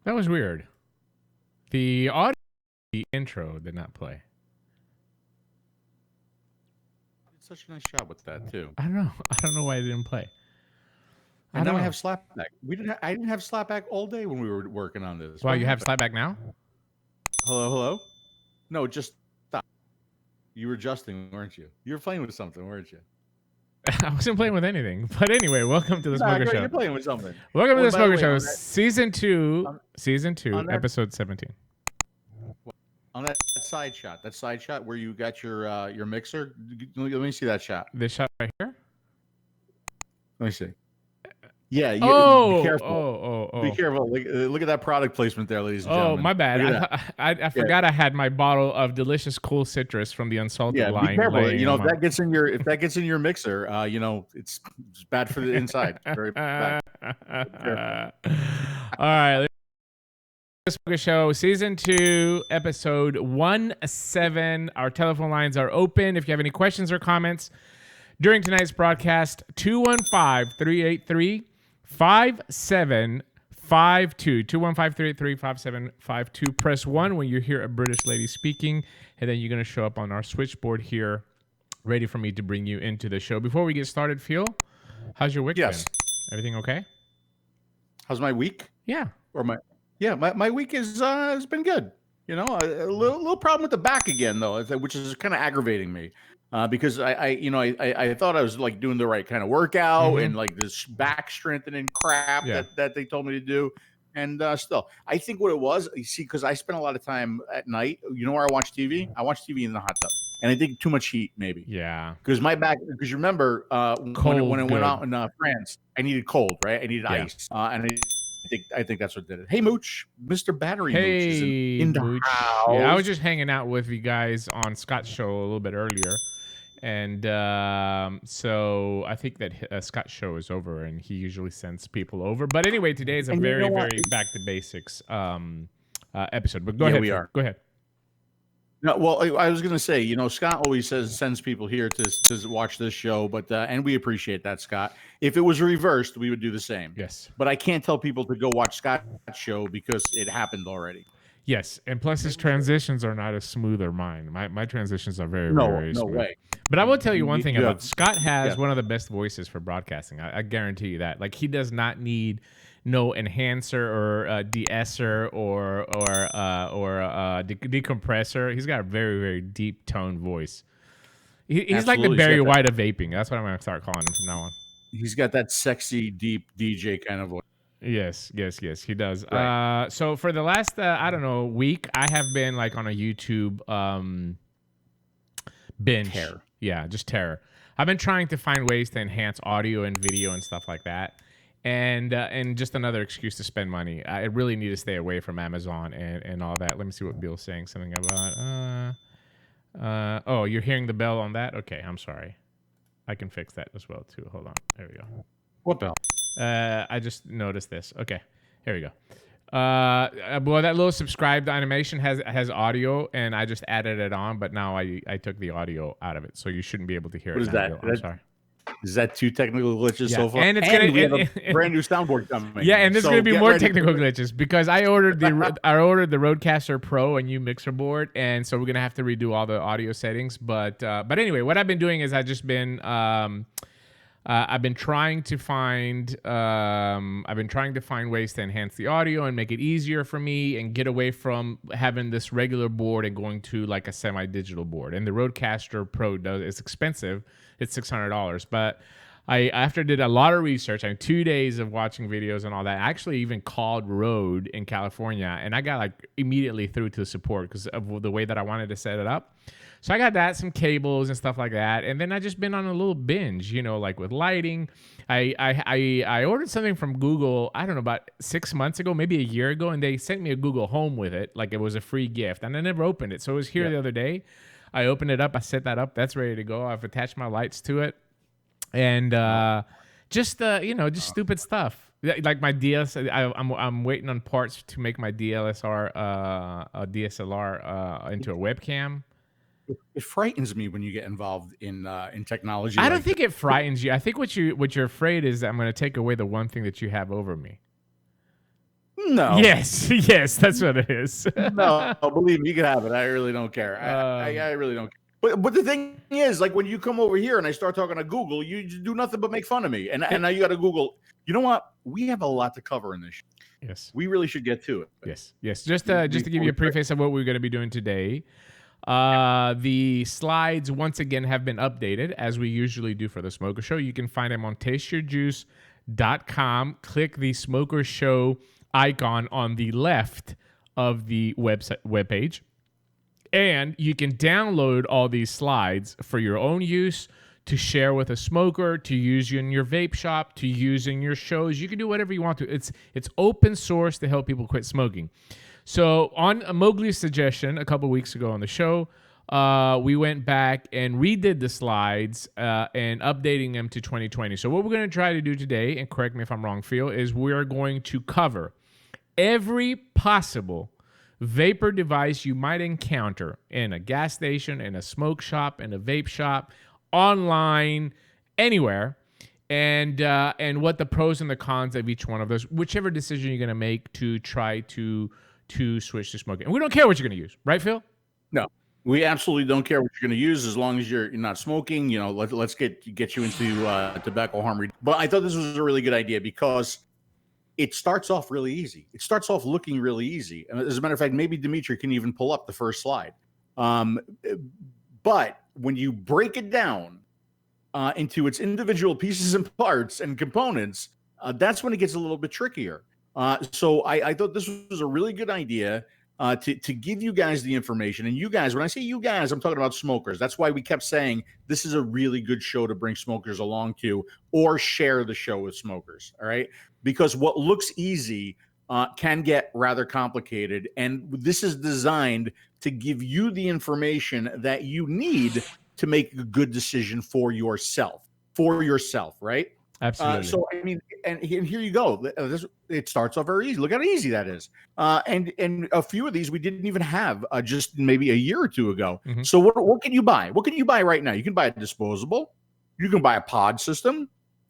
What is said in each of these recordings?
That was weird. The audio, the intro did not play. Did such a nice job with that too. I don't know. I don't know why it didn't play. And now I have slapback. I didn't have slapback all day when we were working on this. Well, you have slapback now? Hello? No, just stop. You were adjusting, weren't you? You were playing with something, weren't you? I wasn't playing with anything. But anyway, welcome to the Smoker Show. You're playing with something. Welcome to the Smoker Show, season 2, episode 17. On that side shot where you got your mixer. Let me see that shot. This shot right here? Let me see. Yeah. Be careful. Be careful. Look at that product placement there, ladies and gentlemen. Oh, my bad. I forgot I had my bottle of delicious cool citrus from the Unsalted line. Be careful. If that gets in your mixer, it's bad for the inside. Very bad. All right. Smoker Show, season 2, episode 17. Our telephone lines are open. If you have any questions or comments during tonight's broadcast, 215-383-5752. 215-383-5752. Press 1 when you hear a British lady speaking, and then you're going to show up on our switchboard here, ready for me to bring you into the show. Before we get started, Phil, how's your week been? Everything okay? How's my week? Yeah. My week has been good. A little problem with the back again though, which is kind of aggravating me. Because I thought I was like doing the right kind of workout and like this back strengthening crap that they told me to do. And still, I think what it was, you see, because I spend a lot of time at night. You know where I watch TV? I watch TV in the hot tub. And I think too much heat, maybe. Yeah. Because my back, because you remember when I went out in France, I needed cold, right? I needed ice. And I think that's what did it. Hey, Mooch, Mr. Battery Mooch is in the house. Yeah, I was just hanging out with you guys on Scott's show a little bit earlier. And so I think that Scott's show is over, and he usually sends people over. But anyway, today is a very back to basics episode. But go ahead. Go ahead. No, well, I was going to say, Scott always sends people here to watch this show, but and we appreciate that, Scott. If it was reversed, we would do the same. Yes. But I can't tell people to go watch Scott's show because it happened already. Yes, and plus his transitions are not as smooth as mine. My transitions are very smooth. No way. But I will tell you one thing about Scott has one of the best voices for broadcasting. I guarantee you that. Like, he does not need no enhancer or de-esser or decompressor. He's got a very, very deep tone voice. He's like the Barry White of vaping. That's what I'm going to start calling him from now on. He's got that sexy, deep DJ kind of voice. Yes, he does. Right. So for the last, week, I have been like on a YouTube binge. Terror. Yeah, just terror. I've been trying to find ways to enhance audio and video and stuff like that. And just another excuse to spend money. I really need to stay away from Amazon and all that. Let me see what Bill's saying. Something about, oh, you're hearing the bell on that? Okay, I'm sorry. I can fix that as well, too. Hold on. There we go. What bell? I just noticed this. Okay, here we go. Well, that little subscribed animation has audio, and I just added it on, but now I took the audio out of it, so you shouldn't be able to hear it. What is that? I'm sorry. Is that two technical glitches so far? And we have a brand new soundboard coming. Yeah, and there's going to be more technical glitches because I ordered the Rodecaster Pro, a new mixer board, and so we're going to have to redo all the audio settings. But anyway, what I've been doing is I've been trying to find ways to enhance the audio and make it easier for me and get away from having this regular board and going to like a semi-digital board. And the Rodecaster Pro it's expensive. It's $600. But after did a lot of research, 2 days of watching videos and all that, I actually even called Rode in California, and I got like immediately through to support because of the way that I wanted to set it up. So I got that, some cables and stuff like that. And then I just been on a little binge, like with lighting. I ordered something from Google, I don't know, about 6 months ago, maybe a year ago. And they sent me a Google Home with it. Like it was a free gift. And I never opened it. So it was here the other day. I opened it up. I set that up. That's ready to go. I've attached my lights to it. And just stupid stuff. Like my I'm waiting on parts to make my DSLR into a webcam. It frightens me when you get involved in technology. I don't think it frightens you. I think what you're afraid is that I'm going to take away the one thing that you have over me. No. Yes, yes, that's what it is. No, believe me, you can have it. I really don't care. I really don't care. But the thing is, like when you come over here and I start talking to Google, you just do nothing but make fun of me. And now you got to Google. You know what? We have a lot to cover in this. Yes. We really should get to it. Yes. Just to give you a preface of what we're going to be doing today. The slides once again have been updated as we usually do for the Smoker Show. You can find them on tasteyourjuice.com. Click the Smoker Show icon on the left of the webpage, and you can download all these slides for your own use, to share with a smoker, to use in your vape shop, to use in your shows. You can do whatever you want to. It's open source to help people quit smoking. So on Mowgli's suggestion a couple weeks ago on the show, we went back and redid the slides and updating them to 2020. So what we're going to try to do today, and correct me if I'm wrong, Phil, is we're going to cover every possible vapor device you might encounter in a gas station, in a smoke shop, in a vape shop, online, anywhere, and what the pros and the cons of each one of those, whichever decision you're going to make to try to switch to smoking. And we don't care what you're going to use, right, Phil? No, we absolutely don't care what you're going to use as long as you're not smoking. You know, let's get you into tobacco harm reduction. But I thought this was a really good idea because it starts off really easy. It starts off looking really easy. And as a matter of fact, maybe Dimitri can even pull up the first slide. But when you break it down into its individual pieces and parts and components, that's when it gets a little bit trickier. So I thought this was a really good idea to give you guys the information. And you guys, when I say you guys, I'm talking about smokers. That's why we kept saying this is a really good show to bring smokers along to, or share the show with smokers. All right. Because what looks easy can get rather complicated. And this is designed to give you the information that you need to make a good decision for yourself, right? Absolutely. So, I mean, and here you go. It starts off very easy. Look how easy that is. And a few of these we didn't even have just maybe a year or two ago. Mm-hmm. So what can you buy? What can you buy right now? You can buy a disposable. You can buy a pod system.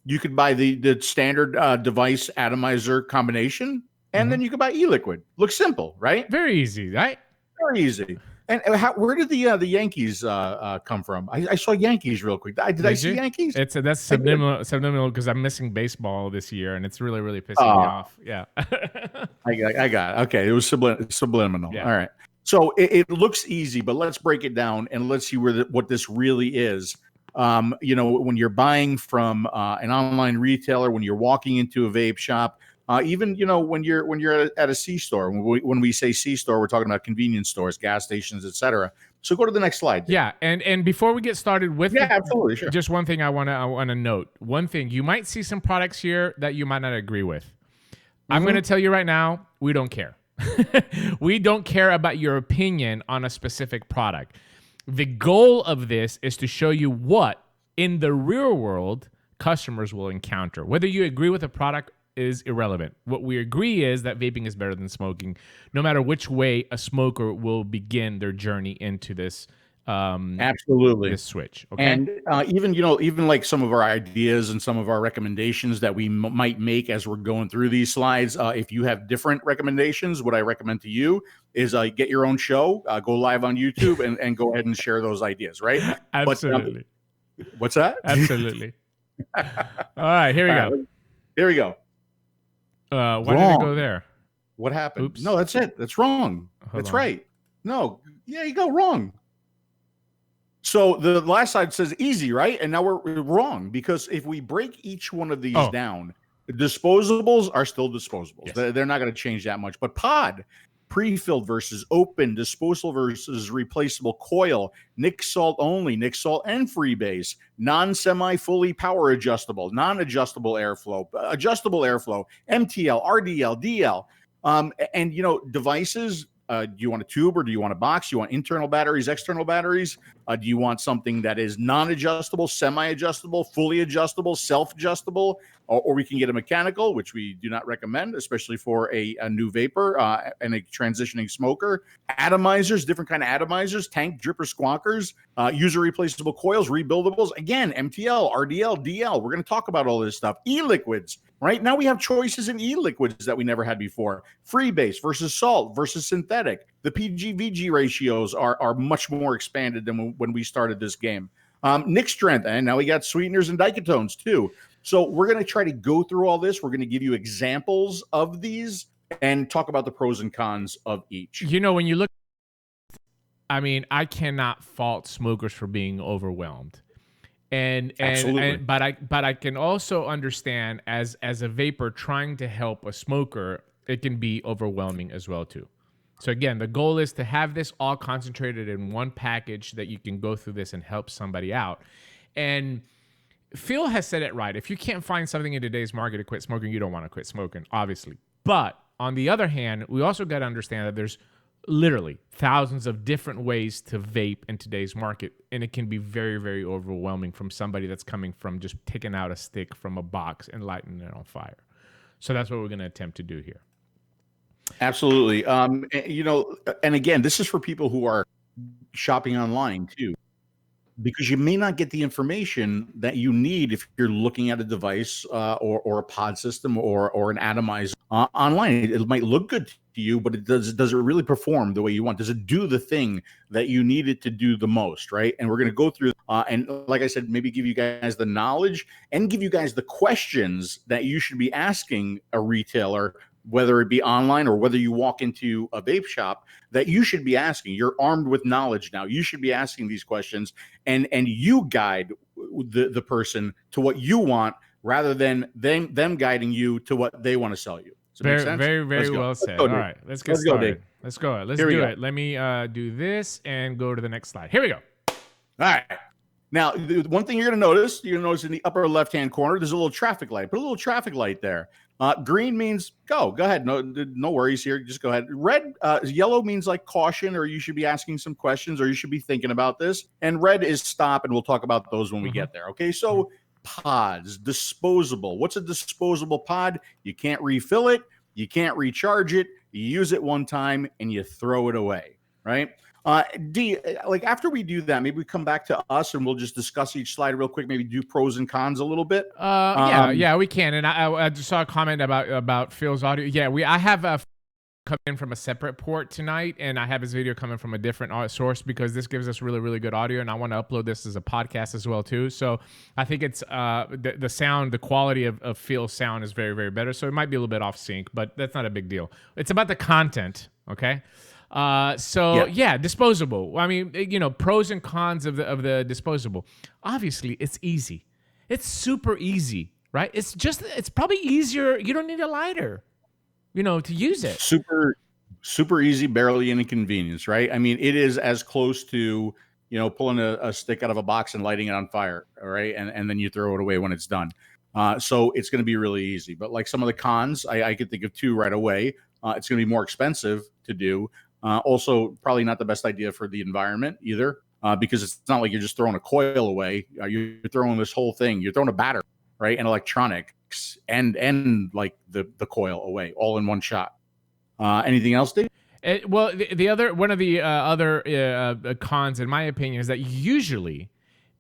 You could buy the standard device atomizer combination. And then you can buy e-liquid. Looks simple, right? Very easy, right? Very easy. And where did the Yankees come from? I saw Yankees real quick. Did I see Yankees? That's subliminal because I'm missing baseball this year, and it's really pissing me off. Yeah, I got it. Okay, it was subliminal. Yeah. All right. So it looks easy, but let's break it down and let's see what this really is. You know, when you're buying from an online retailer, when you're walking into a vape shop. Even, you know, when you're at a C store, when we say C store, we're talking about convenience stores, gas stations, etc. So go to the next slide. Yeah, and before we get started with absolutely, sure. Just one thing I want to note. One thing, you might see some products here that you might not agree with. I'm going to tell you right now, we don't care. We don't care about your opinion on a specific product. The goal of this is to show you what in the real world customers will encounter. Whether you agree with a product is irrelevant. What we agree is that vaping is better than smoking, no matter which way a smoker will begin their journey into this. Absolutely, this switch. Okay, and even like some of our ideas and some of our recommendations that we might make as we're going through these slides. If you have different recommendations, what I recommend to you is get your own show, go live on YouTube, and go ahead and share those ideas. Right? Absolutely. What's that? Absolutely. All right, here we go. Here we go. Why did it go there? What happened? Oops. No, that's it. That's wrong. That's right. No, yeah, you go wrong. So the last slide says easy, right? And now we're wrong because if we break each one of these down, disposables are still disposables. Yes. They're not going to change that much. But pod, pre-filled versus open, disposable versus replaceable, coil, nic salt only, nic salt and freebase, non-semi fully power adjustable, non-adjustable airflow, adjustable airflow, MTL, RDL, DL, and devices. Do you want a tube or do you want a box? You want internal batteries, external batteries? Do you want something that is non-adjustable, semi-adjustable, fully adjustable, self-adjustable, or we can get a mechanical, which we do not recommend, especially for a new vapor and a transitioning smoker. Atomizers, different kind of atomizers, tank dripper squawkers, user replaceable coils, rebuildables. Again, MTL, RDL, DL. We're going to talk about all this stuff. E-liquids. Right now we have choices in e-liquids that we never had before. Freebase versus salt versus synthetic. The PG-VG ratios are much more expanded than when we started this game. Nic strength, and now we got sweeteners and diketones too. So we're going to try to go through all this. We're going to give you examples of these and talk about the pros and cons of each. You know, when you look, I mean, I cannot fault smokers for being overwhelmed. And but I can also understand as a vapor trying to help a smoker, it can be overwhelming as well too. So again, the goal is to have this all concentrated in one package that you can go through this and help somebody out. And Phil has said it right. If you can't find something in today's market to quit smoking, you don't want to quit smoking, obviously. But on the other hand, we also got to understand that there's literally thousands of different ways to vape in today's market, and it can be very, very overwhelming from somebody that's coming from just taking out a stick from a box and lighting it on fire. So that's what we're going to attempt to do here. Absolutely. You know, and again, this is for people who are shopping online too, because you may not get the information that you need if you're looking at a device or a pod system or an atomizer online. It might look good to you, but does it really perform the way you want? Does it do the thing that you need it to do the most, right? And we're going to go through and like I said, maybe give you guys the knowledge and give you guys the questions that you should be asking a retailer, whether it be online or whether you walk into a vape shop, that you should be asking. You're armed with knowledge now. You should be asking these questions, and you guide the person to what you want rather than them guiding you to what they want to sell you. Does it make sense? Very well said. All right, let's get started. Let's go. Let's do it. Let me do this and go to the next slide. Here we go. All right. Now, the one thing you're going to notice in the upper left-hand corner, there's a little traffic light. Put a little traffic light there. Green means go ahead. No worries here. Just go ahead. Red, yellow means like caution, or you should be asking some questions, or you should be thinking about this. And red is stop, and we'll talk about those when we get there. Okay, so pods, disposable. What's a disposable pod? You can't refill it. You can't recharge it. You use it one time, and you throw it away, right? D, like after we do that, maybe we come back to us and we'll just discuss each slide real quick, maybe do pros and cons a little bit. Yeah, we can. And I just saw a comment about Phil's audio. Yeah, I have come in from a separate port tonight, and I have his video coming from a different source because this gives us really, really good audio, and I want to upload this as a podcast as well too. So I think it's the sound, the quality of Phil's sound is very, very better. So it might be a little bit off sync, but that's not a big deal. It's about the content, okay? Yeah, disposable. I mean, pros and cons of the disposable. Obviously, it's easy. It's super easy, right? It's probably easier. You don't need a lighter, to use it. Super easy, barely an inconvenience, right? I mean, it is as close to, pulling a stick out of a box and lighting it on fire, all right? And then you throw it away when it's done. So it's going to be really easy. But like some of the cons, I could think of two right away. It's going to be more expensive to do. Also, probably not the best idea for the environment either, because it's not like you're just throwing a coil away. You're throwing this whole thing. You're throwing a battery, right, and electronics and like the coil away all in one shot. Anything else, Dave? Well, one of the other cons, in my opinion, is that usually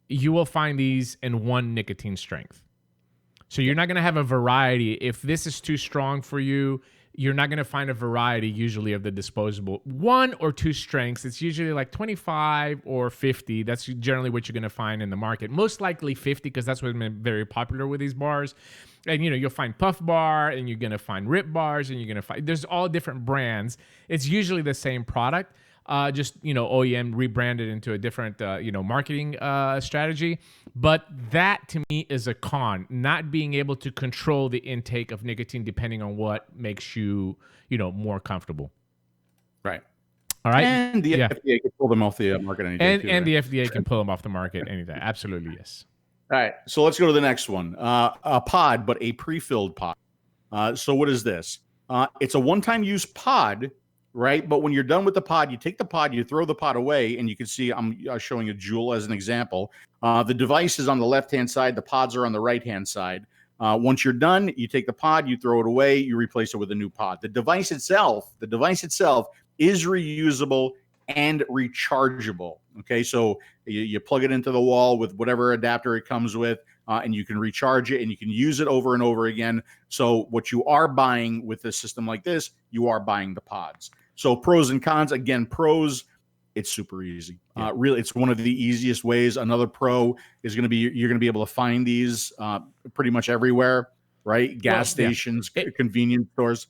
you will find these in one nicotine strength. So you're not going to have a variety. If this is too strong for you, you're not going to find a variety usually of the disposable. One or two strengths. It's usually like 25 or 50. That's generally what you're going to find in the market. Most likely 50 because that's what's been very popular with these bars. And, you'll find Puff Bar and you're going to find Rip Bars and you're going to find, there's all different brands. It's usually the same product. Just, OEM rebranded into a different, marketing strategy. But that to me is a con, not being able to control the intake of nicotine depending on what makes you, more comfortable. Right. All right. And the FDA can pull them off the market anytime. And the FDA can pull them off the market anytime. Absolutely, yes. All right. So let's go to the next one. A pod, but a pre-filled pod. So what is this? It's a one-time use pod right? But when you're done with the pod, you take the pod, you throw the pod away, and you can see I'm showing a 𝗀𝗋 as an example. The device is on the left-hand side. The pods are on the right-hand side. Once you're done, you take the pod, you throw it away, you replace it with a new pod. The device itself is reusable and rechargeable. Okay, so you plug it into the wall with whatever adapter it comes with, and you can recharge it and you can use it over and over again. So what you are buying with a system like this, you are buying the pods. So pros and cons. Again, pros, it's super easy. Really, it's one of the easiest ways. Another pro is going to be you're going to be able to find these pretty much everywhere, right? Gas stations, convenience stores.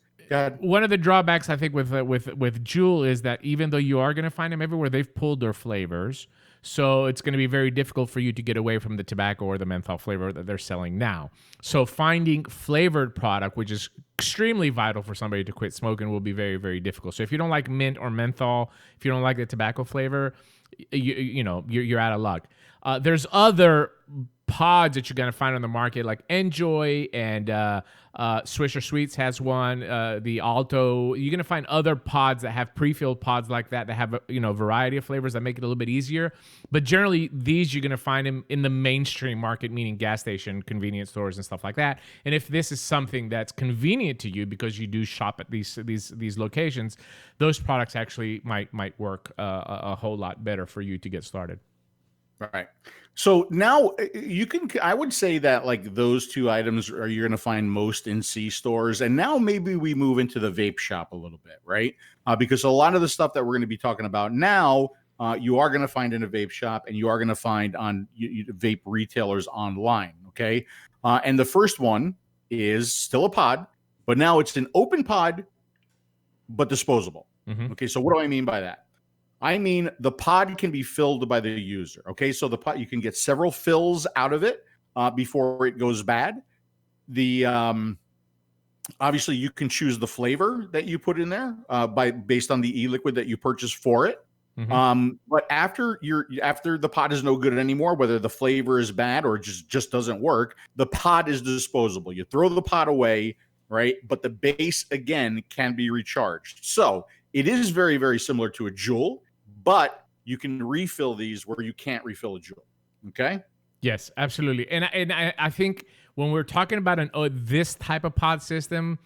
One of the drawbacks I think with 𝗀𝗋 is that even though you are going to find them everywhere, they've pulled their flavors. So it's going to be very difficult for you to get away from the tobacco or the menthol flavor that they're selling now. So finding flavored product, which is extremely vital for somebody to quit smoking, will be very, very difficult. So if you don't like mint or menthol, if you don't like the tobacco flavor, you're out of luck. There's other pods that you're going to find on the market, like Enjoy and Swisher Sweets has one, the Alto. You're going to find other pods that have pre-filled pods like that have a variety of flavors that make it a little bit easier. But generally, these you're going to find them in the mainstream market, meaning gas station, convenience stores, and stuff like that. And if this is something that's convenient to you because you do shop at these locations, those products actually might work a whole lot better for you to get started. Right. So now I would say that like those two items you're going to find most in C stores. And now maybe we move into the vape shop a little bit, right? Because a lot of the stuff that we're going to be talking about now, you are going to find in a vape shop and you are going to find on vape retailers online. Okay. And the first one is still a pod, but now it's an open pod, but disposable. Mm-hmm. Okay. So what do I mean by that? I mean, the pod can be filled by the user. Okay, so the pod, you can get several fills out of it before it goes bad. The obviously you can choose the flavor that you put in there based on the e-liquid that you purchase for it. Mm-hmm. But after the pod is no good anymore, whether the flavor is bad or just doesn't work, the pod is disposable. You throw the pod away, right? But the base again can be recharged. So it is very, very similar to a 𝗀𝗋, but you can refill these where you can't refill a 𝗀𝗋. Okay? Yes, absolutely. And I think when we're talking about this type of pod system,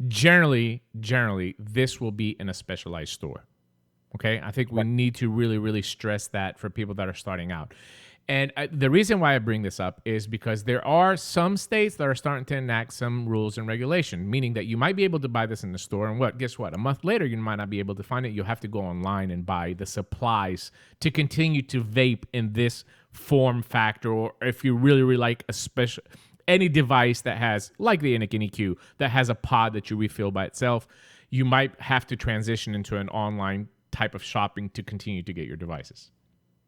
generally, this will be in a specialized store. Okay? I think we need to really, really stress that for people that are starting out. And the reason why I bring this up is because there are some states that are starting to enact some rules and regulation, meaning that you might be able to buy this in the store. And guess what? A month later, you might not be able to find it. You'll have to go online and buy the supplies to continue to vape in this form factor. Or if you really, really like any device that has, like the Innokin EQ, that has a pod that you refill by itself, you might have to transition into an online type of shopping to continue to get your devices.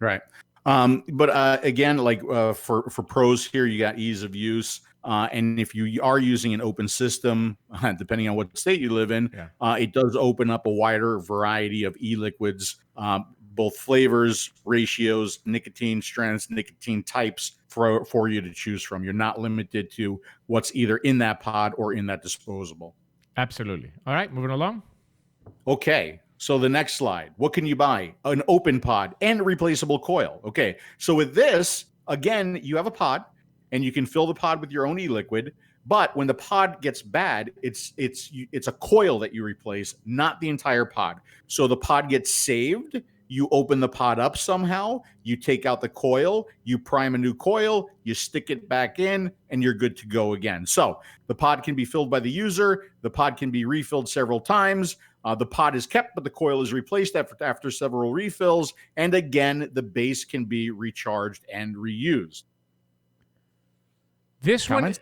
Right. But again, like for pros here, you got ease of use. And if you are using an open system, depending on what state you live in, it does open up a wider variety of e-liquids, both flavors, ratios, nicotine strengths, nicotine types for you to choose from. You're not limited to what's either in that pod or in that disposable. Absolutely. All right, moving along. Okay. So the next slide, what can you buy? An open pod and a replaceable coil. Okay, so with this, again, you have a pod and you can fill the pod with your own e-liquid, but when the pod gets bad, it's a coil that you replace, not the entire pod. So the pod gets saved, you open the pod up somehow, you take out the coil, you prime a new coil, you stick it back in, and you're good to go again. So the pod can be filled by the user, the pod can be refilled several times. The pod is kept, but the coil is replaced after several refills. And again, the base can be recharged and reused. This one,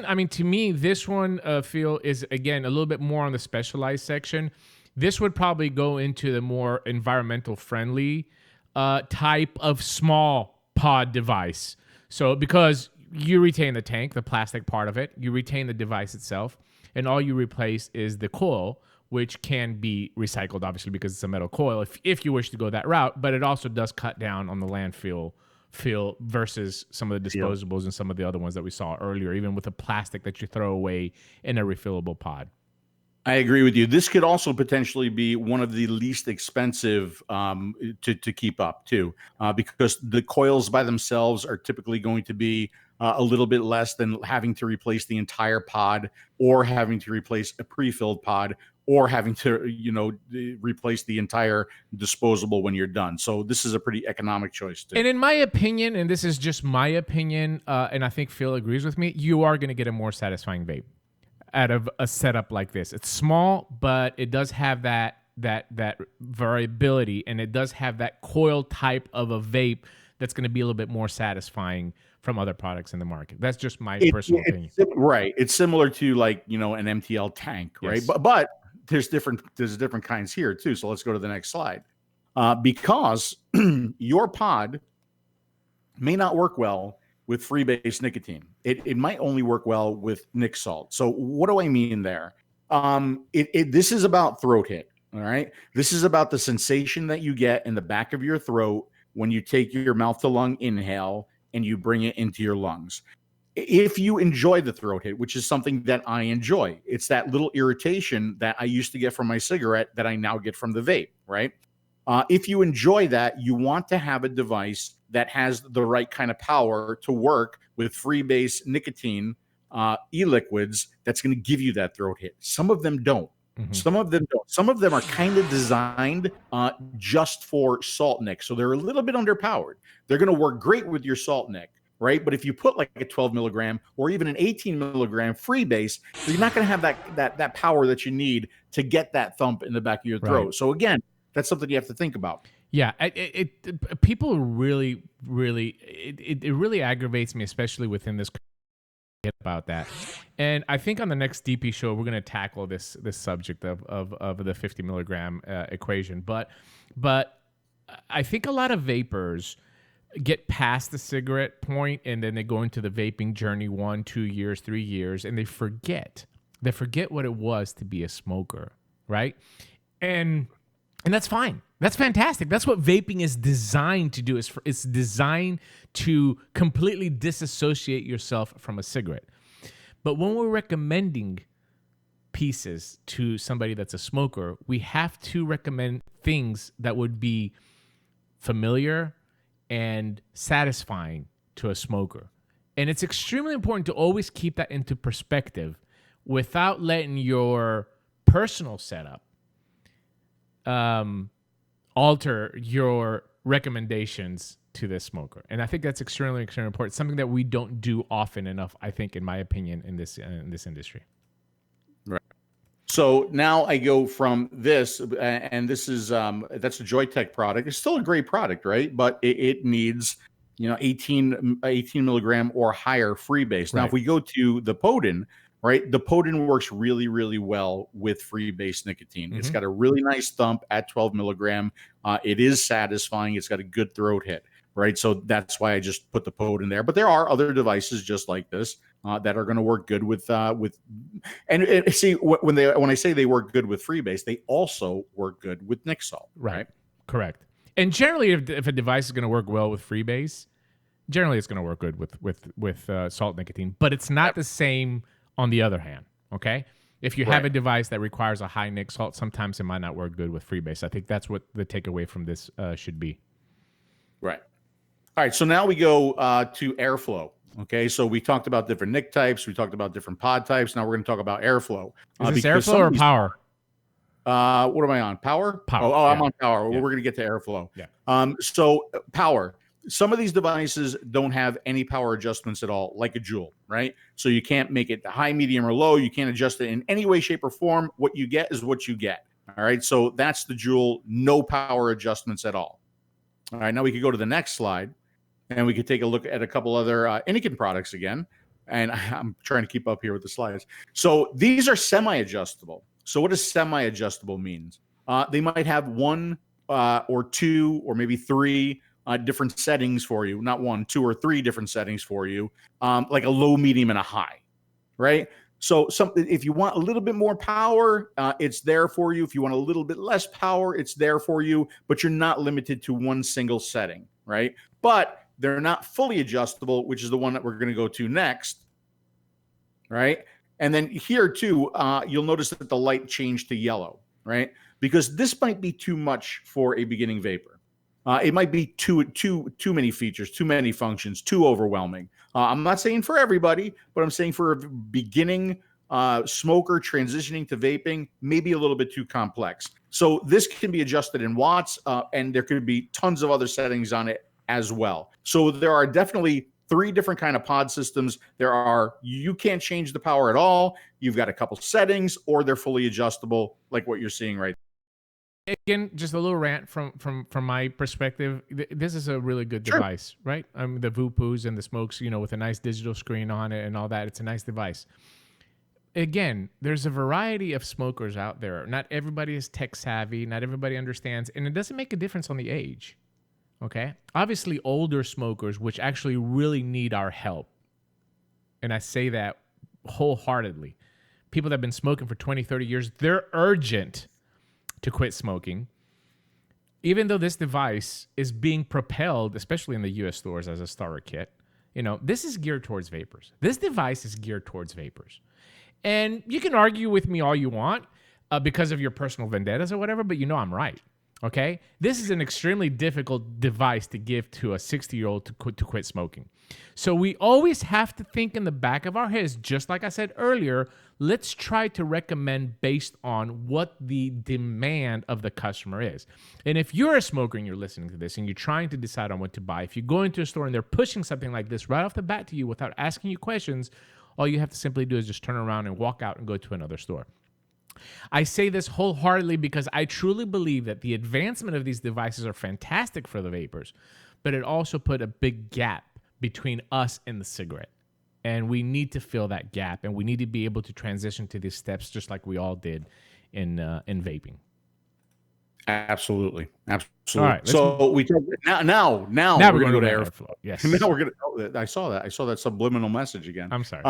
I mean, to me, this one feel is, again, a little bit more on the specialized section. This would probably go into the more environmental friendly type of small pod device. So because you retain the tank, the plastic part of it, you retain the device itself, and all you replace is the coil, which can be recycled, obviously, because it's a metal coil, if you wish to go that route. But it also does cut down on the landfill versus some of the disposables and some of the other ones that we saw earlier, even with the plastic that you throw away in a refillable pod. I agree with you. This could also potentially be one of the least expensive to keep up too, because the coils by themselves are typically going to be a little bit less than having to replace the entire pod, or having to replace a pre-filled pod, or having to, replace the entire disposable when you're done. So this is a pretty economic choice too. And in my opinion, and this is just my opinion, and I think Phil agrees with me, you are going to get a more satisfying vape out of a setup like this. It's small, but it does have that variability, and it does have that coil type of a vape that's going to be a little bit more satisfying from other products in the market. That's just my personal opinion. Right. It's similar to like, an MTL tank, right? Yes. But there's different kinds here too. So let's go to the next slide. Because your pod may not work well with free-base nicotine. It might only work well with nic salt. So what do I mean there? This is about throat hit, all right? This is about the sensation that you get in the back of your throat when you take your mouth-to-lung inhale and you bring it into your lungs. If you enjoy the throat hit, which is something that I enjoy, it's that little irritation that I used to get from my cigarette that I now get from the vape, right? If you enjoy that, you want to have a device that has the right kind of power to work with free-base nicotine e-liquids that's going to give you that throat hit. Some of them don't. Mm-hmm. Some of them don't. Some of them are kind of designed just for salt nic, so they're a little bit underpowered. They're going to work great with your salt nic, right? But if you put like a 12 milligram or even an 18 milligram free base, you're not going to have that power that you need to get that thump in the back of your throat. Right. So again, that's something you have to think about. Yeah, people really it really aggravates me, especially within this about that. And I think on the next DP show we're going to tackle this subject of the 50 milligram equation. But I think a lot of vapors get past the cigarette point and then they go into the vaping journey 1, 2 years, 3 years, and they forget what it was to be a smoker, right? And that's fine. That's fantastic. That's what vaping is designed to do. It's designed to completely disassociate yourself from a cigarette. But when we're recommending pieces to somebody that's a smoker, we have to recommend things that would be familiar and satisfying to a smoker. And it's extremely important to always keep that into perspective without letting your personal setup alter your recommendations to this smoker. And I think that's extremely important. Something that we don't do often enough, I think, in my opinion, in this industry. Right. So now I go from this, and this is that's a Joytech product. It's still a great product, right? But it needs 18 milligram or higher free base. Now, if we go to the Ppodin, right? The Ppodin works really, really well with free-base nicotine. Mm-hmm. It's got a really nice thump at 12 milligram. It is satisfying. It's got a good throat hit, right? So that's why I just put the Ppodin there. But there are other devices just like this that are going to work good with. And see, when I say they work good with free-base, they also work good with nic salt. Right? Correct. And generally, if a device is going to work well with free-base, generally it's going to work good with salt nicotine. But it's not the same. On the other hand, okay, if you have a device that requires a high nic salt, sometimes it might not work good with freebase. I think that's what the takeaway from this should be. Right. All right. So now we go to airflow. Okay. So we talked about different nic types. We talked about different pod types. Now we're going to talk about airflow. Is this airflow or power? What am I on? Power? Power. Oh, I'm on power. Yeah. We're going to get to airflow. Yeah. So power. Some of these devices don't have any power adjustments at all, like a Juul, right? So you can't make it high, medium, or low. You can't adjust it in any way, shape, or form. What you get is what you get. All right. So that's the Juul, no power adjustments at all. All right. Now we could go to the next slide and we could take a look at a couple other Innokin products again. And I'm trying to keep up here with the slides. So these are semi-adjustable. So what does semi-adjustable means? They might have one or two or maybe three different settings for you, not 1, 2, or 3 different settings for you, like a low, medium, and a high, right? So if you want a little bit more power, it's there for you. If you want a little bit less power, it's there for you, but you're not limited to one single setting, right? But they're not fully adjustable, which is the one that we're going to go to next, right? And then here too, you'll notice that the light changed to yellow, right? Because this might be too much for a beginning vapor. It might be too many features, too many functions, too overwhelming. I'm not saying for everybody, but I'm saying for a beginning smoker transitioning to vaping, maybe a little bit too complex. So this can be adjusted in watts, and there could be tons of other settings on it as well. So there are definitely 3 different kind of pod systems. There are, you can't change the power at all. You've got a couple settings, or they're fully adjustable, like what you're seeing right now. Again, just a little rant from my perspective. This is a really good device, right? The VUPUs and the smokes, with a nice digital screen on it and all that. It's a nice device. Again, there's a variety of smokers out there. Not everybody is tech savvy. Not everybody understands, and it doesn't make a difference on the age. Okay. Obviously, older smokers, which actually really need our help, and I say that wholeheartedly. People that have been smoking for 20, 30 years, they're urgent to quit smoking. Even though this device is being propelled, especially in the US stores, as a starter kit, this is geared towards vapors. This device is geared towards vapors. And you can argue with me all you want because of your personal vendettas or whatever, but I'm right. Okay? This is an extremely difficult device to give to a 60-year-old to quit smoking. So we always have to think in the back of our heads, just like I said earlier, let's try to recommend based on what the demand of the customer is. And if you're a smoker and you're listening to this and you're trying to decide on what to buy, if you go into a store and they're pushing something like this right off the bat to you without asking you questions, all you have to simply do is just turn around and walk out and go to another store. I say this wholeheartedly because I truly believe that the advancement of these devices are fantastic for the vapors, but it also put a big gap between us and the cigarette. And we need to fill that gap, and we need to be able to transition to these steps just like we all did in vaping. Absolutely. All right, so we now we're going to go to airflow. Yes. Now we're going to. I saw that subliminal message again. I'm sorry.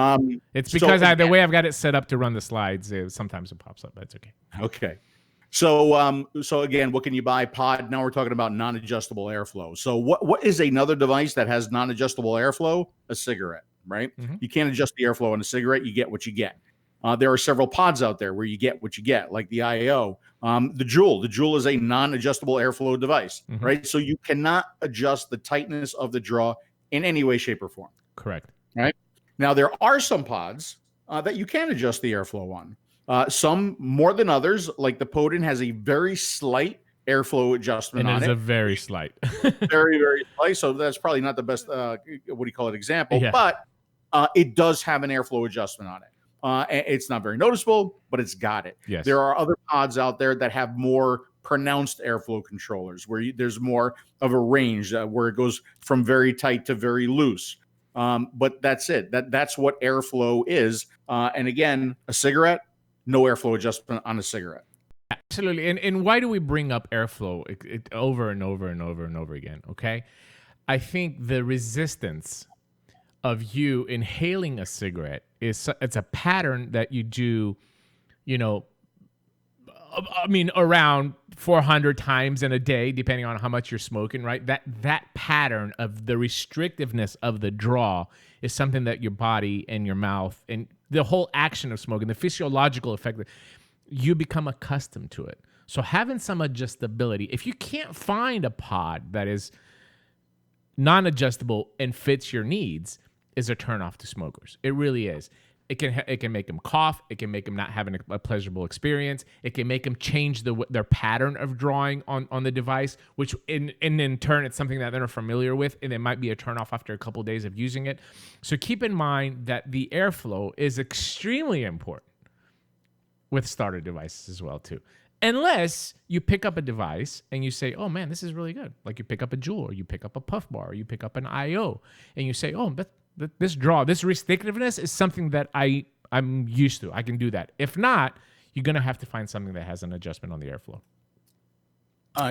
It's because the way I've got it set up to run the slides, sometimes it pops up, but it's okay. Okay. So again, what can you buy? Pod. Now we're talking about non-adjustable airflow. So what is another device that has non-adjustable airflow? A cigarette, right? Mm-hmm. You can't adjust the airflow on a cigarette. You get what you get. There are several pods out there where you get what you get, like the IAO. The J.UUL is a non-adjustable airflow device, mm-hmm. right? So you cannot adjust the tightness of the draw in any way, shape, or form. Correct. Right? Now, there are some pods that you can adjust the airflow on. Some more than others, like the Potent has a very slight airflow adjustment on it. And it's a very slight. Very, very slight. So that's probably not the best, example. Yeah. But it does have an airflow adjustment on it. It's not very noticeable, but it's got it. Yes. There are other pods out there that have more pronounced airflow controllers where there's more of a range where it goes from very tight to very loose. But that's it. That's what airflow is. And again, a cigarette, no airflow adjustment on a cigarette. Absolutely. And why do we bring up airflow over and over and over and over again? Okay. I think the resistance of you inhaling a cigarette it's a pattern that you do, around 400 times in a day, depending on how much you're smoking, right? That pattern of the restrictiveness of the draw is something that your body and your mouth and the whole action of smoking, the physiological effect, you become accustomed to it. So having some adjustability, if you can't find a pod that is non-adjustable and fits your needs, is a turnoff to smokers. It really is. It can make them cough. It can make them not having a pleasurable experience. It can make them change their pattern of drawing on the device, which in turn, it's something that they're familiar with, and it might be a turnoff after a couple of days of using it. So keep in mind that the airflow is extremely important with starter devices as well too. Unless you pick up a device and you say, oh man, this is really good. Like you pick up a J.UUL or you pick up a Puff Bar or you pick up an IO and you say, oh, this draw, this restrictiveness is something that I'm used to. I can do that. If not, you're going to have to find something that has an adjustment on the airflow.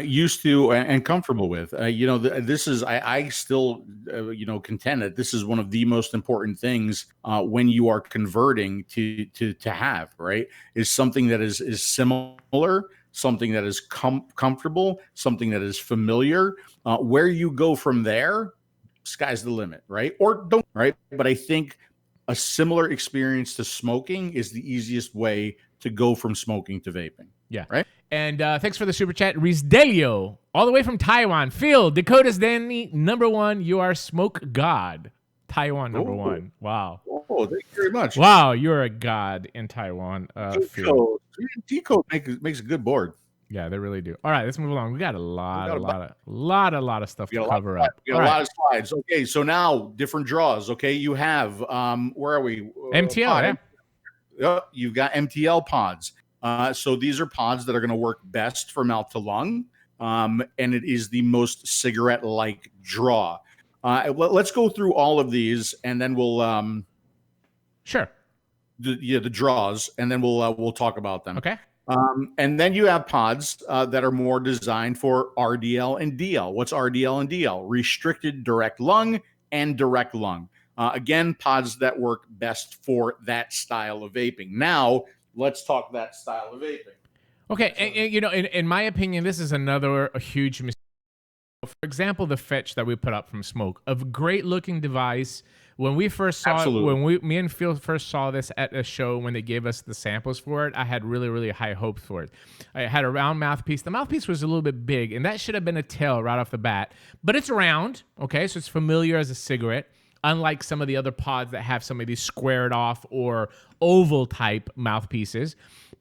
Used to and comfortable with. This is, I still, contend that this is one of the most important things when you are converting to have, right? Is something that is similar, something that is comfortable, something that is familiar. Where you go from there, sky's the limit, right? Or don't, right? But I think a similar experience to smoking is the easiest way to go from smoking to vaping. Yeah. Right. And thanks for the super chat, 𝗲𝗍𝗪, all the way from Taiwan. Phil, Dakota's Danny, #1. You are smoke god. Taiwan #1. Wow. Oh, thank you very much. Wow, you're a god in Taiwan. Phil. 𝗃𝗽𝗲 makes a good board. Yeah, they really do. All right, let's move along. We got a lot of stuff to cover up. We got a lot of slides. Okay, so now different draws. Okay, you have where are we? MTL. Yeah, you've got MTL pods. So these are pods that are going to work best for mouth to lung, and it is the most cigarette-like draw. Let's go through all of these, and then we'll sure. The draws, and then we'll talk about them. Okay. And then you have pods that are more designed for RDL and DL. What's RDL and DL? Restricted direct lung and direct lung. Again, pods that work best for that style of vaping. Now, let's talk that style of vaping. Okay, and you know, in my opinion, this is another huge mistake. For example, the fetch that we put up from Smoke, a great looking device. When we first saw it, me and Phil first saw this at a show when they gave us the samples for it, I had really, really high hopes for it. I had a round mouthpiece. The mouthpiece was a little bit big, and that should have been a tail right off the bat. But it's round, okay, so it's familiar as a cigarette, unlike some of the other pods that have some of these squared off or oval type mouthpieces.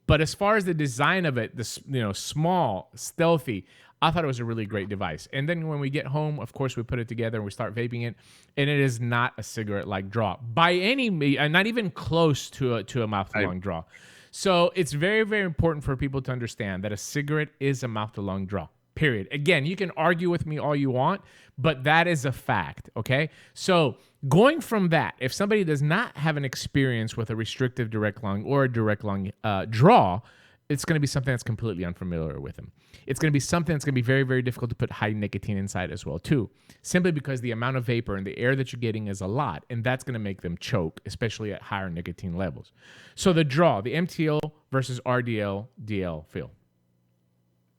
But as far as the design of it, this small, stealthy, I thought it was a really great device. And then when we get home, of course, we put it together and we start vaping it, and it is not a cigarette-like draw by any means, and not even close to a mouth-to-lung draw. So it's very, very important for people to understand that a cigarette is a mouth-to-lung draw, period. Again, you can argue with me all you want, but that is a fact, okay? So going from that, if somebody does not have an experience with a restrictive direct lung or a direct lung draw, it's going to be something that's completely unfamiliar with them. It's going to be something that's going to be very, very difficult to put high nicotine inside as well, too, simply because the amount of vapor and the air that you're getting is a lot, and that's going to make them choke, especially at higher nicotine levels. So the draw, the MTL versus RDL, DL, Phil.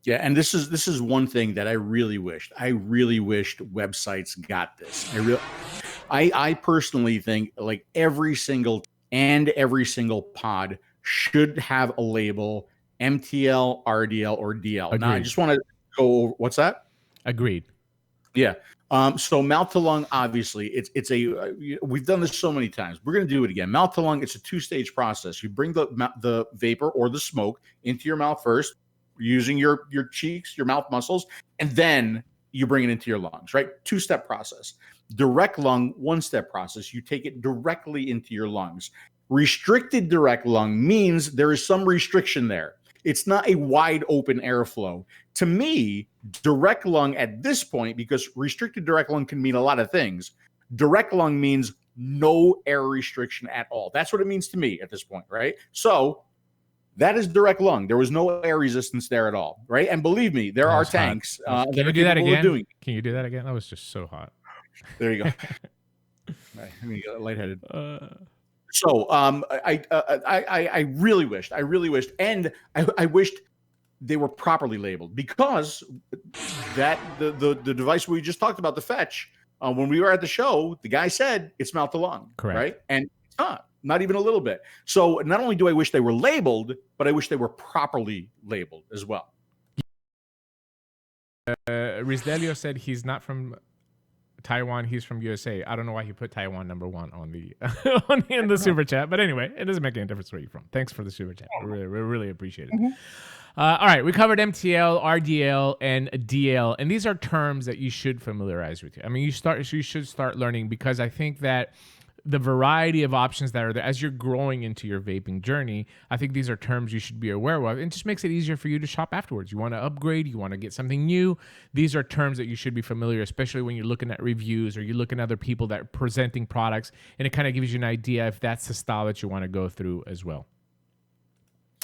Yeah, and this is one thing that I really wished. I really wished websites got this. I personally think like every single pod should have a label MTL, RDL, or DL. Agreed. Now, I just want to go over, what's that? Agreed. Yeah. So mouth to lung, obviously, we've done this so many times. We're going to do it again. Mouth to lung, it's a two-stage process. You bring the vapor or the smoke into your mouth first, using your cheeks, your mouth muscles, and then you bring it into your lungs, right? Two-step process. Direct lung, one-step process. You take it directly into your lungs. Restricted direct lung means there is some restriction there. It's not a wide open airflow. To me, direct lung at this point, because restricted direct lung can mean a lot of things, direct lung means no air restriction at all. That's what it means to me at this point, right? So that is direct lung. There was no air resistance there at all, right? And believe me, there are tanks. Can you do that again? Can you do that again? That was just so hot. There you go. Right, let me get lightheaded. So I really wished, and I wished they were properly labeled, because that the device we just talked about, the Fetch, when we were at the show, the guy said it's mouth to lung, correct, right? And it's not even a little bit. So not only do I wish they were labeled, but I wish they were properly labeled as well. 𝗲𝗍𝗪 said he's not from Taiwan, he's from USA. I don't know why he put Taiwan #1 on the in the super chat, but anyway, it doesn't make any difference where you're from. Thanks for the super chat. We really appreciate it. All right, we covered MTL, RDL, and DL, and these are terms that you should familiarize with. I mean, you should start learning, because I think that the variety of options that are there as you're growing into your vaping journey, I think these are terms you should be aware of. It just makes it easier for you to shop afterwards. You want to upgrade, you want to get something new. These are terms that you should be familiar, especially when you're looking at reviews or you're looking at other people that are presenting products, and it kind of gives you an idea if that's the style that you want to go through as well.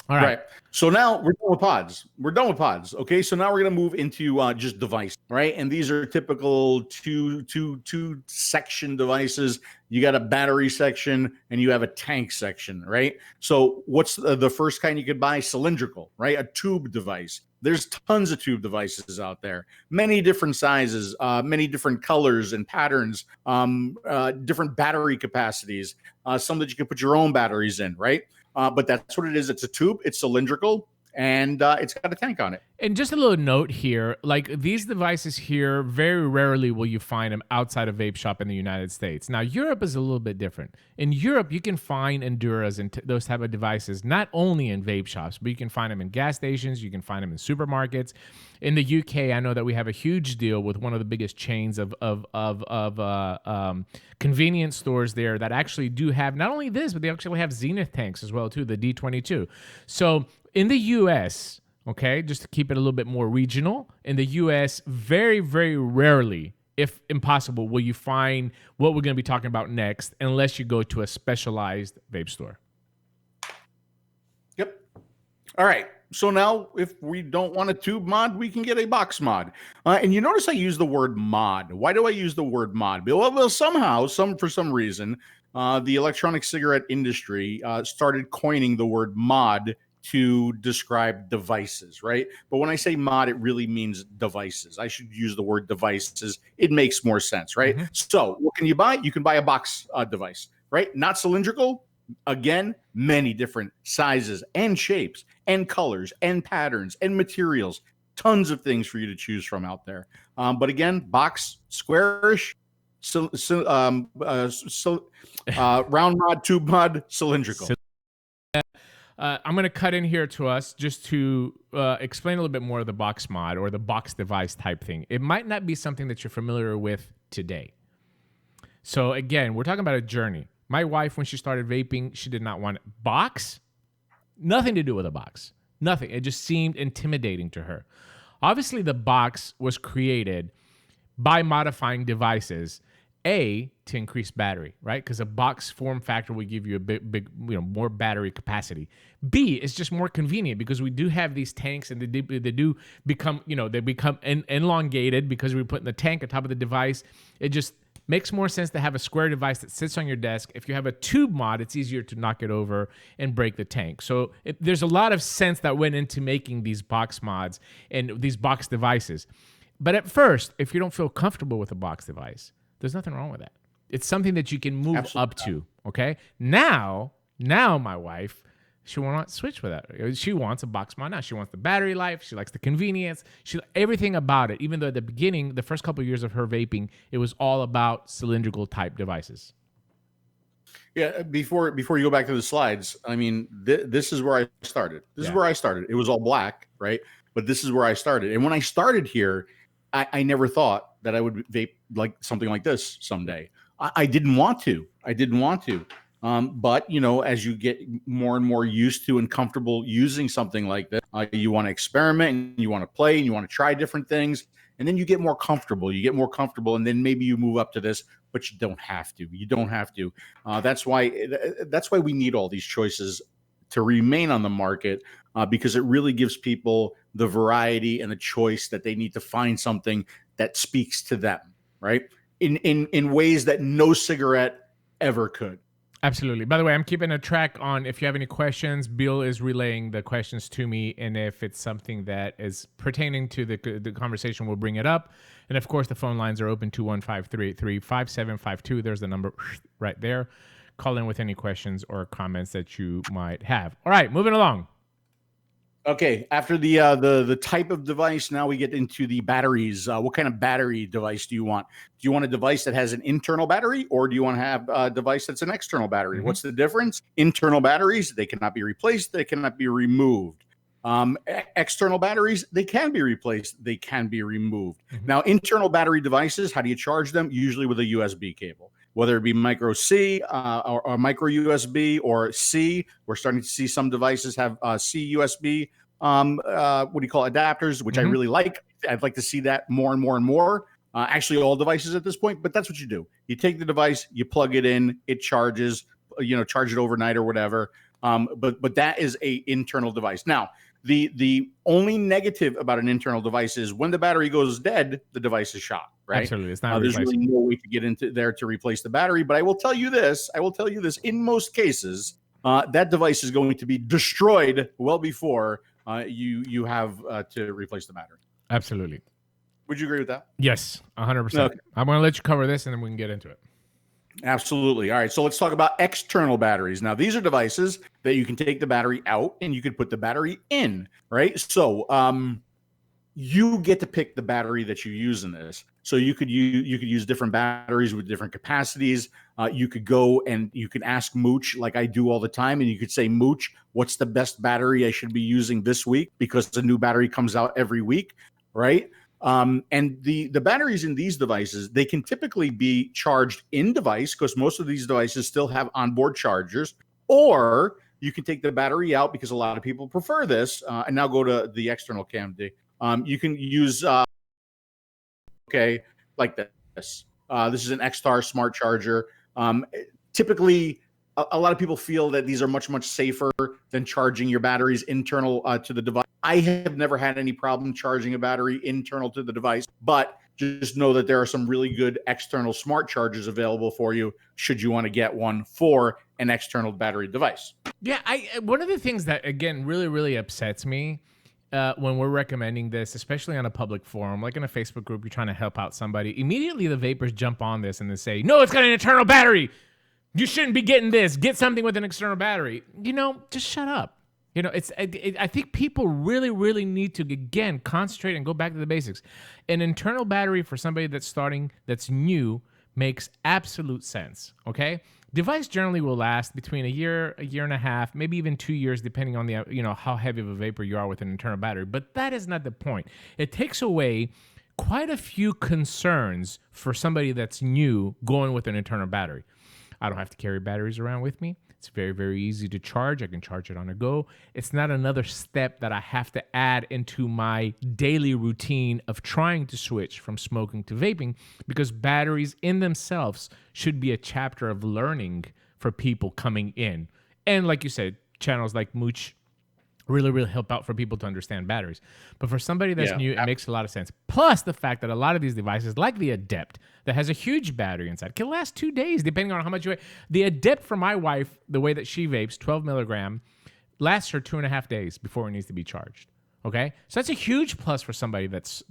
All right. So now we're done with pods. Okay. So now we're going to move into just device, right? And these are typical two section devices. You got a battery section and you have a tank section, right? So what's the first kind you could buy? Cylindrical, right? A tube device. There's tons of tube devices out there, many different sizes, many different colors and patterns, different battery capacities, some that you can put your own batteries in, right? But that's what it is. It's a tube, it's cylindrical, and it's got a tank on it. And just a little note here, like these devices here, very rarely will you find them outside of Vape Shop in the United States. Now, Europe is a little bit different. In Europe, you can find Enduras and those type of devices, not only in vape shops, but you can find them in gas stations, you can find them in supermarkets. In the UK, I know that we have a huge deal with one of the biggest chains of convenience stores there that actually do have not only this, but they actually have Zenith tanks as well too, the D22. So in the US, okay, just to keep it a little bit more regional, in the US, very, very rarely, if impossible, will you find what we're going to be talking about next unless you go to a specialized vape store. Yep. All right. So now if we don't want a tube mod, we can get a box mod. And you notice I use the word mod. Why do I use the word mod? Well, somehow, for some reason, the electronic cigarette industry started coining the word mod to describe devices, right? But when I say mod, it really means devices. I should use the word devices. It makes more sense, right? Mm-hmm. So what can you buy? You can buy a box device, right? Not cylindrical. Again, many different sizes and shapes and colors and patterns and materials. Tons of things for you to choose from out there. But again, box, squarish, round mod, tube mod, cylindrical. I'm going to cut in here to us just to explain a little bit more of the box mod or the box device type thing. It might not be something that you're familiar with today. So again, we're talking about a journey. My wife, when she started vaping, she did not want a box. Nothing to do with a box. Nothing. It just seemed intimidating to her. Obviously, the box was created by modifying devices. A, to increase battery, right? Because a box form factor will give you a big, more battery capacity. B, it's just more convenient because we do have these tanks and they do become, they become elongated because we're putting the tank on top of the device. It just makes more sense to have a square device that sits on your desk. If you have a tube mod, it's easier to knock it over and break the tank. So there's a lot of sense that went into making these box mods and these box devices. But at first, if you don't feel comfortable with a box device, there's nothing wrong with that. It's something that you can move up to, okay? Now my wife, she will not switch with that. She wants a box mod now. She wants the battery life. She likes the convenience. Everything about it, even though at the beginning, the first couple of years of her vaping, it was all about cylindrical type devices. Yeah, before you go back to the slides, I mean, this is where I started. This is where I started. It was all black, right? But this is where I started. And when I started here, I never thought that I would vape like something like this someday. I didn't want to. But, as you get more and more used to and comfortable using something like this, you want to experiment and you want to play and you want to try different things. And then you get more comfortable. And then maybe you move up to this, but you don't have to. That's why we need all these choices to remain on the market, because it really gives people the variety and the choice that they need to find something that speaks to them, right? In ways that no cigarette ever could. Absolutely. By the way, I'm keeping a track on if you have any questions. Bill is relaying the questions to me, and if it's something that is pertaining to the conversation, we'll bring it up. And of course, the phone lines are open 215-383-5752. There's the number right there. Call in with any questions or comments that you might have. All right, moving along. Okay, after the type of device, now we get into the batteries. What kind of battery device do you want? Do you want a device that has an internal battery, or do you want to have a device that's an external battery? Mm-hmm. What's the difference? Internal batteries, they cannot be replaced. They cannot be removed. External batteries, they can be replaced. They can be removed. Mm-hmm. Now, internal battery devices, how do you charge them? Usually with a USB cable. Whether it be micro C or micro USB or C. We're starting to see some devices have C USB, adapters, which I really like. I'd like to see that more and more and more. Actually, all devices at this point, but that's what you do. You take the device, you plug it in, it charges, charge it overnight or whatever. But that is a internal device. Now, the only negative about an internal device is when the battery goes dead, the device is shot. Right? Absolutely. It's not there's really no way to get into there to replace the battery. But I will tell you this. In most cases, that device is going to be destroyed well before you have to replace the battery. Absolutely. Would you agree with that? Yes, 100%. Okay. I'm going to let you cover this, and then we can get into it. Absolutely. All right. So let's talk about external batteries. Now, these are devices that you can take the battery out and you can put the battery in, right? So you get to pick the battery that you use in this. So you could use different batteries with different capacities. You could go and you can ask 𝗏𝗡 like I do all the time, and you could say, 𝗏𝗡, what's the best battery I should be using this week? Because the new battery comes out every week, right? And the batteries in these devices, they can typically be charged in device because most of these devices still have onboard chargers, or you can take the battery out because a lot of people prefer this. And now go to the external CAMD. You can use, like this. This is an 𝗃𝗽𝗏 smart charger. Typically, a lot of people feel that these are much, much safer than charging your batteries internal to the device. I have never had any problem charging a battery internal to the device, but just know that there are some really good external smart chargers available for you should you want to get one for an external battery device. Yeah, one of the things that, again, really, really upsets me when we're recommending this, especially on a public forum, like in a Facebook group, you're trying to help out somebody, immediately the vapors jump on this and they say, no, it's got an internal battery. You shouldn't be getting this. Get something with an external battery. Just shut up. I think people really, really need to, again, concentrate and go back to the basics. An internal battery for somebody that's new, makes absolute sense, okay? Device generally will last between a year and a half, maybe even 2 years, depending on the how heavy of a vapor you are with an internal battery. But that is not the point. It takes away quite a few concerns for somebody that's new going with an internal battery. I don't have to carry batteries around with me. It's very, very easy to charge. I can charge it on a go. It's not another step that I have to add into my daily routine of trying to switch from smoking to vaping, because batteries in themselves should be a chapter of learning for people coming in. And like you said, channels like 𝗏𝗡 really, really help out for people to understand batteries. But for somebody that's new, it makes a lot of sense. Plus the fact that a lot of these devices, like the Adept, that has a huge battery inside, can last 2 days, depending on how much you weigh. The Adept for my wife, the way that she vapes, 12 milligram, lasts her 2.5 days before it needs to be charged. Okay? So that's a huge plus for somebody that's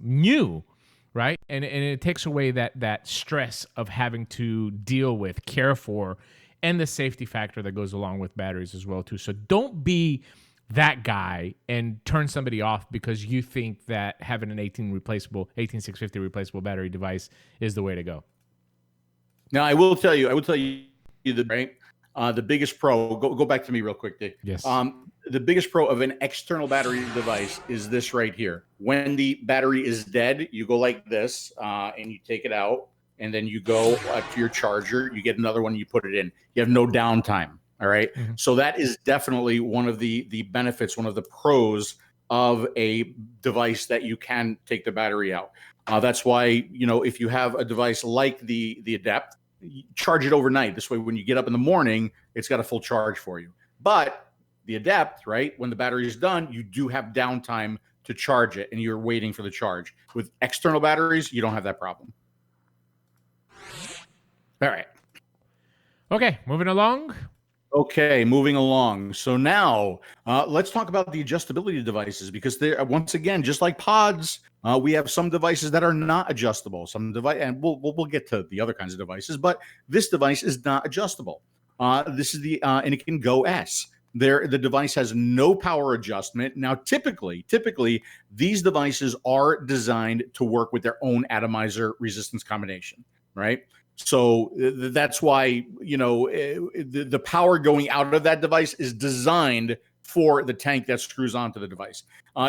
new, right? And it takes away that stress of having to deal with, care for, and the safety factor that goes along with batteries as well, too. So don't be that guy and turn somebody off because you think that having an 18650 replaceable battery device is the way to go. Now, I will tell you the biggest pro. Go back to me real quick, Dave. Yes. The biggest pro of an external battery device is this right here. When the battery is dead, you go like this and you take it out, and then you go to your charger. You get another one, you put it in. You have no downtime. All right. Mm-hmm. So that is definitely one of the benefits, one of the pros of a device that you can take the battery out. That's why, if you have a device like the Adept, charge it overnight. This way, when you get up in the morning, it's got a full charge for you. But the Adept, right, when the battery is done, you do have downtime to charge it and you're waiting for the charge. With external batteries, you don't have that problem. All right. Okay, moving along. Okay, moving along. So now let's talk about the adjustability devices, because they're, once again, just like pods, we have some devices that are not adjustable. And we'll get to the other kinds of devices, but this device is not adjustable. This is the Innokin Go-S. The device has no power adjustment. Now, typically, these devices are designed to work with their own atomizer resistance combination, right? So that's why, the power going out of that device is designed for the tank that screws onto the device.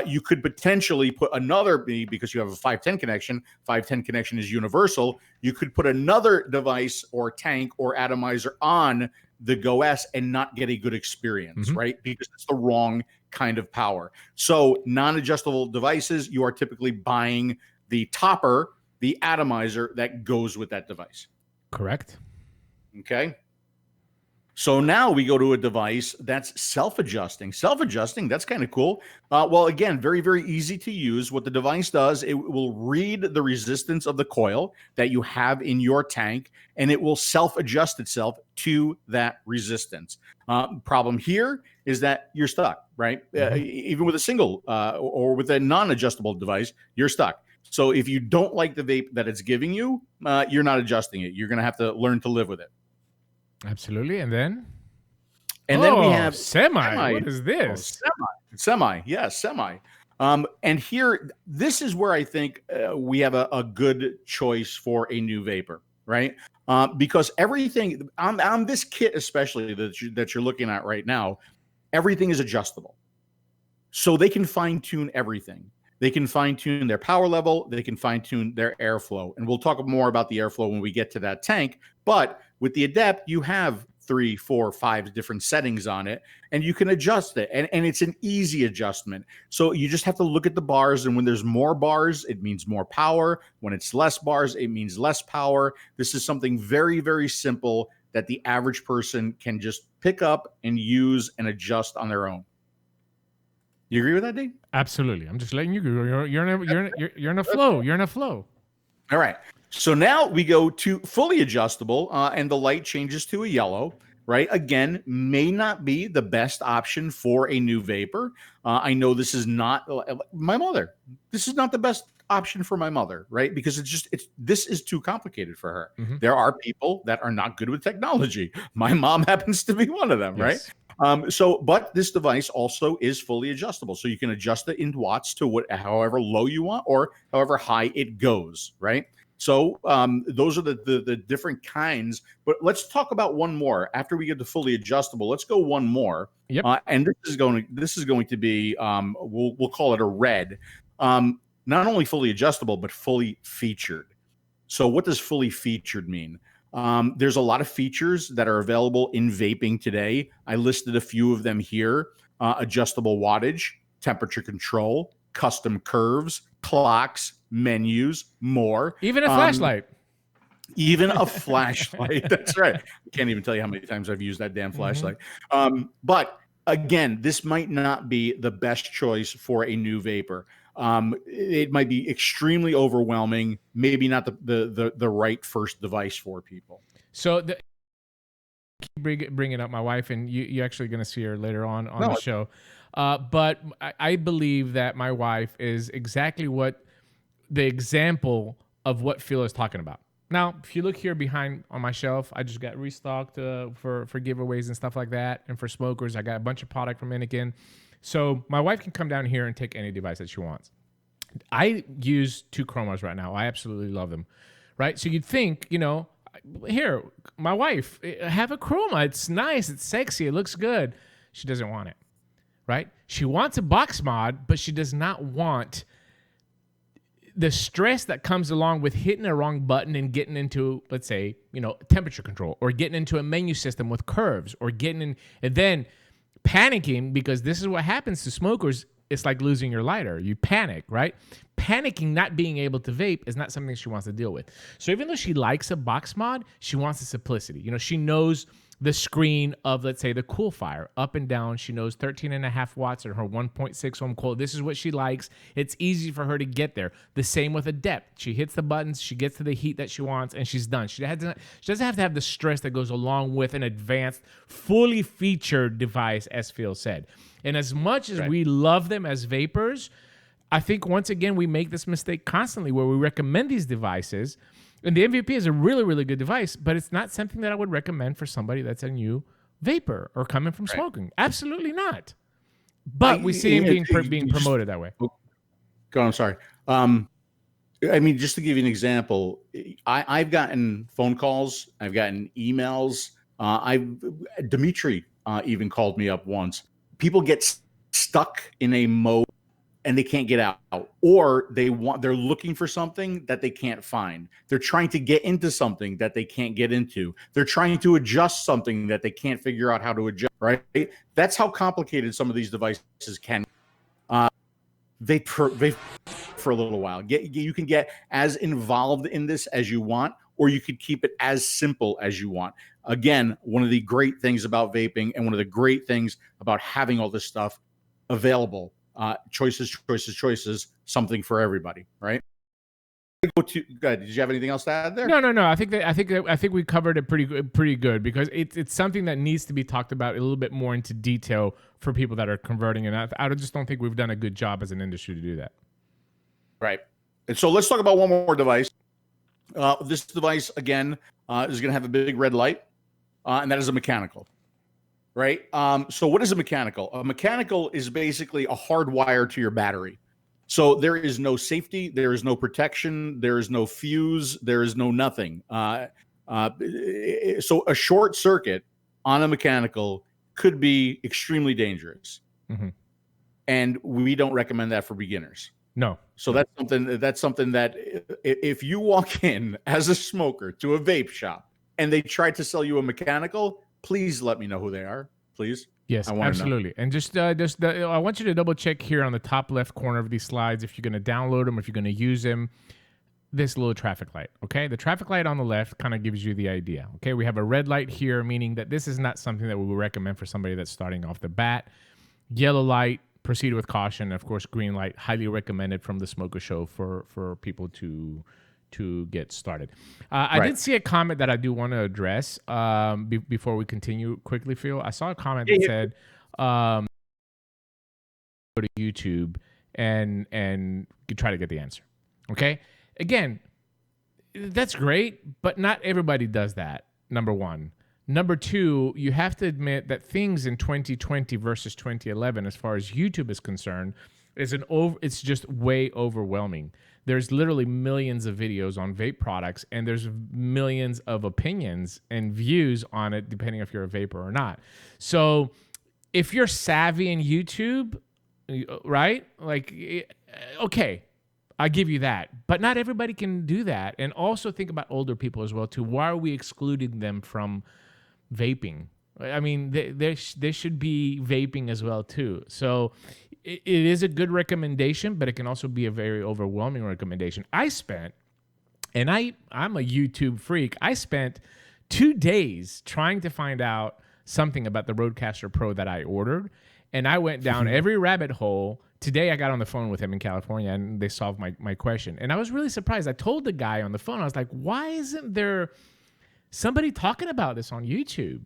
You could potentially put another, because you have a 510 connection. 510 connection is universal. You could put another device or tank or atomizer on the Go-S and not get a good experience, right? Because it's the wrong kind of power. So non-adjustable devices, you are typically buying the topper, the atomizer that goes with that device. Correct. Okay. So now we go to a device that's self-adjusting. Self-adjusting, that's kind of cool. Well, again, very, very easy to use. What the device does, it will read the resistance of the coil that you have in your tank, and it will self-adjust itself to that resistance. Problem here is that you're stuck, right? Even with a single or with a non-adjustable device, you're stuck. So if you don't like the vape that it's giving you, you're not adjusting it. You're going to have to learn to live with it. Absolutely. And then we have semi. What is this? Semi. Yeah, semi. And here, this is where I think we have a good choice for a new vapor, right? Because everything on this kit, especially that you're looking at right now, everything is adjustable. So they can fine tune everything. They can fine tune their power level. They can fine tune their airflow. And we'll talk more about the airflow when we get to that tank. But with the Adept, you have 3, 4, 5 different settings on it, and you can adjust it. And it's an easy adjustment. So you just have to look at the bars. And when there's more bars, it means more power. When it's less bars, it means less power. This is something very, very simple that the average person can just pick up and use and adjust on their own. You agree with that, Dave? Absolutely. I'm just letting you go. You're in a flow. You're in a flow. All right. So now we go to fully adjustable, and the light changes to a yellow, right? Again, may not be the best option for a new vapor. I know this is not my mother. This is not the best option for my mother, right? Because this is too complicated for her. There are people that are not good with technology. My mom happens to be one of them, yes. Right? But this device also is fully adjustable. So you can adjust it in watts to however low you want or however high it goes, right? So those are the different kinds. But let's talk about one more. After we get to fully adjustable, let's go one more. Yep. And this is going to be we'll call it a red. Not only fully adjustable, but fully featured. So what does fully featured mean? There's a lot of features that are available in vaping today. I listed a few of them here: adjustable wattage, temperature control, custom curves, clocks, menus, more. Even a flashlight. Even a flashlight. That's right. I can't even tell you how many times I've used that damn flashlight. But again, this might not be the best choice for a new vapor. It might be extremely overwhelming. Maybe not the right first device for people. So keep bringing up my wife, and you're actually going to see her later on the show. But I believe that my wife is exactly what the example of what Phil is talking about. Now, if you look here behind on my shelf, I just got restocked for giveaways and stuff like that. And for smokers, I got a bunch of product from Innokin. So my wife can come down here and take any device that she wants. I use 2 chromas right now. I absolutely love them, right? So you'd think, here, my wife, have a chroma. It's nice. It's sexy. It looks good. She doesn't want it, right? She wants a box mod, but she does not want the stress that comes along with hitting a wrong button and getting into, let's say, temperature control, or getting into a menu system with curves, or getting in and then panicking, because this is what happens to smokers. It's like losing your lighter. You panic, right? Panicking, not being able to vape is not something she wants to deal with. So even though she likes a box mod, she wants the simplicity. She knows the screen of, let's say, the Coolfire up and down. She knows 13.5 watts and her 1.6 ohm coil. This is what she likes. It's easy for her to get there. The same with Adept. She hits the buttons, she gets to the heat that she wants, and she's done. She doesn't have to have the stress that goes along with an advanced, fully featured device, as Phil said. And as much as we love them as vapors, I think once again we make this mistake constantly where we recommend these devices. And the MVP is a really, really good device, but it's not something that I would recommend for somebody that's a new vapor or coming from smoking. Absolutely not. But we see him being promoted that way. Go on, I'm sorry. Just to give you an example, I've gotten phone calls, I've gotten emails. Dimitri even called me up once. People get stuck in a mode and they can't get out, or they're looking for something that they can't find. They're trying to get into something that they can't get into. They're trying to adjust something that they can't figure out how to adjust, right? That's how complicated some of these devices can. They for a little while. You can get as involved in this as you want, or you could keep it as simple as you want. Again, one of the great things about vaping and one of the great things about having all this stuff available, choices, something for everybody, right? Did you have anything else to add there? No. I think we covered it pretty good because it's something that needs to be talked about a little bit more into detail for people that are converting, and I just don't think we've done a good job as an industry to do that. Right. And so let's talk about one more device. This device again is going to have a big red light, and that is a mechanical. Right. So what is a mechanical? A mechanical is basically a hard wire to your battery. So there is no safety, there is no protection, there is no fuse, there is no nothing. So a short circuit on a mechanical could be extremely dangerous. Mm-hmm. And we don't recommend that for beginners. No. So that's something that if you walk in as a smoker to a vape shop and they try to sell you a mechanical, please let me know who they are, please. Yes, absolutely. And just I want you to double check here on the top left corner of these slides if you're going to download them, if you're going to use them, this little traffic light, okay? The traffic light on the left kind of gives you the idea, okay? We have a red light here, meaning that this is not something that we would recommend for somebody that's starting off the bat. Yellow light, proceed with caution. Of course, green light, highly recommended from the Smoker Show for people to get started. I did see a comment that I do want to address before we continue quickly, Phil. I saw a comment that said, go to YouTube and try to get the answer. Okay? Again, that's great, but not everybody does that, number one. Number two, you have to admit that things in 2020 versus 2011, as far as YouTube is concerned, it's just way overwhelming. There's literally millions of videos on vape products, and there's millions of opinions and views on it, depending if you're a vapor or not. So if you're savvy in YouTube, right? Like, okay, I give you that. But not everybody can do that. And also think about older people as well, too. Why are we excluding them from vaping? I mean, they should be vaping as well, too. So it is a good recommendation, but it can also be a very overwhelming recommendation. I'm a YouTube freak. I spent 2 days trying to find out something about the Rodecaster Pro that I ordered, and I went down every rabbit hole. Today I got on the phone with him in California, and they solved my question. And I was really surprised. I told the guy on the phone, I was like, why isn't there somebody talking about this on YouTube?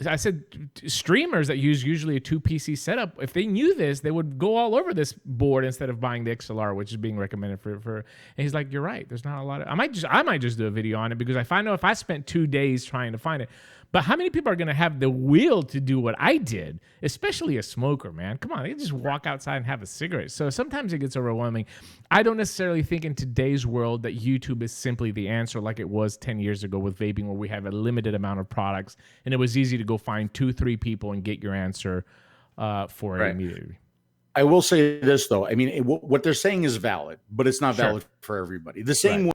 I said, streamers that use usually a 2 PC setup, if they knew this, they would go all over this board instead of buying the XLR, which is being recommended for. And he's like, you're right. There's not a lot of. I might just do a video on it because I know if I spent 2 days trying to find it. But how many people are going to have the will to do what I did, especially a smoker, man? Come on, they just walk outside and have a cigarette. So sometimes it gets overwhelming. I don't necessarily think in today's world that YouTube is simply the answer like it was 10 years ago with vaping, where we have a limited amount of products, and it was easy to go find 2-3 people and get your answer for it immediately. I will say this, though. I mean, what they're saying is valid, but it's not valid for everybody. The same way,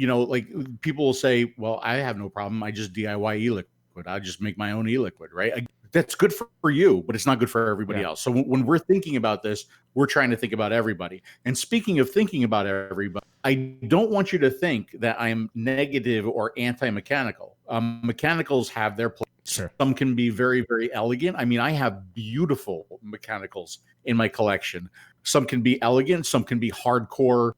like people will say, well, I have no problem. I just DIY e-liquid. I just make my own e-liquid, right? That's good for you, but it's not good for everybody else. So when we're thinking about this, we're trying to think about everybody. And speaking of thinking about everybody, I don't want you to think that I am negative or anti-mechanical. Mechanicals have their place. Sure. Some can be very, very elegant. I mean, I have beautiful mechanicals in my collection. Some can be elegant. Some can be hardcore,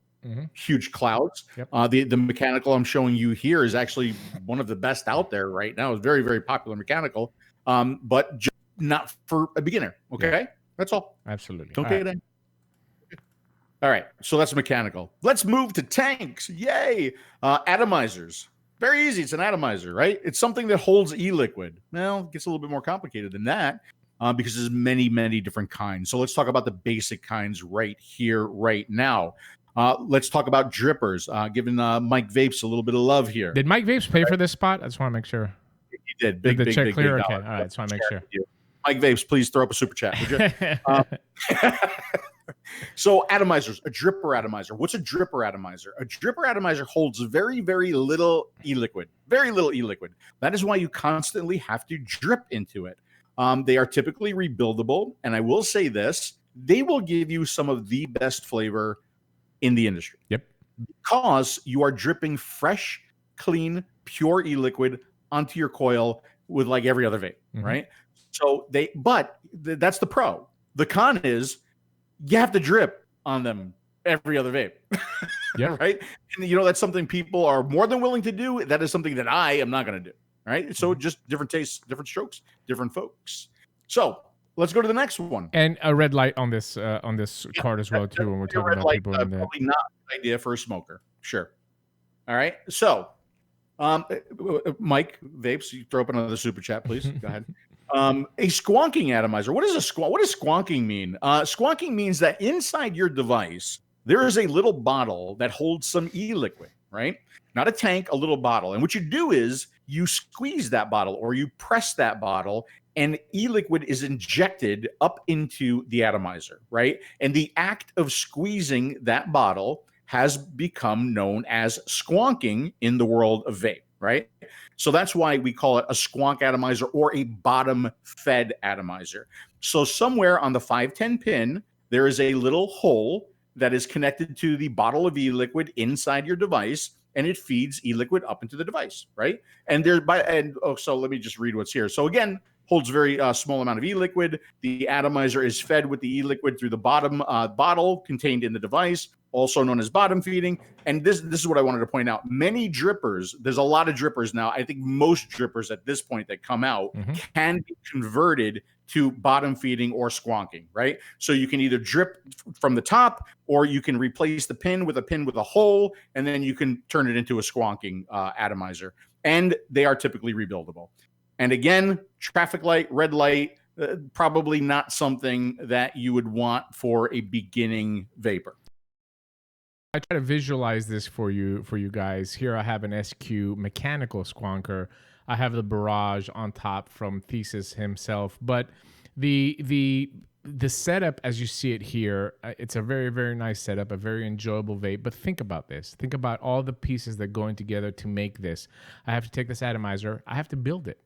huge clouds. Yep. The mechanical I'm showing you here is actually one of the best out there right now. It's very, very popular mechanical, but just not for a beginner. Okay, that's all. Absolutely. Okay, then. All right, so that's mechanical. Let's move to tanks. Yay! Atomizers. Very easy. It's an atomizer, right? It's something that holds e-liquid. Well, it gets a little bit more complicated than that because there's many, many different kinds. So let's talk about the basic kinds right here, right now. Let's talk about drippers, giving Mike Vapes a little bit of love here. Did Mike Vapes pay for this spot? I just want to make sure. He did. Big, did the big, check big, clear? big Okay. dollar. All right. Just want to make sure. Mike Vapes, please throw up a super chat, would you? So atomizers, a dripper atomizer. What's a dripper atomizer? A dripper atomizer holds very, very little e-liquid. Very little e-liquid. That is why you constantly have to drip into it. They are typically rebuildable. And I will say this, they will give you some of the best flavor in the industry. Yep. Because you are dripping fresh, clean, pure e-liquid onto your coil with like every other vape, right? So that's the pro. The con is you have to drip on them every other vape. Right? And you know, that's something people are more than willing to do. That is something that I am not going to do. Right? So just different tastes, different strokes, different folks. So let's go to the next one. And a red light on this card as well too. When we're talking about people in that. Probably not a good idea for a smoker. Sure. All right. So, Mike Vapes, you throw up another super chat, please. Go ahead. A squonking atomizer. What does squonking mean? Squonking means that inside your device there is a little bottle that holds some e-liquid, right? Not a tank, a little bottle. And what you do is you squeeze that bottle or you press that bottle, and e-liquid is injected up into the atomizer, right? And the act of squeezing that bottle has become known as squonking in the world of vape, right? So that's why we call it a squonk atomizer or a bottom-fed atomizer. So somewhere on the 510 pin, there is a little hole that is connected to the bottle of e-liquid inside your device, and it feeds e-liquid up into the device, right? And so let me just read what's here. So again, holds a very small amount of e-liquid. The atomizer is fed with the e-liquid through the bottom bottle contained in the device, also known as bottom feeding. And this is what I wanted to point out. Many drippers, there's a lot of drippers now. I think most drippers at this point that come out can be converted to bottom feeding or squonking, right? So you can either drip from the top, or you can replace the pin with a hole, and then you can turn it into a squonking atomizer. And they are typically rebuildable. And again, traffic light, red light, probably not something that you would want for a beginning vapor. I try to visualize this for you guys. Here I have an SQ mechanical squonker. I have the barrage on top from 𝗃 himself, but the setup as you see it here, it's a very, very nice setup, a very enjoyable vape. But think about this. Think about all the pieces that go in together to make this. I have to take this atomizer. I have to build it.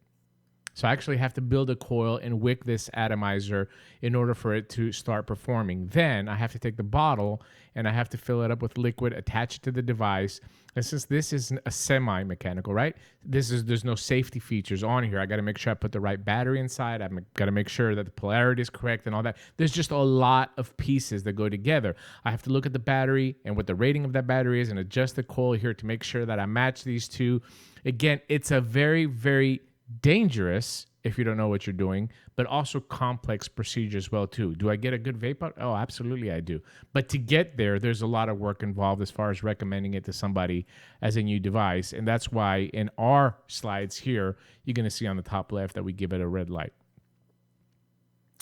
So I actually have to build a coil and wick this atomizer in order for it to start performing. Then I have to take the bottle and I have to fill it up with liquid, attach it to the device. And since this is a semi-mechanical, right? There's no safety features on here. I got to make sure I put the right battery inside. I've got to make sure that the polarity is correct and all that. There's just a lot of pieces that go together. I have to look at the battery and what the rating of that battery is and adjust the coil here to make sure that I match these two. Again, it's a very, very dangerous if you don't know what you're doing, but also complex procedure as well too. Do I get a good vape out? Oh, absolutely I do. But to get there, there's a lot of work involved as far as recommending it to somebody as a new device. And that's why in our slides here, you're going to see on the top left that we give it a red light.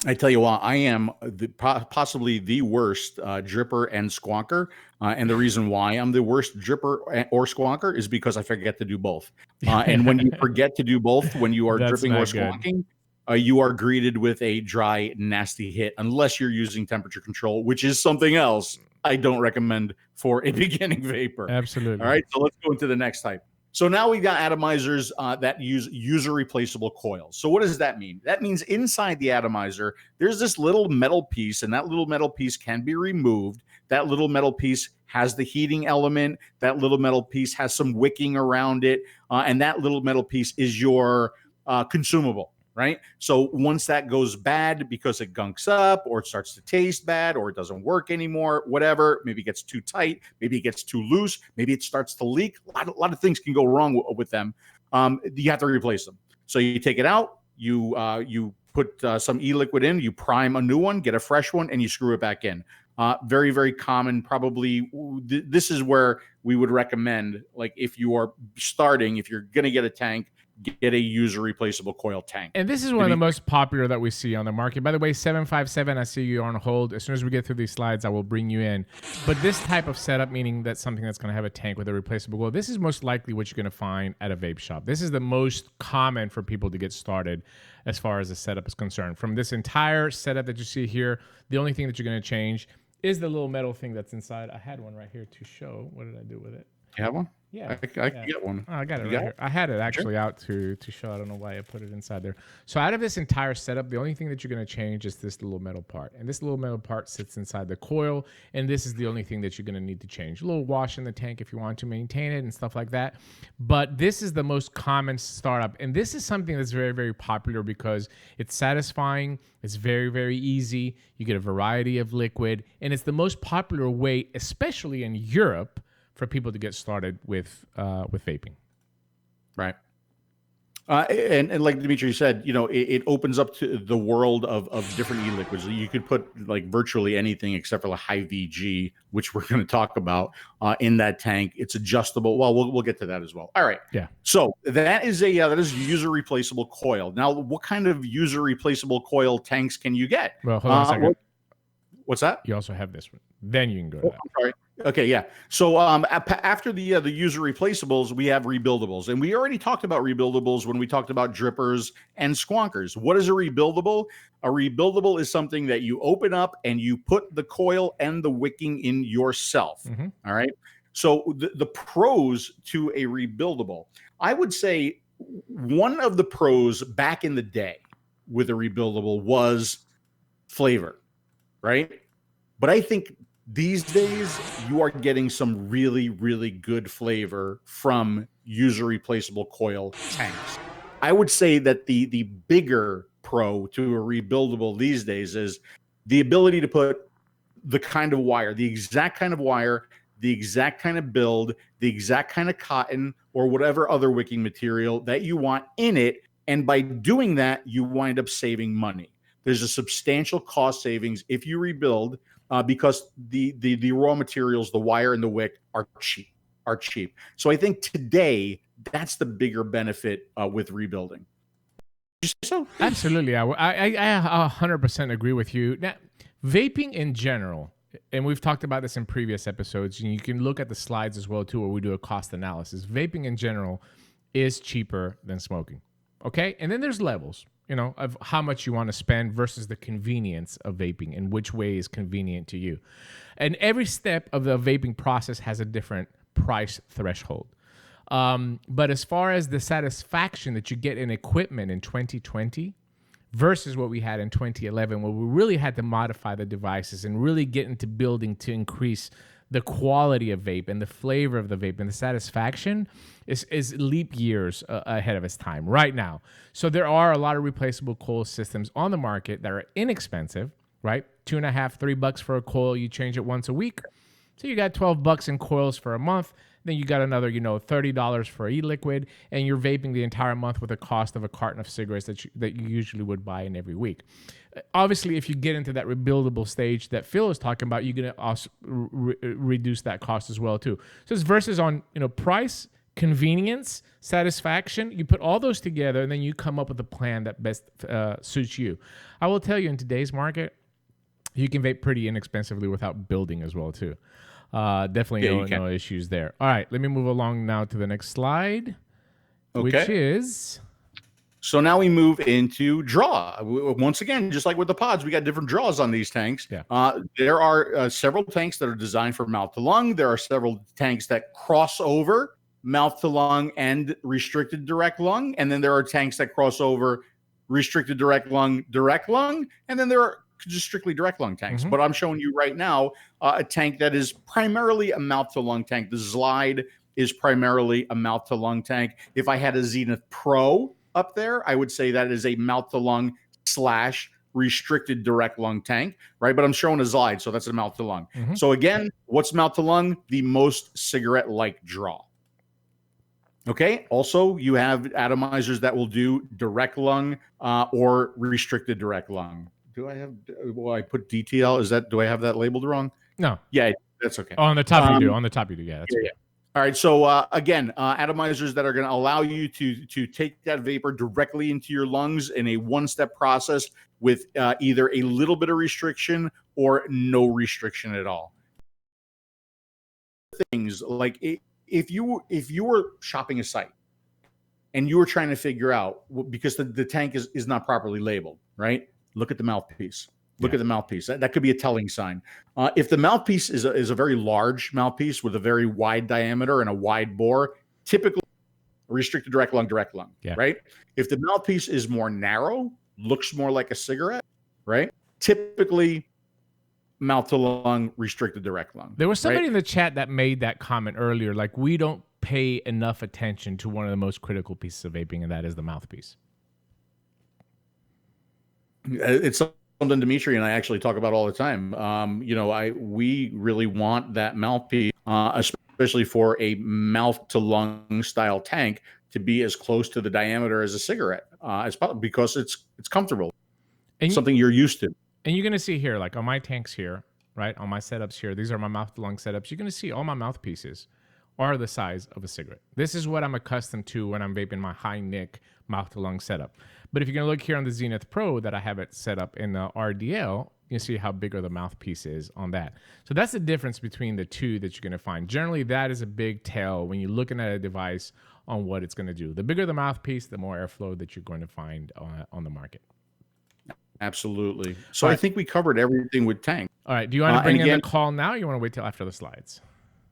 I tell you what, I am possibly the worst dripper and squonker. And the reason why I'm the worst dripper or squonker is because I forget to do both. And when you forget to do both, when you are dripping or squonking, you are greeted with a dry, nasty hit, unless you're using temperature control, which is something else I don't recommend for a beginning vapor. Absolutely. All right, so let's go into the next type. So now we got atomizers that use user replaceable coils. So what does that mean? That means inside the atomizer, there's this little metal piece, and that little metal piece can be removed. That little metal piece has the heating element. That little metal piece has some wicking around it. And that little metal piece is your consumable, right? So once that goes bad because it gunks up or it starts to taste bad or it doesn't work anymore, whatever, maybe it gets too tight, maybe it gets too loose, maybe it starts to leak. A lot of things can go wrong with them. You have to replace them. So you take it out, you put some e-liquid in, you prime a new one, get a fresh one, and you screw it back in. Very, very common. Probably this is where we would recommend, like if you are starting, if you're going to get a tank, get a user replaceable coil tank. And this is one of the most popular that we see on the market. By the way, 757, I see you on hold. As soon as we get through these slides, I will bring you in. But this type of setup, meaning that something that's going to have a tank with a replaceable coil, this is most likely what you're going to find at a vape shop. This is the most common for people to get started as far as the setup is concerned. From this entire setup that you see here, the only thing that you're going to change is the little metal thing that's inside. I had one right here to show. What did I do with it? You have one? Yeah, I can get one. Oh, I got it You right got here. I had it Sure. actually out to show. I don't know why I put it inside there. So out of this entire setup, the only thing that you're going to change is this little metal part. And this little metal part sits inside the coil. And this is the only thing that you're going to need to change. A little wash in the tank if you want to maintain it and stuff like that. But this is the most common startup. And this is something that's very, very popular because it's satisfying. It's very, very easy. You get a variety of liquid. And it's the most popular way, especially in Europe, for people to get started with vaping. Right. And like Dimitri said, you know, it opens up to the world of different e-liquids. You could put like virtually anything except for the high VG, which we're going to talk about in that tank. It's adjustable. Well, we'll get to that as well. All right. Yeah. So that is a user replaceable coil. Now, what kind of user replaceable coil tanks can you get? Well, hold on a second. What's that? You also have this one. Then you can go to that. Sorry. Okay, yeah. So after the user replaceables, we have rebuildables, and we already talked about rebuildables when we talked about drippers and squonkers. What is a rebuildable? A rebuildable is something that you open up and you put the coil and the wicking in yourself. Mm-hmm. All right. So the pros to a rebuildable, I would say one of the pros back in the day with a rebuildable was flavor, right? But I think these days, you are getting some really, really good flavor from user replaceable coil tanks. I would say that the bigger pro to a rebuildable these days is the ability to put the kind of wire, the exact kind of wire, the exact kind of build, the exact kind of cotton or whatever other wicking material that you want in it. And by doing that, you wind up saving money. There's a substantial cost savings if you rebuild. Because the raw materials, the wire and the wick are cheap. So I think today that's the bigger benefit with rebuilding. Did you say so? Absolutely, I 100% agree with you. Now, vaping in general, and we've talked about this in previous episodes, and you can look at the slides as well too, where we do a cost analysis. Vaping in general is cheaper than smoking. Okay, and then there's levels, you know, of how much you want to spend versus the convenience of vaping and which way is convenient to you. And every step of the vaping process has a different price threshold. But as far as the satisfaction that you get in equipment in 2020 versus what we had in 2011, where we really had to modify the devices and really get into building to increase the quality of vape and the flavor of the vape and the satisfaction is leap years ahead of its time right now. So there are a lot of replaceable coil systems on the market that are inexpensive, right? $2.5, $3 for a coil. You change it once a week. So you got $12 in coils for a month. Then you got another, $30 for e-liquid, and you're vaping the entire month with the cost of a carton of cigarettes that you usually would buy in every week. Obviously, if you get into that rebuildable stage that Phil is talking about, you're going to also reduce that cost as well too. So it's versus on price, convenience, satisfaction. You put all those together, and then you come up with a plan that best suits you. I will tell you, in today's market, you can vape pretty inexpensively without building as well too. Definitely no issues there. All right, let me move along now to the next slide, which is... So now we move into draw. Once again, just like with the pods, we got different draws on these tanks. Yeah. There are several tanks that are designed for mouth to lung. There are several tanks that cross over mouth to lung and restricted direct lung. And then there are tanks that cross over restricted direct lung. And then there are just strictly direct lung tanks. But I'm showing you right now a tank that is primarily a mouth to lung tank. The Zlide is primarily a mouth to lung tank. If I had a Zenith Pro up there, I would say that is a mouth to lung / restricted direct lung tank, right? But I'm showing a Zlide, so that's a mouth to lung. So again, what's mouth to lung? The most cigarette-like draw. Okay. Also, you have atomizers that will do direct lung or restricted direct lung. Do I have? Well, I put DTL. Do I have that labeled wrong? No. Yeah, that's okay. Oh, on the top you do. On the top you do. Yeah, that's yeah. All right. So again, atomizers that are going to allow you to take that vapor directly into your lungs in a one-step process with either a little bit of restriction or no restriction at all. Things like if you were shopping a site and you were trying to figure out, because the tank is not properly labeled, right? Look at the mouthpiece. Look at the mouthpiece. That could be a telling sign. If the mouthpiece is a very large mouthpiece with a very wide diameter and a wide bore, typically restricted direct lung, right? If the mouthpiece is more narrow, looks more like a cigarette, right? Typically mouth to lung, restricted direct lung. There was somebody in the chat that made that comment earlier, like we don't pay enough attention to one of the most critical pieces of vaping, and that is the mouthpiece. It's something 𝗏𝗏 and I actually talk about all the time. We really want that mouthpiece, especially for a mouth to lung style tank, to be as close to the diameter as a cigarette, because it's comfortable. And something you're used to. And you're gonna see here, like on my tanks here, right, on my setups here, these are my mouth to lung setups. You're gonna see all my mouthpieces are the size of a cigarette. This is what I'm accustomed to when I'm vaping my high nick mouth to lung setup. But if you're gonna look here on the Zenith Pro that I have it set up in the RDL, you can see how big the mouthpiece is on that. So that's the difference between the two that you're gonna find. Generally, that is a big tell when you're looking at a device on what it's gonna do. The bigger the mouthpiece, the more airflow that you're going to find on the market. Absolutely. So I think we covered everything with tank. All right. Do you want to bring in the call now? Or you want to wait till after the slides?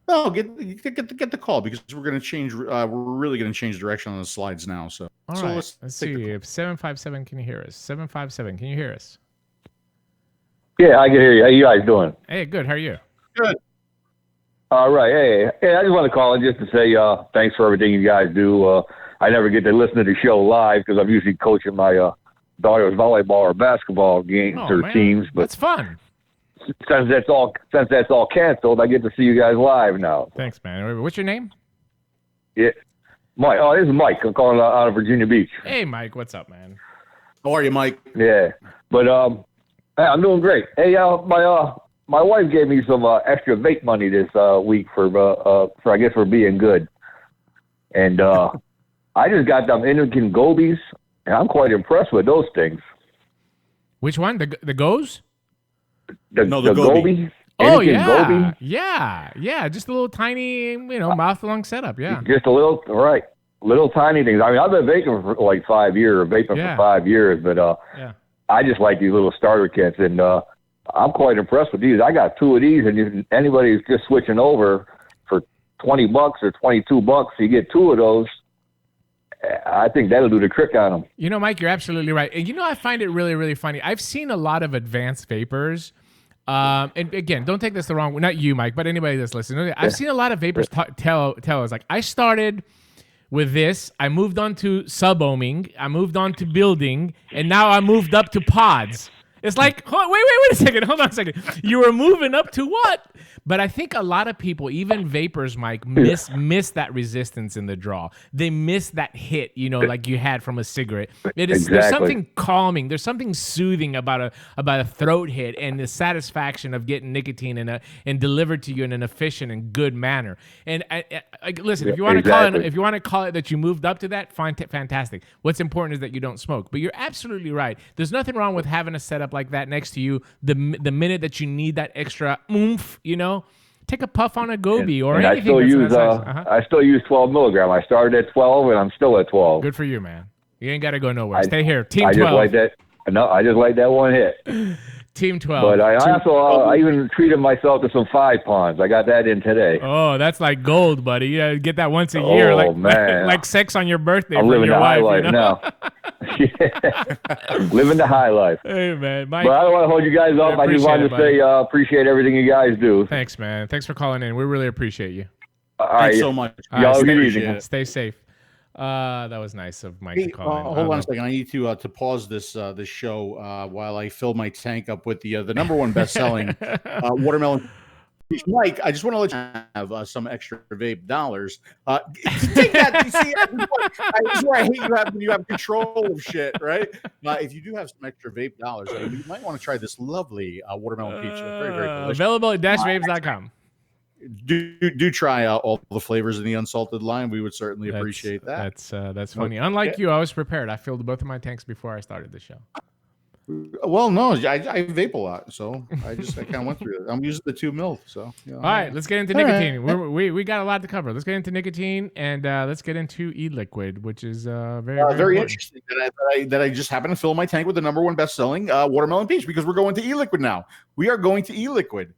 No, get the call, because we're going to change. We're really going to change direction on the slides now. So, all right. Let's see if 757 can you hear us? 757, can you hear us? Yeah, I can hear you. How you guys doing? Hey, good. How are you? Good. All right. Hey, I just want to call in just to say thanks for everything you guys do. I never get to listen to the show live because I'm usually coaching my daughter's volleyball or basketball games or teams, but that's fun. Since that's all canceled, I get to see you guys live now. Thanks, man. What's your name? Yeah, Mike. Oh, this is Mike. I'm calling out of Virginia Beach. Hey, Mike. What's up, man? How are you, Mike? Yeah, but hey, I'm doing great. Hey, my wife gave me some extra vape money this week for I guess for being good, and I just got them Innokin Coolfire Z50s. And I'm quite impressed with those things. Which one? The Goes? The 𝗀𝗍𝗪. Oh, yeah. Yeah. Just a little tiny, mouth long setup. Yeah. Just a little, right. Little tiny things. I mean, I've been vaping for like 5 years, for 5 years, but I just like these little starter kits, and I'm quite impressed with these. I got 2 of these, and if anybody's just switching over for $20 or $22, you get 2 of those. I think that'll do the trick on them. Mike, you're absolutely right. And I find it really, really funny. I've seen a lot of advanced vapors. And again, don't take this the wrong way. Not you, Mike, but anybody that's listening. I've seen a lot of vapors tell us, like, I started with this. I moved on to sub-ohming. I moved on to building. And now I moved up to pods. It's like, wait a second. Hold on a second. You were moving up to what? But I think a lot of people, even vapors, Mike, miss that resistance in the draw. They miss that hit, like you had from a cigarette. There's something calming. There's something soothing about a throat hit and the satisfaction of getting nicotine and delivered to you in an efficient and good manner. And listen, if you want to call it that you moved up to that, fantastic. What's important is that you don't smoke. But you're absolutely right. There's nothing wrong with having a setup like that next to you the minute that you need that extra oomph, take a puff on a 𝗀𝗪 or anything. I still use 12 milligram. I started at 12 and I'm still at 12. Good for you, man. You ain't got to go nowhere. Stay here. Team 12. I just like that one hit. Team 12. But I even treated myself to some 5 ponds. I got that in today. Oh, that's like gold, buddy. You gotta get that once a year. Man. Like sex on your birthday. I'm living the high life now. Living the high life. Hey, man. Mike, but I don't want to hold you guys up. I just wanted to say appreciate everything you guys do. Thanks, man. Thanks for calling in. We really appreciate you. Thanks so much. Y'all stay safe. That was nice of Mike to call in. Hold on a second. I need to pause this show while I fill my tank up with the number one best-selling watermelon. Mike, I just want to let you have some extra vape dollars. Take that. You see, this is where I hate you when you have control of shit, right? If you do have some extra vape dollars, you might want to try this lovely watermelon peach. Very, very delicious. Available at dashvapes.com. Do try all the flavors in the unsalted line. We would certainly appreciate that. That's funny. Unlike you, I was prepared. I filled both of my tanks before I started the show. Well, no, I vape a lot, so I kind of went through it. I'm using the 2 mil, so. You know, all right, let's get into nicotine. We got a lot to cover. Let's get into nicotine, and let's get into e-liquid, which is very interesting that I just happened to fill my tank with the #1 best-selling watermelon peach, because we're going to e-liquid now. We are going to e-liquid.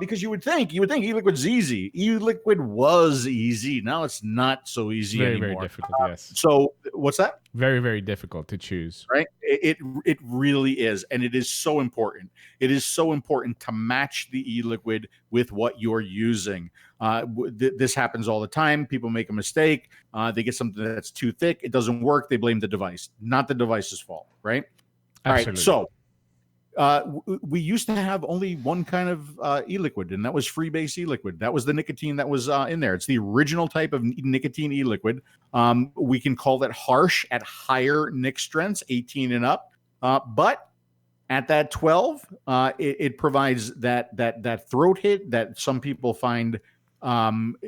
Because you would think e-liquid's easy. E-liquid was easy. Now it's not so easy anymore. Very difficult. Yes. So what's that? Very difficult to choose. Right. It really is, and it is so important. It is so important to match the e-liquid with what you're using. This happens all the time. People make a mistake. They get something that's too thick. It doesn't work. They blame the device. Not the device's fault. Right. Absolutely. All right. So. We used to have only one kind of e-liquid, and that was Freebase e-liquid. That was the nicotine that was in there. It's the original type of nicotine e-liquid. We can call that harsh at higher nic strengths, 18 and up. But at that 12, it provides that throat hit that some people find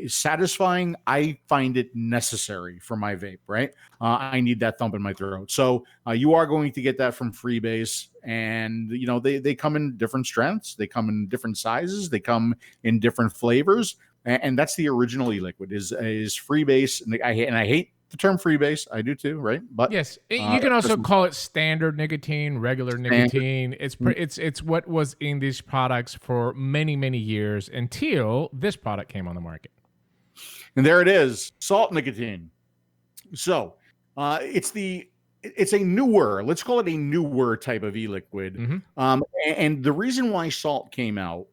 satisfying. I find it necessary for my vape, right? I need that thump in my throat. So you are going to get that from Freebase, and you know they come in different strengths, they come in different sizes, they come in different flavors, and that's the original e-liquid is Freebase. And I hate the term Freebase. I do too, right? But yes, you can also call it standard nicotine, regular nicotine. It's what was in these products for many years until this product came on the market. And there it is, salt nicotine. So it's a newer, let's call it a newer type of e-liquid. Mm-hmm. And the reason why salt came out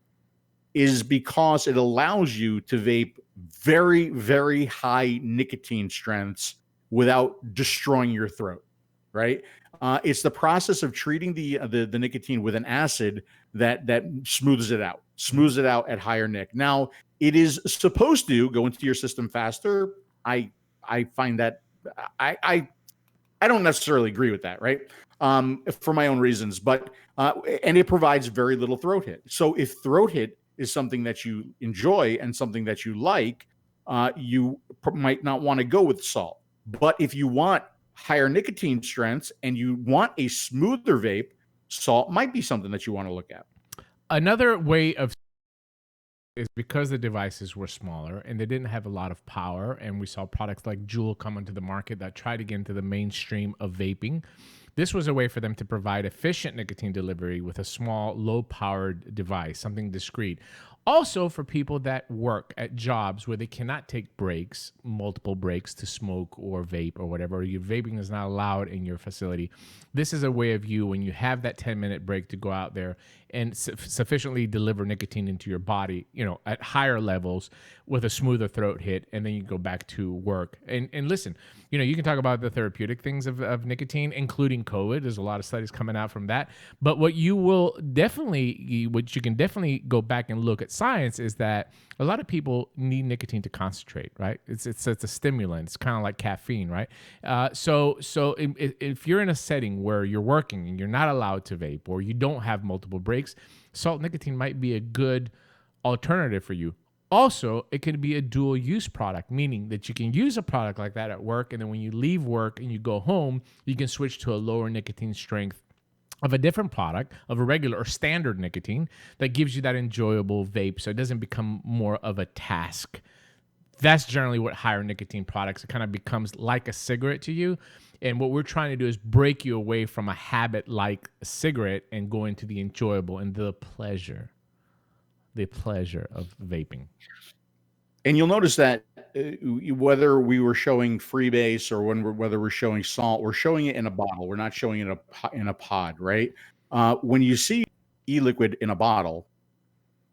is because it allows you to vape very high nicotine strengths without destroying your throat, right? It's the process of treating the nicotine with an acid that smooths it out at higher nic. Now, it is supposed to go into your system faster. I find that I don't necessarily agree with that, right? For my own reasons, but and it provides very little throat hit. So if throat hit is something that you enjoy and something that you like, you might not want to go with salt. But if you want higher nicotine strengths and you want a smoother vape, salt might be something that you want to look at. Another way of is because the devices were smaller and they didn't have a lot of power, and we saw products like Juul come onto the market that tried to get into the mainstream of vaping. This was a way for them to provide efficient nicotine delivery with a small, low-powered device, something discreet. Also for people that work at jobs where they cannot take breaks, multiple breaks to smoke or vape or whatever, or your vaping is not allowed in your facility. This is a way of you, when you have that 10-minute break, to go out there and sufficiently deliver nicotine into your body, you know, at higher levels with a smoother throat hit, and then you go back to work. And listen, you know, you can talk about the therapeutic things of nicotine, including COVID. There's a lot of studies coming out from that. But what you can definitely go back and look at science is that a lot of people need nicotine to concentrate, right? It's a stimulant. It's kind of like caffeine, right? So if you're in a setting where you're working and you're not allowed to vape, or you don't have multiple breaks, salt nicotine might be a good alternative for you. Also, it can be a dual use product, meaning that you can use a product like that at work, and then when you leave work and you go home, you can switch to a lower nicotine strength of a different product, of a regular or standard nicotine that gives you that enjoyable vape, so it doesn't become more of a task. That's generally what higher nicotine products, it kind of becomes like a cigarette to you. And what we're trying to do is break you away from a habit like a cigarette and go into the enjoyable and the pleasure of vaping. And you'll notice that whether we were showing Freebase or whether we're showing salt, we're showing it in a bottle. We're not showing it in a pod, right? When you see e-liquid in a bottle,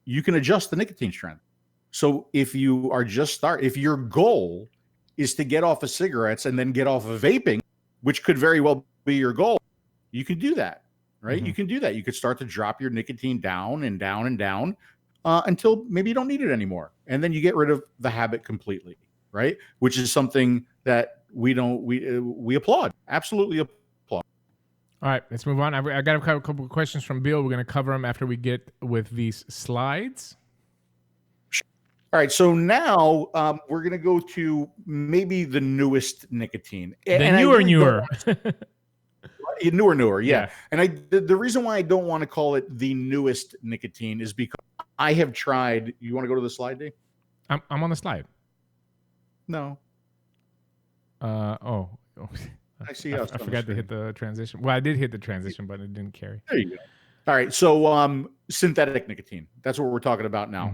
you can adjust the nicotine strength. So if you are if your goal is to get off of cigarettes and then get off of vaping, which could very well be your goal, you can do that, right? Mm-hmm. You can do that. You could start to drop your nicotine down and down and down until maybe you don't need it anymore. And then you get rid of the habit completely, right? Which is something that we applaud, absolutely applaud. All right, let's move on. I got a couple of questions from Bill. We're going to cover them after we get with these slides. All right, so now we're going to go to maybe the newest nicotine. Newer. Newer, yeah. And the reason why I don't want to call it the newest nicotine is because I have tried. You want to go to the slide, Dave? I'm on the slide. No. Oh. I see. I forgot to hit the transition. Well, I did hit the transition, but it didn't carry. There you go. All right. So synthetic nicotine. That's what we're talking about now.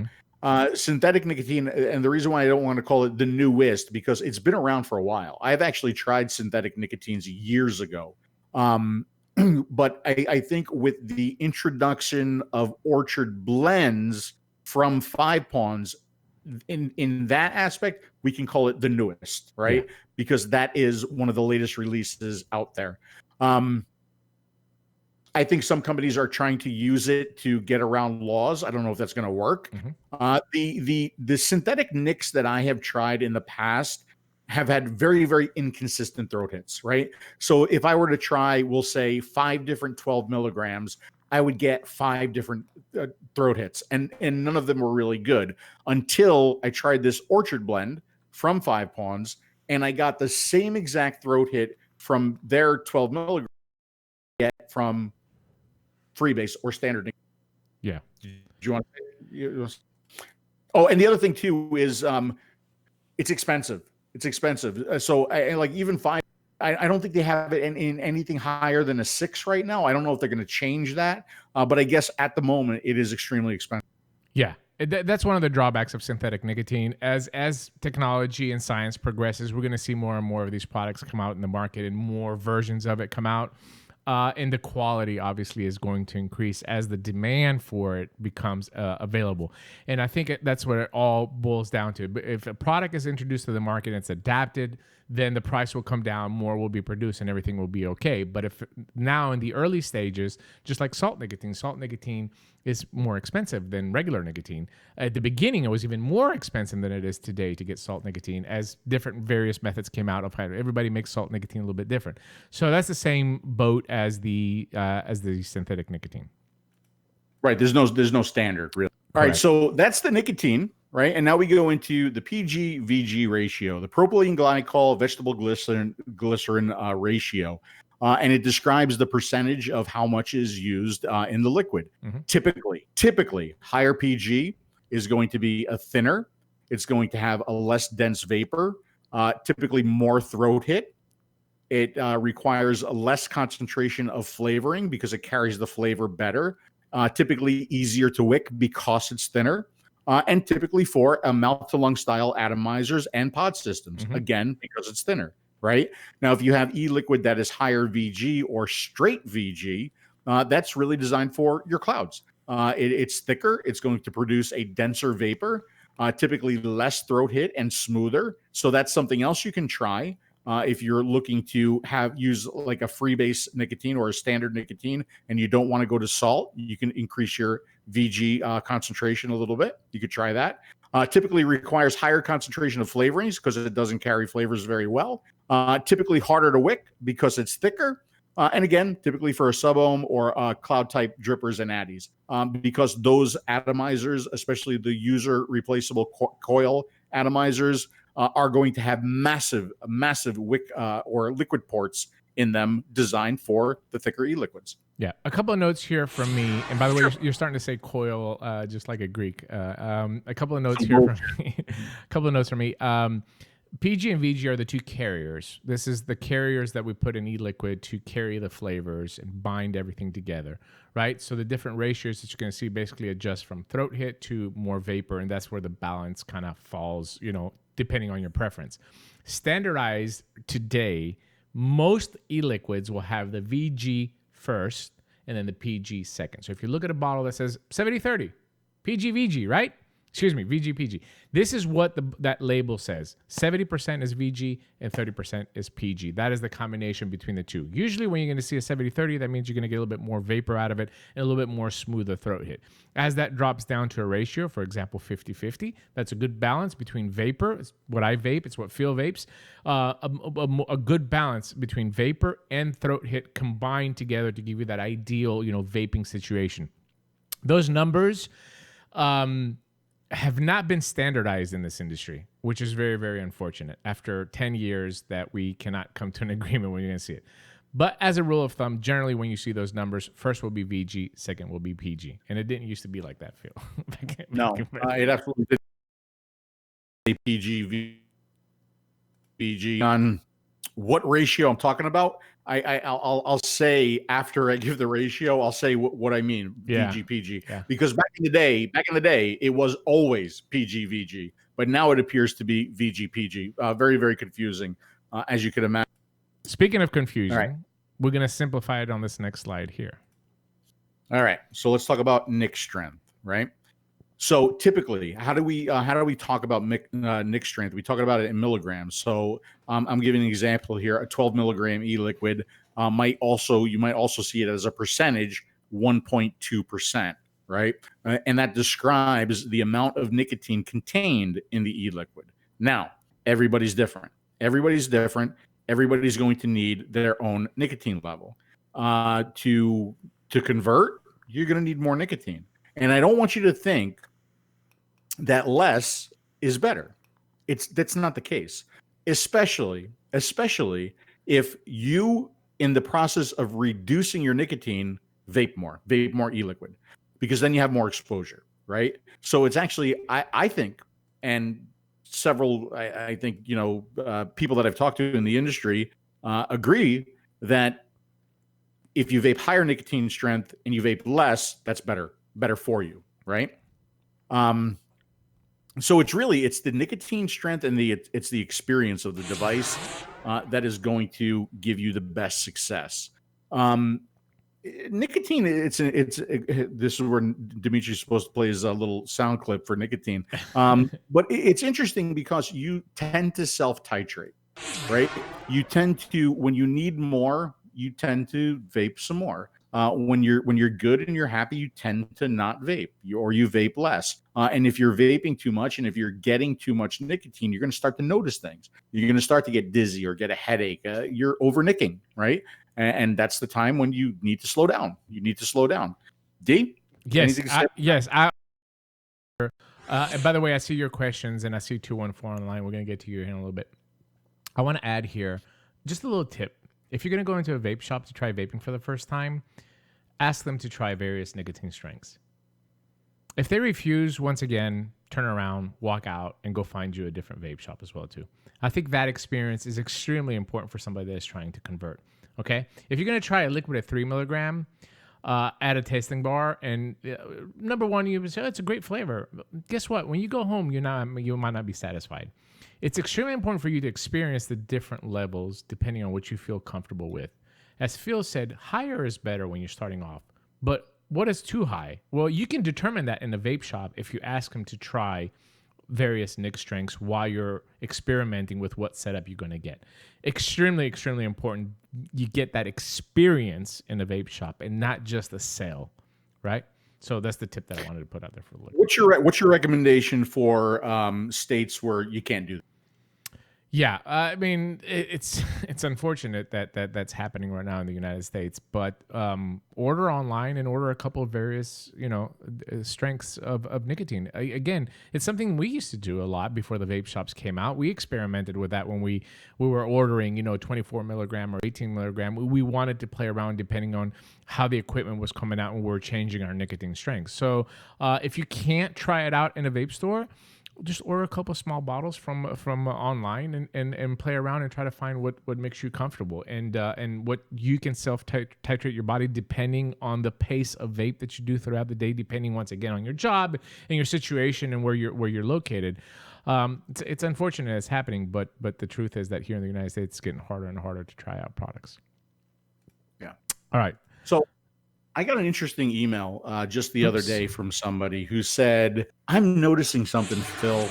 Synthetic nicotine, and the reason why I don't want to call it the newest, because it's been around for a while. I've actually tried synthetic nicotines years ago. But I think with the introduction of orchard blends from 5-Pawns, in that aspect, we can call it the newest, right? Yeah. Because that is one of the latest releases out there. I think some companies are trying to use it to get around laws. I don't know if that's going to work. The synthetic nicks that I have tried in the past have had very, very inconsistent throat hits, right? So if I were to try, we'll say 5 different 12 milligrams, I would get 5 different throat hits, and none of them were really good until I tried this orchard blend from 5-Pawns, and I got the same exact throat hit from their 12 milligrams from freebase or standard. Yeah. Do you want to? Oh, and the other thing too is it's expensive. It's expensive. So I like even 5. I don't think they have it in anything higher than a 6 right now. I don't know if they're going to change that, but I guess at the moment it is extremely expensive. Yeah, that's one of the drawbacks of synthetic nicotine. As technology and science progresses, we're going to see more and more of these products come out in the market, and more versions of it come out. And the quality obviously is going to increase as the demand for it becomes available. And I think that's what it all boils down to. But if a product is introduced to the market and it's adapted, then the price will come down, more will be produced, and everything will be okay. But if now in the early stages, just like salt nicotine is more expensive than regular nicotine. At the beginning, it was even more expensive than it is today to get salt nicotine, as different various methods came out of how everybody makes salt nicotine a little bit different. So that's the same boat as the synthetic nicotine. Right. There's no standard really. All right. So that's the nicotine. Right. And now we go into the PG-VG ratio, the propylene glycol vegetable glycerin ratio. And it describes the percentage of how much is used in the liquid. Typically, higher PG is going to be a thinner. It's going to have a less dense vapor, typically more throat hit. It requires a less concentration of flavoring because it carries the flavor better. Typically easier to wick because it's thinner. And typically for a mouth-to-lung style atomizers and pod systems, again, because it's thinner, right? Now, if you have e-liquid that is higher VG or straight VG, that's really designed for your clouds. It's thicker. It's going to produce a denser vapor, typically less throat hit and smoother. So that's something else you can try. If you're looking to use like a freebase nicotine or a standard nicotine and you don't want to go to salt, you can increase your VG concentration a little bit. You could try that. Typically requires higher concentration of flavorings because it doesn't carry flavors very well. Typically harder to wick because it's thicker. And again, typically for a sub-ohm or cloud type drippers and addies, because those atomizers, especially the user replaceable coil atomizers, are going to have massive wick or liquid ports in them designed for the thicker e-liquids. Yeah, a couple of notes here from me. And by the way, you're starting to say coil just like a Greek. A couple of notes here from me. PG and VG are the two carriers. This is the carriers that we put in e-liquid to carry the flavors and bind everything together, right? So the different ratios that you're going to see basically adjust from throat hit to more vapor, and that's where the balance kind of falls, depending on your preference. Standardized today, most e-liquids will have the VG first and then the PG second. So if you look at a bottle that says 70-30, PG-VG, right? Excuse me, VG-PG. This is what that label says. 70% is VG and 30% is PG. That is the combination between the two. Usually when you're going to see a 70-30, that means you're going to get a little bit more vapor out of it and a little bit more smoother throat hit. As that drops down to a ratio, for example, 50-50, that's a good balance between vapor. It's what I vape. It's what Phil vapes. A good balance between vapor and throat hit combined together to give you that ideal, vaping situation. Those numbers, have not been standardized in this industry, which is very, very unfortunate after 10 years that we cannot come to an agreement when you're going to see it. But as a rule of thumb, generally when you see those numbers, first will be VG, second will be PG. And it didn't used to be like that, Phil. No, it absolutely did. PG, VG. On what ratio I'm talking about, I'll say after I give the ratio, I'll say what I mean. VG, PG. Yeah. Because back in the day, it was always PG, VG. But now it appears to be VG, PG. Very, very confusing, as you could imagine. Speaking of confusion, we're going to simplify it on this next slide here. All right. So let's talk about nic strength, right? So typically, how do we talk about nic strength? We talk about it in milligrams. So I'm giving an example here. A 12 milligram e-liquid you might also see it as a percentage, 1.2%, right? And that describes the amount of nicotine contained in the e-liquid. Now, everybody's different. Everybody's going to need their own nicotine level. To convert, you're going to need more nicotine. And I don't want you to think that less is better. That's not the case. Especially if you, in the process of reducing your nicotine, vape more e-liquid, because then you have more exposure, right? So it's actually, I think, and several, I think, people that I've talked to in the industry agree that if you vape higher nicotine strength and you vape less, that's better for you, right? So it's the nicotine strength and it's the experience of the device that is going to give you the best success. Nicotine, this is where Dimitri is supposed to play his little sound clip for nicotine. But it's interesting because you tend to self-titrate, right? You tend to, when you need more, you tend to vape some more. When you're good and you're happy, you tend to not vape, or you vape less. And if you're vaping too much and if you're getting too much nicotine, you're going to start to notice things. You're going to start to get dizzy or get a headache. You're over nicking, right? And that's the time when you need to slow down. D? Yes. And by the way, I see your questions and I see 214 online. We're going to get to you here in a little bit. I want to add here just a little tip. If you're going to go into a vape shop to try vaping for the first time, ask them to try various nicotine strengths. If they refuse, once again, turn around, walk out, and go find you a different vape shop as well, too. I think that experience is extremely important for somebody that is trying to convert, okay? If you're going to try a liquid at 3 milligram at a tasting bar, and number one, you would say, oh, it's a great flavor. Guess what? When you go home, you might not be satisfied. It's extremely important for you to experience the different levels depending on what you feel comfortable with. As Phil said, higher is better when you're starting off. But what is too high? Well, you can determine that in a vape shop if you ask them to try various nic strengths while you're experimenting with what setup you're going to get. Extremely, extremely important. You get that experience in a vape shop and not just a sale, right? So that's the tip that I wanted to put out there for the liquid. What's your recommendation for states where you can't do that? Yeah, I mean, it's unfortunate that that's happening right now in the United States, but order online and order a couple of various, strengths of nicotine. Again, it's something we used to do a lot before the vape shops came out. We experimented with that when we were ordering, 24 milligram or 18 milligram. We wanted to play around depending on how the equipment was coming out when we were changing our nicotine strengths. So if you can't try it out in a vape store, just order a couple small bottles from online and play around and try to find what makes you comfortable and what you can self-titrate your body depending on the pace of vape that you do throughout the day, depending once again on your job and your situation and where you're located. It's unfortunate it's happening, but the truth is that here in the United States, it's getting harder and harder to try out products. Yeah. All right. So I got an interesting email just the other day from somebody who said, I'm noticing something, Phil,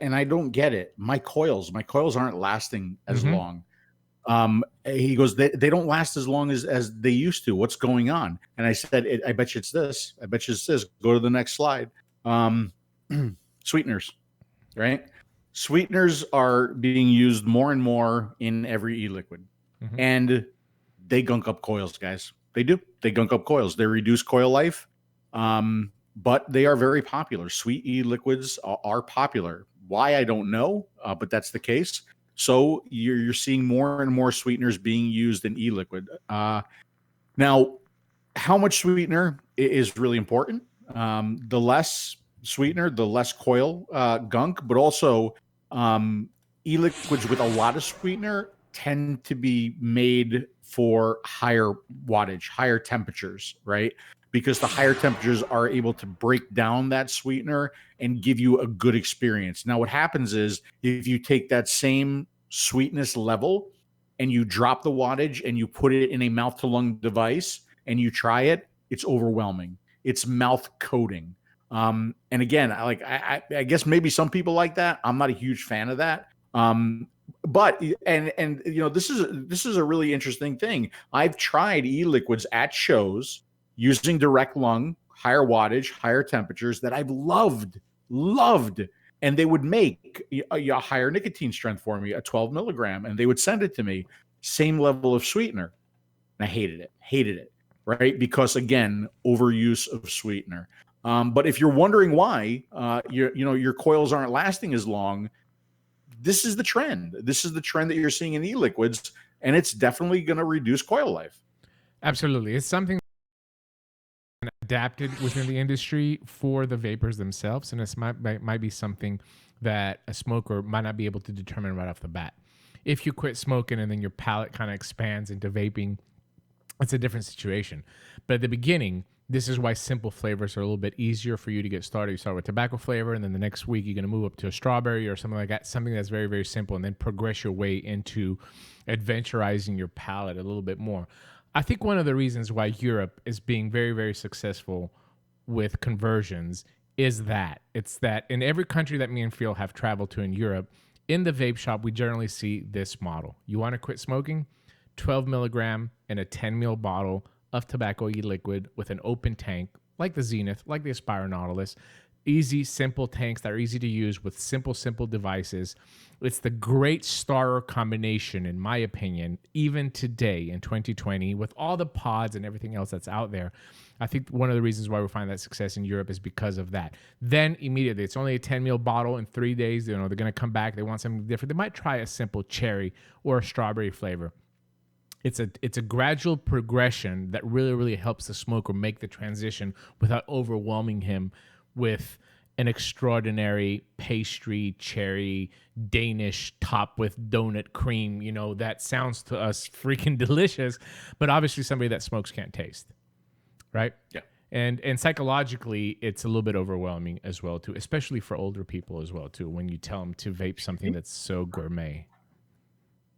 and I don't get it. My coils aren't lasting as long. He goes, they don't last as long as they used to. What's going on? And I said, I bet you it's this. I bet you it's this. Go to the next slide. Sweeteners, right? Sweeteners are being used more and more in every e-liquid. And they gunk up coils, guys. They do. They gunk up coils. They reduce coil life, but they are very popular. Sweet e-liquids are popular. Why, I don't know, but that's the case. So you're seeing more and more sweeteners being used in e-liquid. Now, how much sweetener is really important. The less sweetener, the less coil gunk, but also e-liquids with a lot of sweetener tend to be made for higher wattage, higher temperatures, right? Because the higher temperatures are able to break down that sweetener and give you a good experience. Now, what happens is if you take that same sweetness level and you drop the wattage and you put it in a mouth to lung device and you try it, it's overwhelming. It's mouth coating. And again, I guess maybe some people like that. I'm not a huge fan of that. But this is a really interesting thing. I've tried e-liquids at shows using direct lung, higher wattage, higher temperatures that I've loved, and they would make a higher nicotine strength for me, a 12 milligram, and they would send it to me, same level of sweetener. And I hated it, right? Because again, overuse of sweetener. But if you're wondering why your coils aren't lasting as long, this is the trend. This is the trend that you're seeing in e-liquids, and it's definitely going to reduce coil life. Absolutely. It's something adapted within the industry for the vapors themselves, and this might be something that a smoker might not be able to determine right off the bat. If you quit smoking and then your palate kind of expands into vaping, it's a different situation. But at the beginning, this is why simple flavors are a little bit easier for you to get started. You start with tobacco flavor, and then the next week you're going to move up to a strawberry or something like that, something that's very, very simple, and then progress your way into adventurizing your palate a little bit more. I think one of the reasons why Europe is being very, very successful with conversions is that it's that in every country that me and Phil have traveled to in Europe, in the vape shop, we generally see this model. You want to quit smoking? 12 milligram in a 10 ml bottle of tobacco e-liquid with an open tank, like the Zenith, like the Aspire Nautilus. Easy, simple tanks that are easy to use with simple devices. It's the great starter combination, in my opinion, even today in 2020, with all the pods and everything else that's out there. I think one of the reasons why we find that success in Europe is because of that. Then immediately, it's only a 10 ml bottle in 3 days. They're going to come back. They want something different. They might try a simple cherry or a strawberry flavor. It's a gradual progression that really helps the smoker make the transition without overwhelming him with an extraordinary pastry, cherry, Danish top with donut cream. That sounds to us freaking delicious, but obviously somebody that smokes can't taste, right? Yeah. And psychologically, it's a little bit overwhelming as well, too, especially for older people as well, too, when you tell them to vape something that's so gourmet.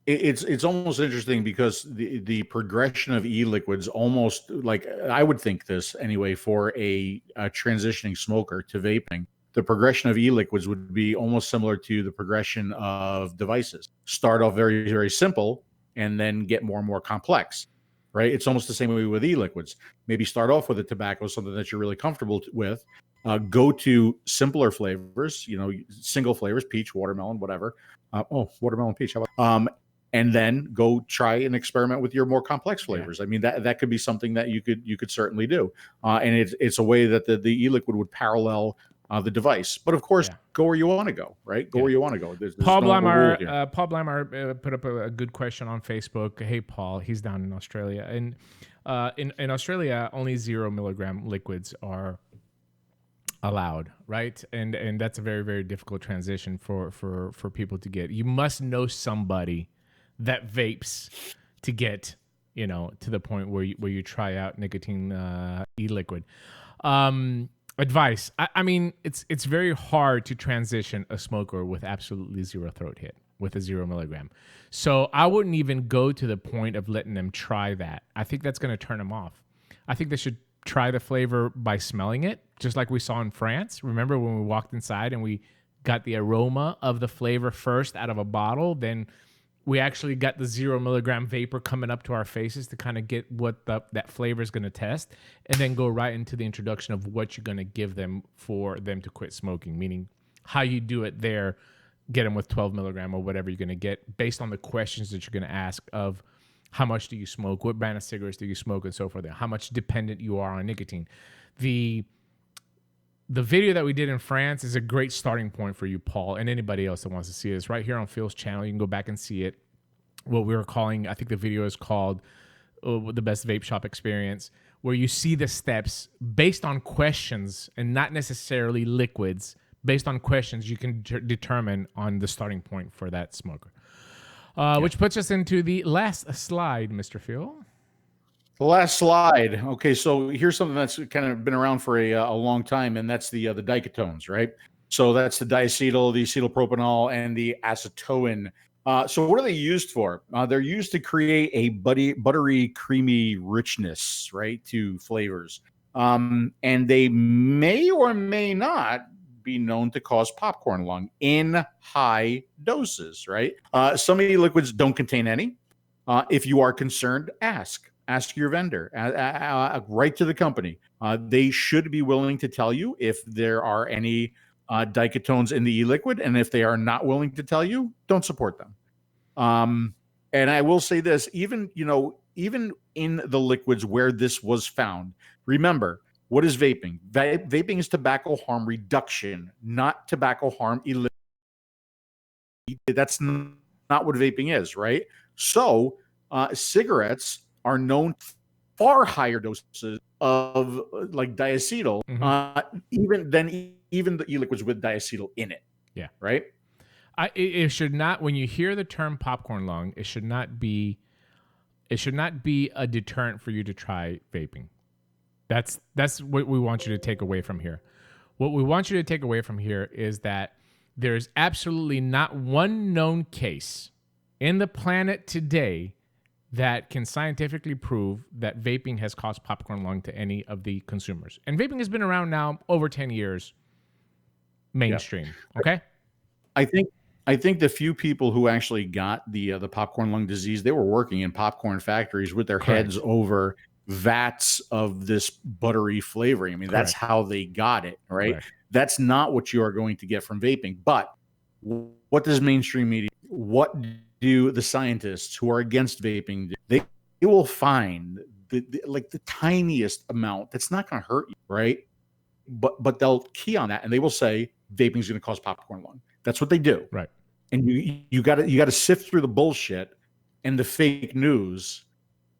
It's almost interesting because the progression of e-liquids almost, like, I would think this anyway, for a transitioning smoker to vaping, the progression of e-liquids would be almost similar to the progression of devices. Start off very, very simple and then get more and more complex, right? It's almost the same way with e-liquids. Maybe start off with a tobacco, something that you're really comfortable with. Go to simpler flavors, single flavors, peach, watermelon, whatever. Watermelon, peach. How about and then go try and experiment with your more complex flavors. Yeah. I mean, that could be something that you could certainly do. And it's a way that the e-liquid would parallel the device. But of course, go where you want to go, right? Go where you want to go. There's Paul Blamar put up a good question on Facebook. Hey, Paul, he's down in Australia. And in Australia, only 0 milligram liquids are allowed, right? And that's a very, very difficult transition for people to get. You must know somebody that vapes to get, to the point where you try out nicotine e-liquid. Advice. I mean, it's very hard to transition a smoker with absolutely zero throat hit with a 0 milligram. So I wouldn't even go to the point of letting them try that. I think that's going to turn them off. I think they should try the flavor by smelling it, just like we saw in France. Remember when we walked inside and we got the aroma of the flavor first out of a bottle, then we actually got the 0 milligram vapor coming up to our faces to kind of get what that flavor is going to test, and then go right into the introduction of what you're going to give them for them to quit smoking, meaning how you do it there, get them with 12 milligram or whatever you're going to get based on the questions that you're going to ask of how much do you smoke, what brand of cigarettes do you smoke, and so forth, how much dependent you are on nicotine. the video that we did in France is a great starting point for you, Paul, and anybody else that wants to see this. Right here on Phil's channel, you can go back and see it. What we were calling, I think the video is called The Best Vape Shop Experience, where you see the steps based on questions and not necessarily liquids. Based on questions, you can determine on the starting point for that smoker. Which puts us into the last slide, Mr. Phil. The last slide. Okay, so here's something that's kind of been around for a long time, and that's the diketones, right? So that's the diacetyl, the acetylpropanol, and the acetone. So what are they used for? They're used to create a buttery, creamy richness, right, to flavors. And they may or may not be known to cause popcorn lung in high doses, right? Some e-liquids don't contain any. If you are concerned, ask your vendor, write to the company. They should be willing to tell you if there are any diketones in the e-liquid, and if they are not willing to tell you, don't support them. And I will say this, even in the liquids where this was found, remember, what is vaping? Vaping is tobacco harm reduction, not tobacco harm elimination. That's not what vaping is, right? So cigarettes are known far higher doses of like diacetyl, even the e-liquids with diacetyl in it. Yeah. Right. It should not, when you hear the term popcorn lung, it should not be a deterrent for you to try vaping. That's what we want you to take away from here. What we want you to take away from here is that there's absolutely not one known case in the planet today that can scientifically prove that vaping has caused popcorn lung to any of the consumers. And vaping has been around now over 10 years mainstream. Yeah. Okay. I think the few people who actually got the popcorn lung disease, they were working in popcorn factories with their heads over vats of this buttery flavoring. I mean, that's how they got it, right? Correct. That's not what you are going to get from vaping. But what does mainstream media, what do the scientists who are against vaping do? They will find the tiniest amount that's not going to hurt you, right? But they'll key on that, and they will say vaping is going to cause popcorn lung. That's what they do, right? And you got to sift through the bullshit and the fake news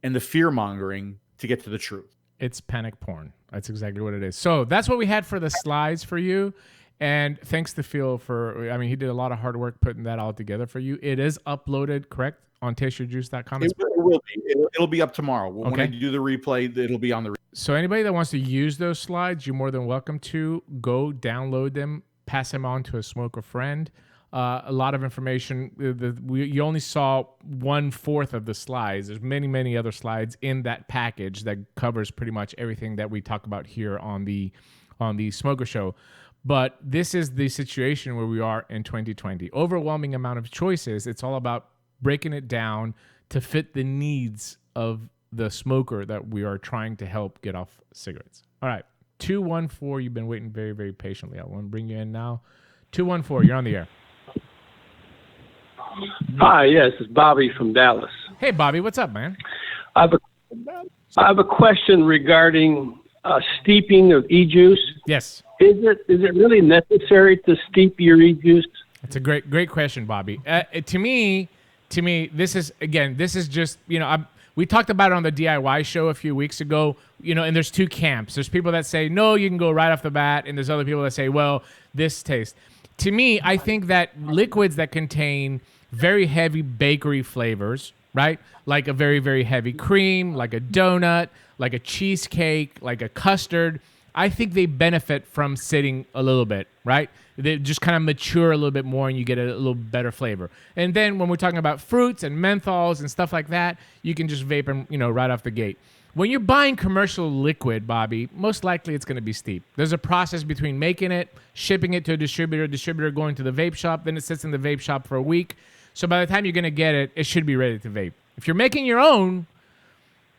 and the fear mongering to get to the truth. It's panic porn. That's exactly what it is. So that's what we had for the slides for you. And thanks to Phil he did a lot of hard work putting that all together for you. It is uploaded, correct, on tasteyourjuice.com. It will be. It'll be up tomorrow. When I do the replay, it'll be on the So anybody that wants to use those slides, you're more than welcome to go download them, pass them on to a smoker friend. A lot of information. You only saw 1/4 of the slides. There's many, many other slides in that package that covers pretty much everything that we talk about here on the Smoker Show. But this is the situation where we are in 2020. Overwhelming amount of choices. It's all about breaking it down to fit the needs of the smoker that we are trying to help get off cigarettes. All right, 214. You've been waiting very, very patiently. I want to bring you in now. 214. You're on the air. Hi, yes, it's Bobby from Dallas. Hey, Bobby, what's up, man? I have a question regarding steeping of e-juice. Yes. Is it really necessary to steep your e-juice? That's a great question, Bobby. To me, this is just, we talked about it on the DIY show a few weeks ago, and there's two camps. There's people that say, no, you can go right off the bat. And there's other people that say, well, this taste. To me, I think that liquids that contain very heavy bakery flavors, right? Like a very, very heavy cream, like a donut, like a cheesecake, like a custard. I think they benefit from sitting a little bit, right? They just kind of mature a little bit more and you get a little better flavor. And then when we're talking about fruits and menthols and stuff like that, you can just vape them, right off the gate. When you're buying commercial liquid, Bobby, most likely it's going to be steep. There's a process between making it, shipping it to a distributor going to the vape shop, then it sits in the vape shop for a week. So by the time you're going to get it, it should be ready to vape. If you're making your own,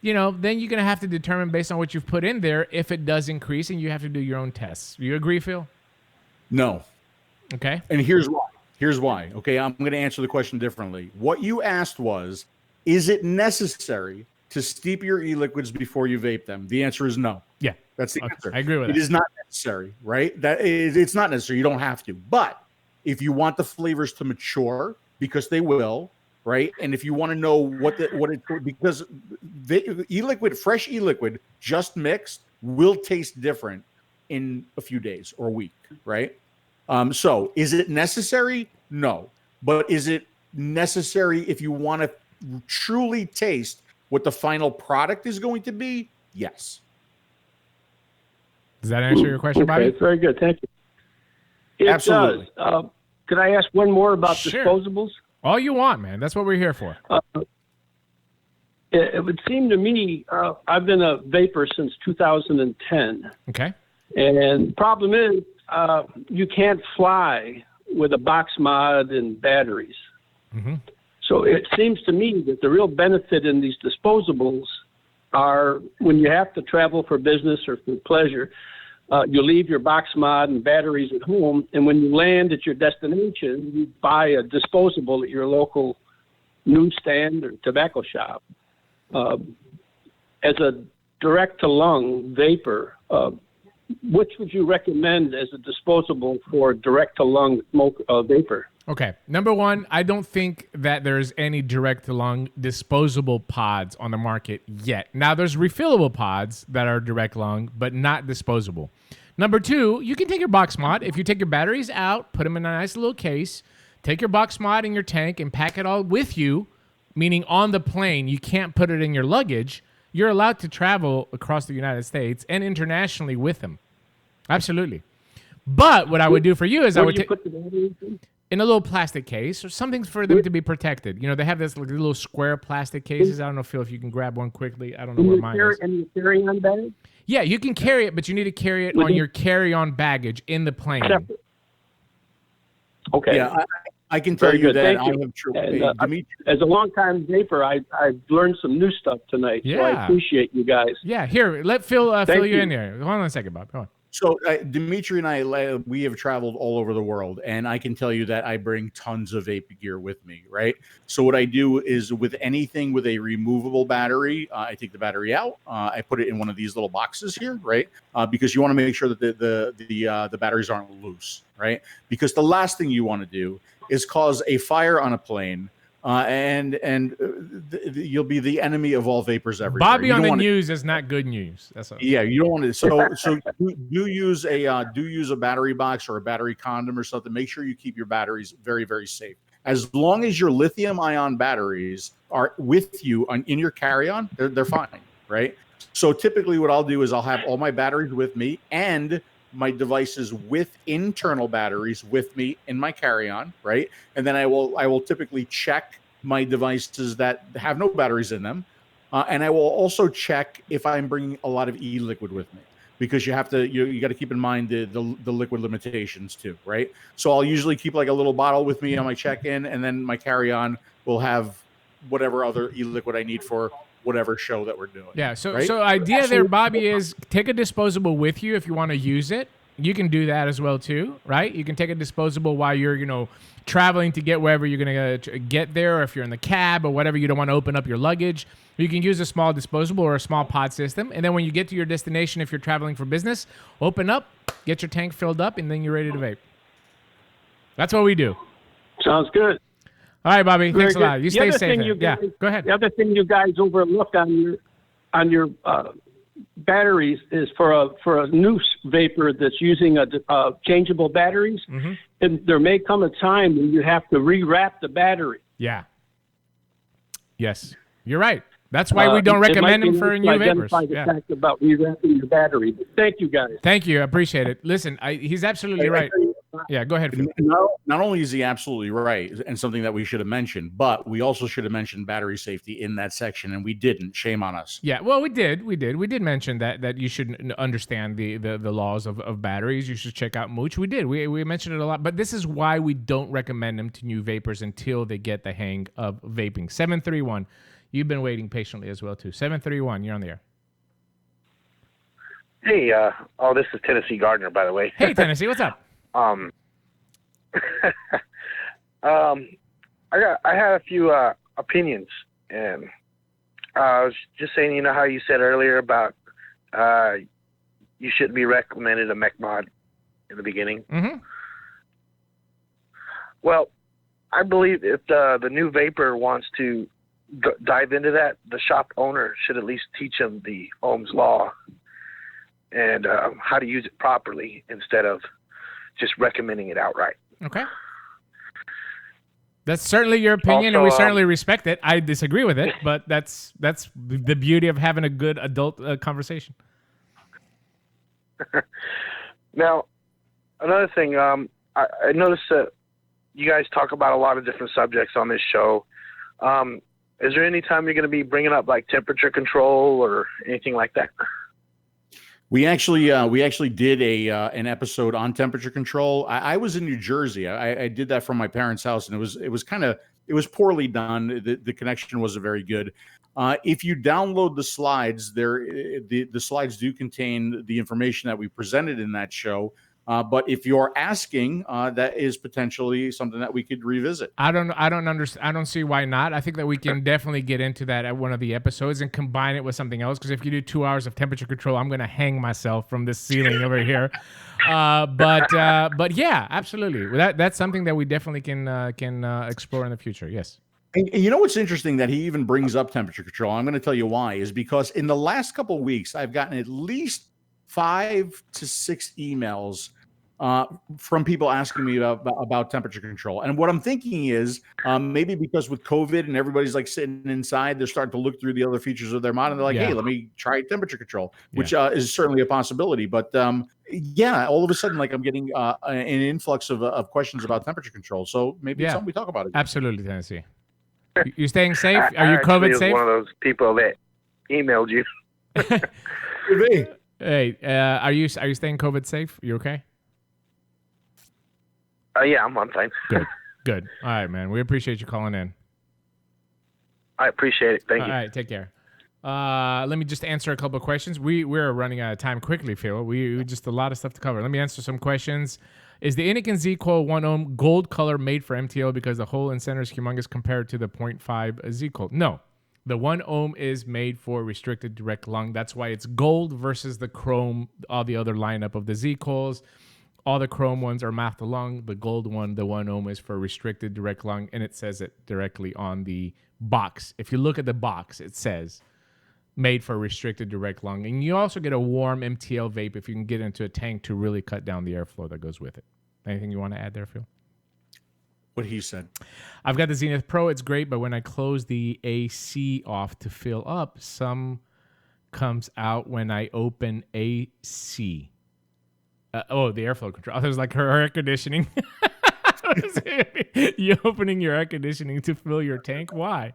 then you're going to have to determine based on what you've put in there if it does increase, and you have to do your own tests. You agree, Phil? No. Okay. And here's why. Okay, I'm going to answer the question differently. What you asked was, is it necessary to steep your e-liquids before you vape them? The answer is no. Yeah. That's the answer. I agree with that. It is not necessary, right? It's not necessary. You don't have to. But if you want the flavors to mature, because they will, right? And if you want to know because fresh e-liquid just mixed will taste different in a few days or a week, right? So is it necessary? No. But is it necessary if you want to truly taste what the final product is going to be? Yes. Does that answer your question, Bobby? Very good. Thank you. It Absolutely. does. Could I ask one more about Sure. disposables? All you want, man. That's what we're here for. It would seem to me, I've been a vapor since 2010. Okay. And the problem is, you can't fly with a box mod and batteries. Mm-hmm. So it seems to me that the real benefit in these disposables are when you have to travel for business or for pleasure, you leave your box mod and batteries at home, and when you land at your destination, you buy a disposable at your local newsstand or tobacco shop. As a direct-to-lung vapor, which would you recommend as a disposable for direct-to-lung smoke vapor? Okay. Number one, I don't think that there's any direct-to-lung disposable pods on the market yet. Now, there's refillable pods that are direct-lung, but not disposable. Number two, you can take your box mod. If you take your batteries out, put them in a nice little case, take your box mod in your tank and pack it all with you, meaning on the plane, you can't put it in your luggage. You're allowed to travel across the United States and internationally with them. Absolutely. But what I would do for you is I would put the batteries in a little plastic case or something for them to be protected. You know, they have this like, little square plastic cases. I don't know, Phil, if you can grab one quickly. I don't know where mine is. And you carry on bag? Yeah, you can carry it, but you need to carry it on your carry-on baggage in the plane. Separate. Okay. Yeah, I can tell you that I have Dimitri, as a long-time vapor, I've learned some new stuff tonight. Yeah. So I appreciate you guys. Yeah, here, let Phil fill you you. in here. Hold on a second, Bob. Go on. So Dimitri and I, we have traveled all over the world, and I can tell you that I bring tons of vape gear with me, right? So what I do is with anything with a removable battery, I take the battery out, I put it in one of these little boxes here, right? Because you want to make sure that the batteries aren't loose, right? Because the last thing you want to do is cause a fire on a plane, you'll be the enemy of all vapors everywhere. Bobby on the news is not good news. That's all. Yeah, you don't want to. So do use a battery box or a battery condom or something. Make sure you keep your batteries very, very safe. As long as your lithium-ion batteries are with you in your carry-on, they're fine, right? So typically, what I'll do is I'll have all my batteries with me and my devices with internal batteries with me in my carry-on, right? And then I will typically check my devices that have no batteries in them, and I will also check if I'm bringing a lot of e-liquid with me, because you got to keep in mind the liquid limitations too, right? So I'll usually keep like a little bottle with me on my check-in, and then my carry-on will have whatever other e-liquid I need for whatever show that we're doing. Yeah, so right? so idea there, Bobby, is take a disposable with you if you want to use it. You can do that as well too, right? You can take a disposable while you're, traveling to get wherever you're going to get there, or if you're in the cab or whatever, you don't want to open up your luggage. You can use a small disposable or a small pod system, and then when you get to your destination, if you're traveling for business, open up, get your tank filled up, and then you're ready to vape. That's what we do. Sounds good. All right, Bobby. Very thanks a lot. You stay safe. Guys, go ahead. The other thing you guys overlook on your batteries is for a new vapor that's using a changeable batteries, and there may come a time when you have to rewrap the battery. Yeah. Yes, you're right. That's why we don't recommend them for new vapors. The fact about rewrapping your battery. Thank you, guys. Thank you. I appreciate it. Listen, he's absolutely right. Yeah, go ahead, Phil. Not only is he absolutely right, and something that we should have mentioned, but we also should have mentioned battery safety in that section, and we didn't. Shame on us. Yeah, well, we did mention that you should understand the laws of batteries. You should check out 𝗏𝗡. We did. We mentioned it a lot, but this is why we don't recommend them to new vapors until they get the hang of vaping. 731. You've been waiting patiently as well too. 731. You're on the air. Hey, this is Tennessee Gardner, by the way. Hey, Tennessee, what's up? I had a few opinions, and I was just saying, how you said earlier about you shouldn't be recommended a 𝗪𝗪 in the beginning. Mm-hmm. Well, I believe if the new vapor wants to dive into that, the shop owner should at least teach him the Ohm's law and how to use it properly instead of just recommending it outright. Okay. That's certainly your opinion, Also, and we certainly respect it. I disagree with it, but that's the beauty of having a good adult conversation. Now, another thing, I noticed that you guys talk about a lot of different subjects on this show. Is there any time you're going to be bringing up like temperature control or anything like that? We actually did an episode on temperature control. I was in New Jersey. I did that from my parents' house, and it was poorly done. The connection wasn't very good. If you download the slides, the slides do contain the information that we presented in that show. But if you're asking, that is potentially something that we could revisit. I don't understand. I don't see why not. I think that we can definitely get into that at one of the episodes and combine it with something else. Because if you do 2 hours of temperature control, I'm going to hang myself from this ceiling over here. But yeah, absolutely. That's something that we definitely can explore in the future. Yes. And you know what's interesting that he even brings up temperature control? I'm going to tell you why. Is because in the last couple of weeks, I've gotten at least 5 to 6 emails from people asking me about temperature control. And what I'm thinking is maybe because with COVID and everybody's like sitting inside, they're starting to look through the other features of their mod and they're like, hey, let me try temperature control, which is certainly a possibility. But yeah, all of a sudden, like I'm getting an influx of questions about temperature control. So maybe it's something we talk about. Absolutely, Tennessee. You staying safe? Are you COVID safe? One of those people that emailed you. Hey, are you staying COVID safe? You okay? Yeah, I'm fine. Good. All right, man. We appreciate you calling in. I appreciate it. Thank you. All right, take care. Let me just answer a couple of questions. We're running out of time quickly, Phil. We just a lot of stuff to cover. Let me answer some questions. Is the Innokin 𝗧𝗀 1 ohm gold color made for MTL because the hole in center is humongous compared to the 0.5 𝗧𝗀? No. The 1 ohm is made for restricted direct lung. That's why it's gold versus the chrome, all the other lineup of the 𝗧𝗀s. All the chrome ones are 𝗪𝗲 lung. The gold one, the 1 ohm, is for restricted direct lung, and it says it directly on the box. If you look at the box, it says made for restricted direct lung. And you also get a warm MTL vape if you can get into a tank to really cut down the airflow that goes with it. Anything you want to add there, Phil? What he said. I've got the Zenith Pro. It's great, but when I close the AC off to fill up, some comes out when I open AC. The airflow control. I was like her air conditioning. You opening your air conditioning to fill your tank? Why?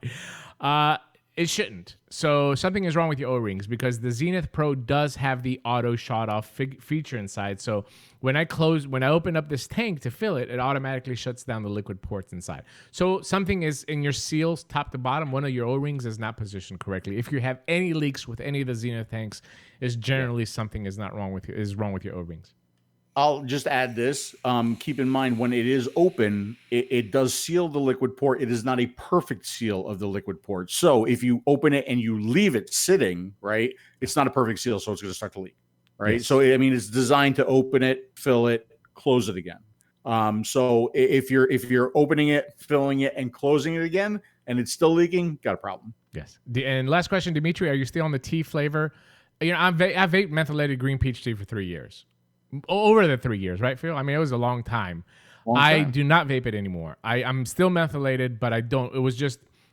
It shouldn't. So something is wrong with your O-rings because the Zenith Pro does have the auto shut off feature inside. So when I open up this tank to fill it, it automatically shuts down the liquid ports inside. So something is in your seals, top to bottom. One of your O-rings is not positioned correctly. If you have any leaks with any of the Zenith tanks, is generally something is wrong with your O-rings. I'll just add this. Keep in mind when it is open, it does seal the liquid port. It is not a perfect seal of the liquid port. So if you open it and you leave it sitting, right, it's not a perfect seal, so it's going to start to leak, right? Yes. So I mean, it's designed to open it, fill it, close it again. So if you're opening it, filling it, and closing it again, and it's still leaking, got a problem. Yes. And last question, Dimitri, are you still on the tea flavor? You know, I've vaped mentholated green peach tea for 3 years. Over the 3 years, right, Phil? I mean, it was a long time. I do not vape it anymore. I'm still mentholated, but I don't.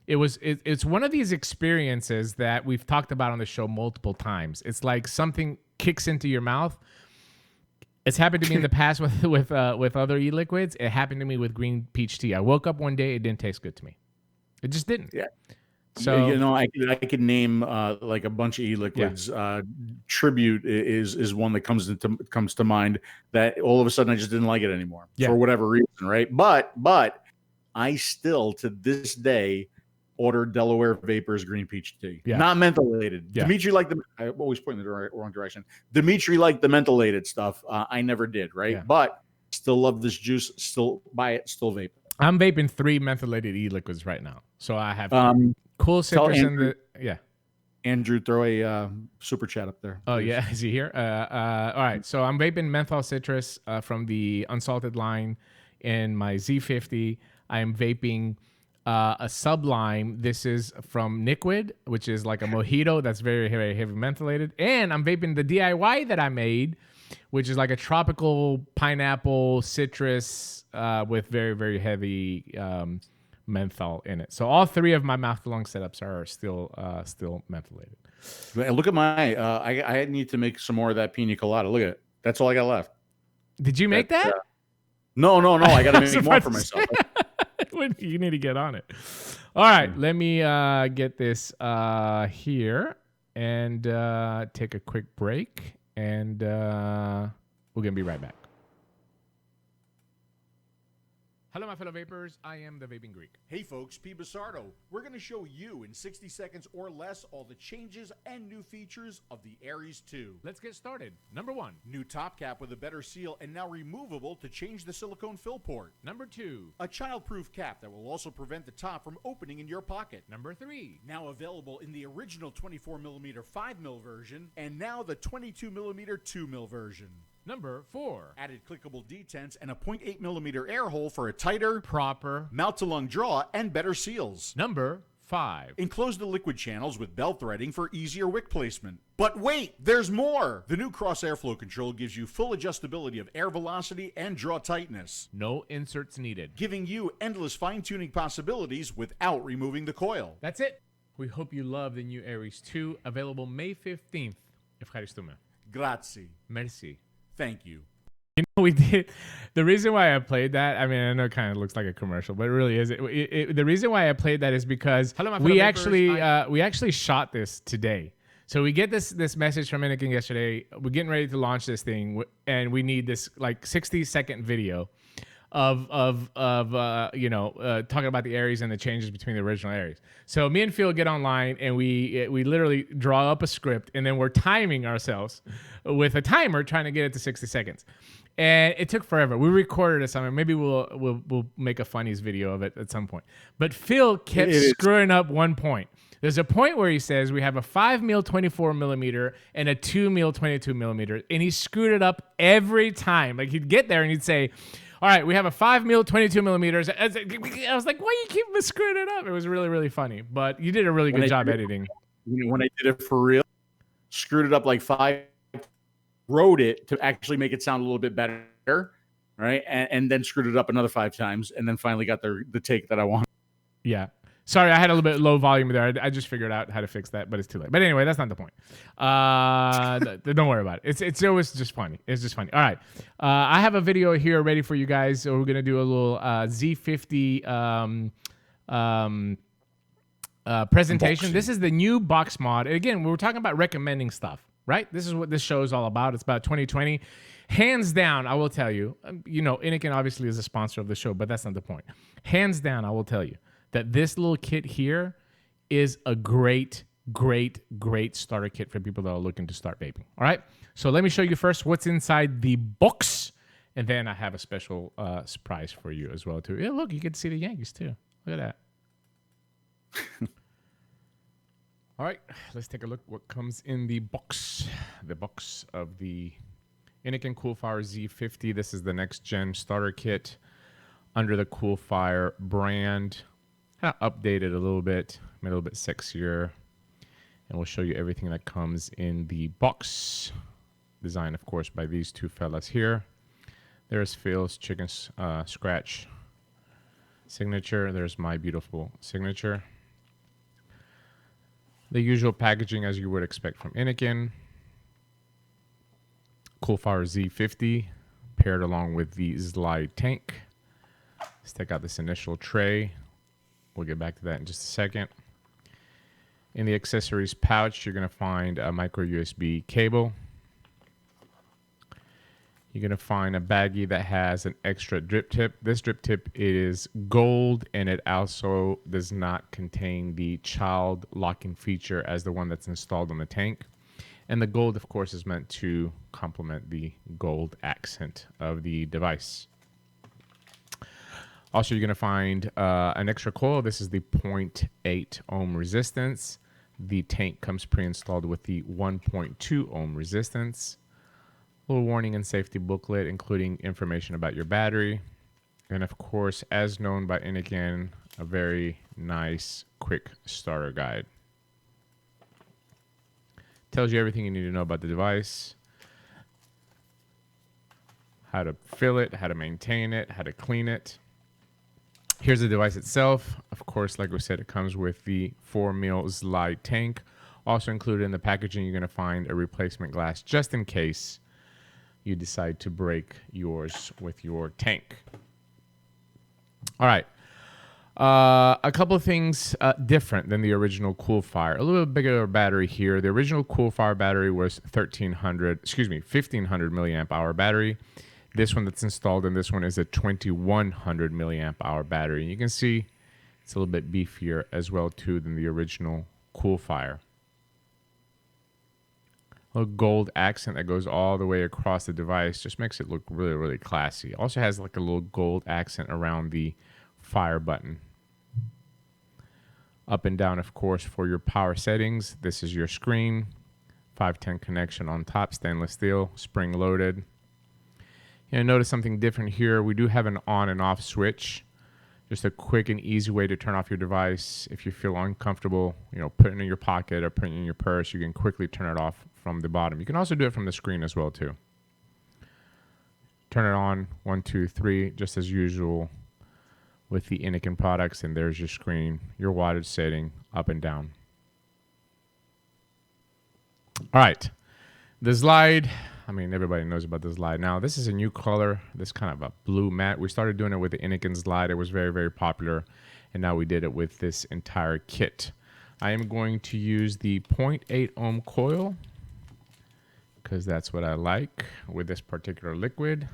It's one of these experiences that we've talked about on the show multiple times. It's like something kicks into your mouth. It's happened to me in the past with other e-liquids. It happened to me with green peach tea. I woke up one day, it didn't taste good to me. It just didn't. Yeah. So you know, I could name like a bunch of e-liquids. Yeah. Tribute is one that comes to mind that all of a sudden I just didn't like it anymore for whatever reason, right? But I still to this day order Delaware Vapors green peach tea, not mentholated. Yeah. Dimitri liked I always point in the wrong direction. Dimitri liked the mentholated stuff. I never did, right? Yeah. But still love this juice. Still buy it. Still vape. I'm vaping 3 mentholated e-liquids right now, so I have. Cool citrus in the Andrew, throw a super chat up there. Oh, yeah. Is he here? All right. So I'm vaping menthol citrus from the unsalted line in my Z50. I'm vaping a sublime. This is from Nicotine, which is like a mojito that's very, very heavy mentholated. And I'm vaping the DIY that I made, which is like a tropical pineapple citrus with very, very heavy menthol in it. So all three of my mouth-to-lung setups are still mentholated. Look at my. I need to make some more of that pina colada. Look at it. That's all I got left. Did you make that? No. I got to make more for myself. You need to get on it. All right, let me get this here and take a quick break, and we're gonna be right back. Hello, my fellow vapors. I am the Vaping Greek. Hey, folks, 𝗃𝗍𝗪𝗏. We're going to show you in 60 seconds or less all the changes and new features of the 𝗬𝗟𝗔𝗬𝗟. Let's get started. Number 1. New top cap with a better seal and now removable to change the silicone fill port. Number 2. A child-proof cap that will also prevent the top from opening in your pocket. Number 3. Now available in the original 24mm 5mm version and now the 22mm 2mm version. Number 4. Added clickable detents and a 0.8mm air hole for a tighter, proper mouth-to-lung draw and better seals. Number 5. Enclose the liquid channels with belt threading for easier wick placement. But wait, there's more! The new cross airflow control gives you full adjustability of air velocity and draw tightness. No inserts needed. Giving you endless fine-tuning possibilities without removing the coil. That's it. We hope you love the new 𝗬𝗟𝗓 2, available May 15th. 𝗃𝗽𝗲𝗄𝗏. Grazie. Merci. Thank you. You know, we did. The reason why I played that, I mean, I know it kind of looks like a commercial, but it really is. The reason why I played that is because we actually shot this today. So we get this message from Innokin yesterday. We're getting ready to launch this thing, and we need this like 60-second video of talking about the 𝗬𝗟𝗓s and the changes between the original 𝗬𝗟𝗓s. So me and Phil get online and we literally draw up a script, and then we're timing ourselves with a timer trying to get it to 60 seconds. And it took forever. We recorded it somewhere. Maybe we'll make a funnies video of it at some point. But Phil kept screwing up one point. There's a point where he says we have a 5mm 24mm and a 2mm 22mm, and he screwed it up every time. Like he'd get there and he'd say, all right, we have a 5mm 22mm. I was like, why you keep screwing it up? It was really, really funny. But you did a really good job editing. When I did it for real, screwed it up like 5, wrote it to actually make it sound a little bit better, right? And then screwed it up another 5 times, and then finally got the take that I want. Yeah. Sorry, I had a little bit low volume there. I just figured out how to fix that, but it's too late. But anyway, that's not the point. Don't worry about it. It's always just funny. It's just funny. All right. I have a video here ready for you guys. So we're going to do a little Z50 presentation. This is the new box mod. And again, we were talking about recommending stuff, right? This is what this show is all about. It's about 2020. Hands down, I will tell you, Innokin obviously is a sponsor of the show, but that's not the point. Hands down, I will tell you that this little kit here is a great starter kit for people that are looking to start vaping. All right, so let me show you first what's inside the box, and then I have a special surprise for you as well too. Yeah, look, you can see the Yankees too. Look at that. All right, let's take a look what comes in the box. The box of the Innokin Coolfire Z50. This is the next gen starter kit under the Coolfire brand. Updated a little bit, made a little bit sexier, and we'll show you everything that comes in the box. Designed, of course, by these two fellas here. There's Phil's chicken scratch signature. There's my beautiful signature. The usual packaging as you would expect from Innokin. Coolfire Z50 paired along with the Slide tank. Let's take out this initial tray. We'll get back to that in just a second. In the accessories pouch, you're going to find a micro USB cable. You're going to find a baggie that has an extra drip tip. This drip tip is gold, and it also does not contain the child locking feature as the one that's installed on the tank. And the gold, of course, is meant to complement the gold accent of the device. Also, you're going to find an extra coil. This is the 0.8 ohm resistance. The tank comes pre-installed with the 1.2 ohm resistance. A little warning and safety booklet, including information about your battery. And of course, as known by Innokin, a very nice, quick starter guide. Tells you everything you need to know about the device. How to fill it, how to maintain it, how to clean it. Here's the device itself. Of course, like we said, it comes with the 4 𝗪 tank. Also included in the packaging, you're going to find a replacement glass just in case you decide to break yours with your tank. All right. A couple of things different than the original Coolfire. A little bit bigger battery here. The original Coolfire battery was 1500 milliamp hour battery. This one that's installed in this one is a 2100 milliamp hour battery. You can see it's a little bit beefier as well too than the original Coolfire. A gold accent that goes all the way across the device just makes it look really, really classy. Also has like a little gold accent around the fire button. Up and down, of course, for your power settings. This is your screen. 510 connection on top, stainless steel, spring loaded. You notice something different here. We do have an on and off switch. Just a quick and easy way to turn off your device. If you feel uncomfortable, putting it in your pocket or putting it in your purse, you can quickly turn it off from the bottom. You can also do it from the screen as well too. Turn it on, 1, 2, 3, just as usual with the Innokin products, and there's your screen, your wattage setting, up and down. All right, the slide. I mean, everybody knows about the slide now. This is a new color, this kind of a blue matte. We started doing it with the Innokin slide. It was very, very popular, and now we did it with this entire kit. I am going to use the 0.8 ohm coil because that's what I like with this particular liquid.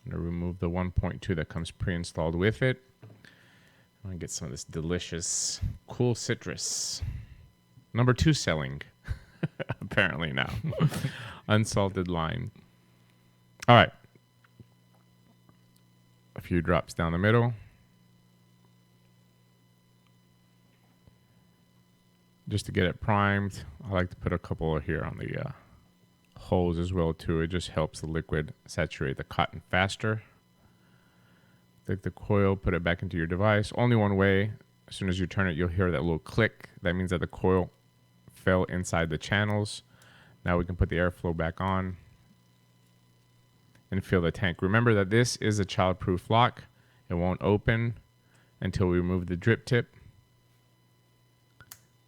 I'm going to remove the 1.2 that comes pre-installed with it. I'm going to get some of this delicious cool citrus. Number 2 selling, apparently now. Unsalted lime. All right. A few drops down the middle. Just to get it primed, I like to put a couple here on the holes as well too. It just helps the liquid saturate the cotton faster. Take the coil, put it back into your device. Only one way. As soon as you turn it, you'll hear that little click. That means that the coil fell inside the channels. Now we can put the airflow back on and fill the tank. Remember that this is a child-proof lock. It won't open until we remove the drip tip.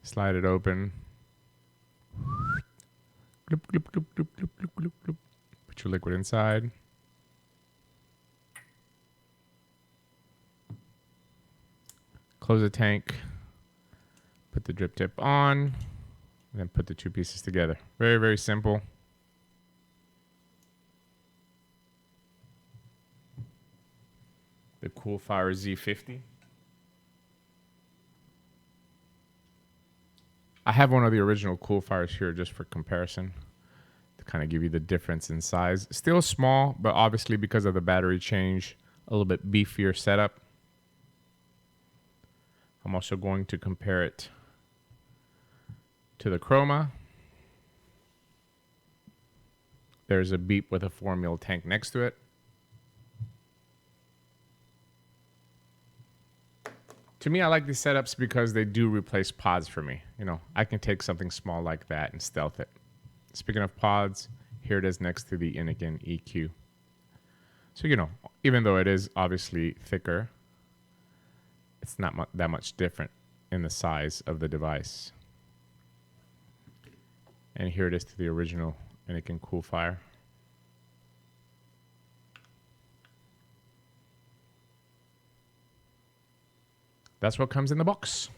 Slide it open. Gloop, gloop, gloop, gloop, gloop, gloop, gloop, gloop. Put your liquid inside. Close the tank. Put the drip tip on. And then put the two pieces together. Very, very simple. The Coolfire Z50. I have one of the original Coolfires here just for comparison to kind of give you the difference in size. Still small, but obviously because of the battery change, a little bit beefier setup. I'm also going to compare it to the 𝗀𝗵𝗄. There's a beep with a 4 ml tank next to it. To me, I like these setups because they do replace pods for me. I can take something small like that and stealth it. Speaking of pods, here it is next to the Innokin EQ. So, even though it is obviously thicker, it's not that much different in the size of the device. And here it is to the original Innokin Coolfire. That's what comes in the box.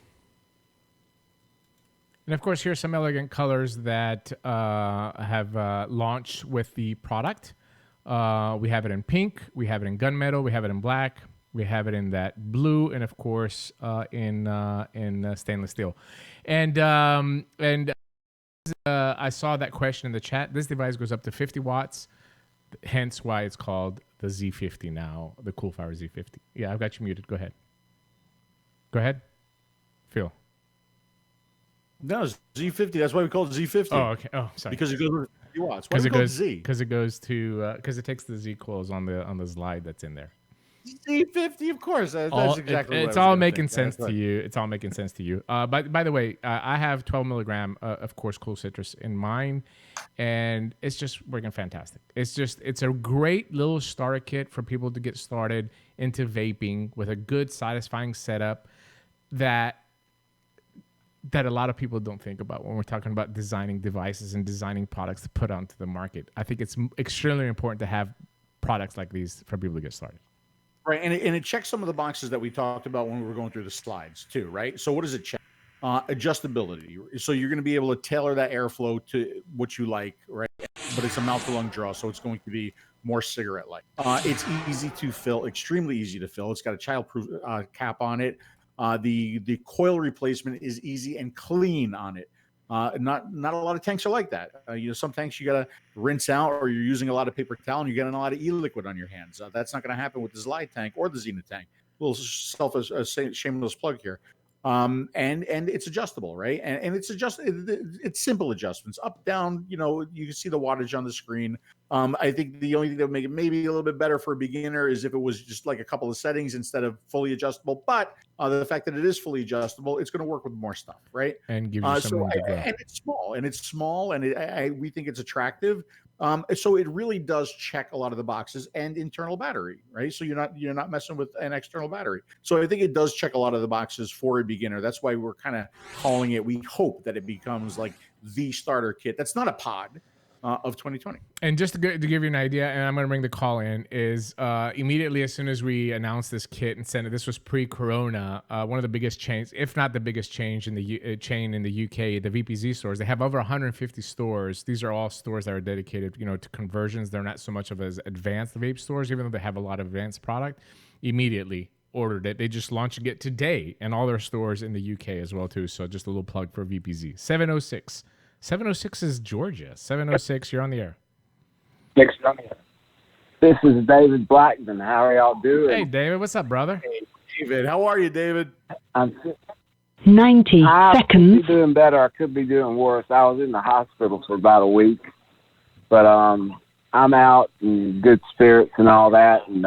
And of course, here's some elegant colors that have launched with the product. We have it in pink, we have it in gunmetal, we have it in black, we have it in that blue, and of course in stainless steel. And I saw that question in the chat. This device goes up to 50 watts, hence why it's called the Z50 now, the Coolfire Z50. Yeah, I've got you muted. Go ahead. Go ahead. Phil. No, Z50. That's why we call it Z50. Oh, okay. Oh, sorry. Because it goes with 50 watts. Why Because do it we call goes Z? because it goes to because it takes the Z coils on the slide that's in there. Z50, of course. That's exactly what it's I was all gonna making think. sense That's to right. you. It's all making sense to you. By the way, I have 12 milligram of course cool citrus in mine, and it's just working fantastic. It's a great little starter kit for people to get started into vaping with a good satisfying setup that a lot of people don't think about when we're talking about designing devices and designing products to put onto the market. I think it's extremely important to have products like these for people to get started. Right, and it checks some of the boxes that we talked about when we were going through the slides too, right? So what does it check? Adjustability. So you're going to be able to tailor that airflow to what you like, right? But it's a mouth-to-lung draw, so it's going to be more cigarette-like. It's easy to fill, extremely easy to fill. It's got a child-proof cap on it. The coil replacement is easy and clean on it. Not a lot of tanks are like that. Some tanks you gotta rinse out, or you're using a lot of paper towel and you're getting a lot of e-liquid on your hands. That's not going to happen with the Zylight tank or the Zenith tank. A little shameless plug here. And it's adjustable, right? And it's simple adjustments, up, down. You can see the wattage on the screen. I think the only thing that would make it maybe a little bit better for a beginner is if it was just like a couple of settings instead of fully adjustable. But the fact that it is fully adjustable, it's going to work with more stuff, right? And give you something to go. And it's small, and we think it's attractive. So it really does check a lot of the boxes, and internal battery, right? So you're not messing with an external battery. So I think it does check a lot of the boxes for a beginner. That's why we're kind of calling it. We hope that it becomes like the starter kit. That's not a pod of 2020. And just to give you an idea, and I'm going to bring the call in, is immediately as soon as we announced this kit and sent it, this was pre-corona, one of the biggest chains, if not the biggest chain in the chain in the UK, the VPZ stores. They have over 150 stores. These are all stores that are dedicated, to conversions. They're not so much of as advanced vape stores, even though they have a lot of advanced product. Immediately ordered it. They just launched it today in all their stores in the UK as well too. So just a little plug for VPZ. 706. 706 is Georgia. 706, you're on the air. This is David Blackman. How are y'all doing? Hey, David. What's up, brother? Hey, David. How are you, David? I'm 90 I seconds. could be doing better. I could be doing worse. I was in the hospital for about a week. But I'm out in good spirits and all that, and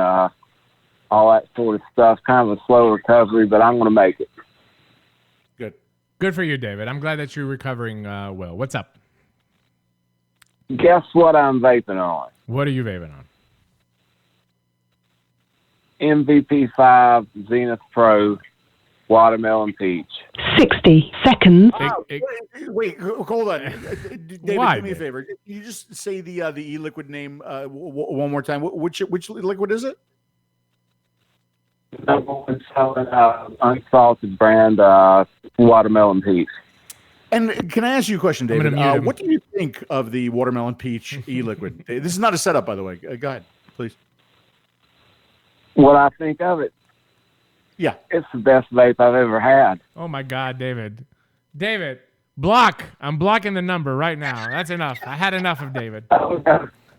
all that sort of stuff. Kind of a slow recovery, but I'm going to make it. Good for you, David. I'm glad that you're recovering well. What's up? Guess what I'm vaping on? What are you vaping on? MVP5 Zenith Pro Watermelon Peach. 60 seconds. Wait, hold on. David, Why, do me a favor. Can you just say the e-liquid name one more time? Which liquid is it? Number one selling unsalted brand Watermelon Peach. And can I ask you a question, I'm David? gonna mute him. What do you think of the Watermelon Peach e-liquid? This is not a setup, by the way. Go ahead, please. What I think of it? Yeah. It's the best vape I've ever had. Oh, my God, David. David, block. I'm blocking the number right now. That's enough. I had enough of David. No,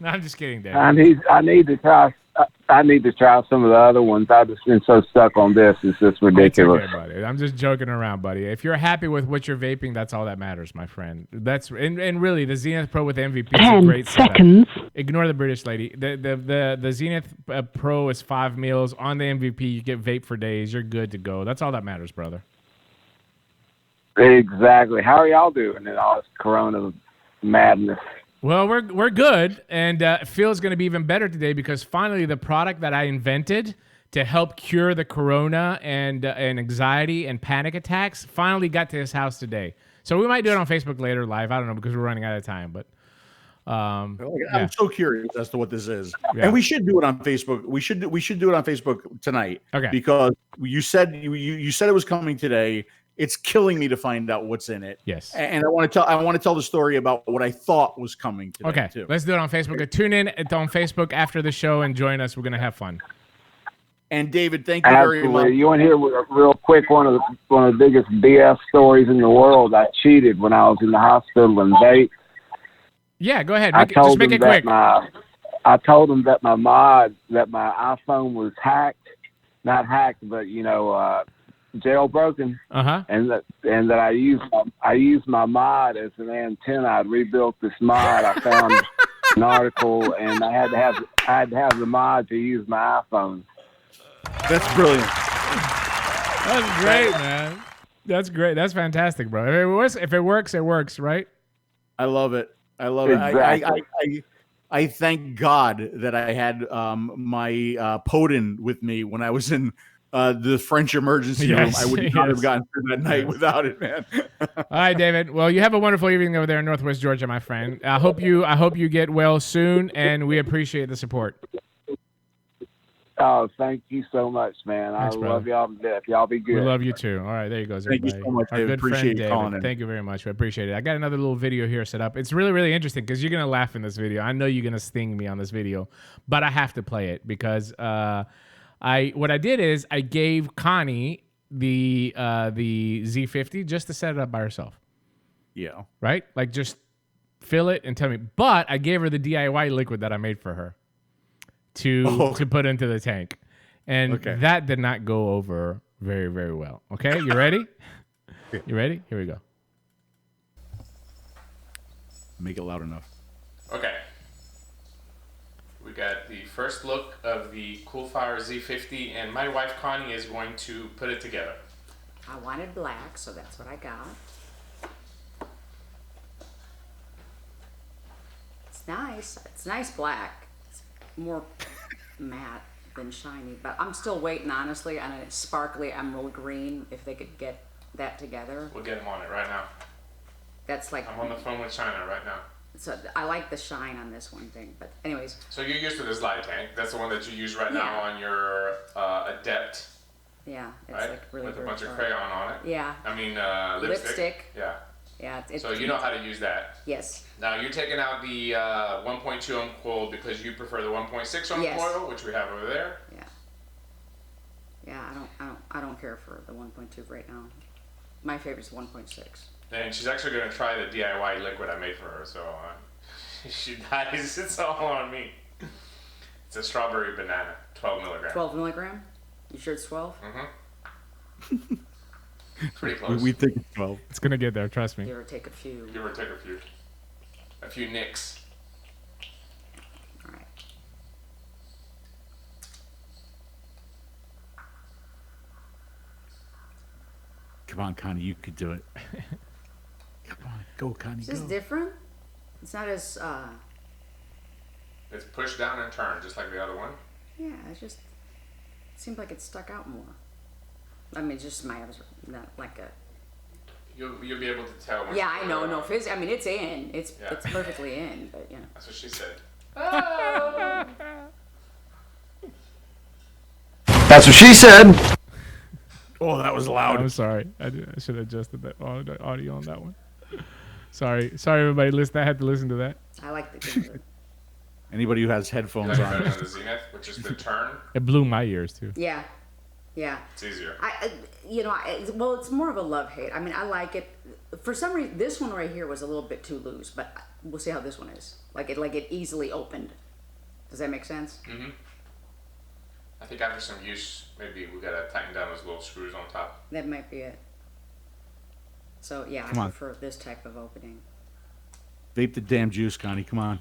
I'm just kidding, David. I need to try some of the other ones. I've just been so stuck on this. It's just ridiculous. It's okay, buddy. I'm just joking around, buddy. If you're happy with what you're vaping, that's all that matters, my friend. And really, the Zenith Pro with MVP is a 10 great setup. seconds. Ignore the British lady. The Zenith Pro is 5 meals. On the MVP, you get vape for days. You're good to go. That's all that matters, brother. Exactly. How are y'all doing in all this corona madness? Well, we're good, and Phil's going to be even better today because finally the product that I invented to help cure the corona and anxiety and panic attacks finally got to his house today. So we might do it on Facebook later live. I don't know because we're running out of time, but I'm so curious as to what this is, Yeah. and we should do it on Facebook. We should do it on Facebook tonight. Okay. Because you said you said it was coming today. It's killing me to find out what's in it. Yes. And I want to tell the story about what I thought was coming today. Okay, too. let's do it on Facebook. Tune in on Facebook after the show and join us. We're going to have fun. And David, thank you very much. You want to hear a real quick one of the biggest BS stories in the world? I cheated when I was in the hospital and vape. Yeah, go ahead. Just make it quick. I told them that my iPhone was hacked. Not hacked, but jailbroken, and that I use my mod as an antenna. I rebuilt this mod. I found an article, and I had to have the mod to use my iPhone. That's brilliant. That's great, man. That's great. That's fantastic, bro. If it works, it works, right? I love it. I love Exactly. it. I thank God that I had my Podin with me when I was in the French emergency room. I would not have gotten through that night without it, man. All right, David. Well, you have a wonderful evening over there in Northwest Georgia, my friend. I hope you get well soon, and we appreciate the support. Oh, thank you so much, man. Thanks, I brother. love y'all to death. Y'all be good. We love you too. All right, there you go, everybody. Thank you so much, Our David. good Appreciate friend you David. calling in. Thank you very much. We appreciate it. I got another little video here set up. It's really, really interesting because you're gonna laugh in this video. I know you're gonna sting me on this video, but I have to play it because what I did is I gave Connie the Z50 just to set it up by herself. Yeah. Right? Like just fill it and tell me. But I gave her the DIY liquid that I made for her to put into the tank. And that did not go over very, very well. Okay, you ready? You ready? Here we go. Make it loud enough. Okay. We got the first look of the Coolfire Z50, and my wife Connie is going to put it together. I wanted black, so that's what I got. It's nice. It's nice black. It's more matte than shiny, but I'm still waiting, honestly, on a sparkly emerald green, if they could get that together. We'll get him on it right now. That's like... I'm on the phone with China right now. So I like the shine on this one thing, but anyways. So you're used to this light tank. That's the one that you use right now on your Adept. Yeah, it's right? like really with a very bunch of sharp. crayon on it. Yeah. I mean lipstick. Yeah. Yeah. So you know how to use that. Yes. Now you're taking out the 1.2 ohm coil because you prefer the 1.6 ohm coil, which we have over there. Yeah. Yeah, I don't care for the 1.2 right now. My favorite's 1.6. And she's actually going to try the DIY liquid I made for her, so she dies. It's all on me. It's a strawberry banana, 12 milligram. 12 milligram? You sure it's 12? Mm-hmm. Pretty close. We think it's 12. It's going to get there, trust me. Give or take a few. Give or take a few. A few nicks. All right. Come on, Connie, you could do it. Come on, go, Connie, Is this different? It's not as, It's push down and turn, just like the other one. yeah, it seems like it's stuck out more. I mean, just my, not like a... You'll be able to tell. When Yeah, I know, no, I mean, it's in. It's perfectly in, but, you know. That's what she said. That's what she said. Oh, that was loud. I'm sorry. I should have adjusted that audio on that one. Sorry, everybody. I had to listen to that. I like the Anybody who has headphones on. The Zenith, which is the turn. It blew my ears too. Yeah. Yeah. It's easier. Well, it's more of a love-hate. I mean, I like it. For some reason, this one right here was a little bit too loose, but we'll see how this one is. Like it easily opened. Does that make sense? Mm-hmm. I think after some use, maybe we gotta tighten down those little screws on top. That might be it. So yeah, Come I on. prefer this type of opening. Vape the damn juice, Connie. Come on.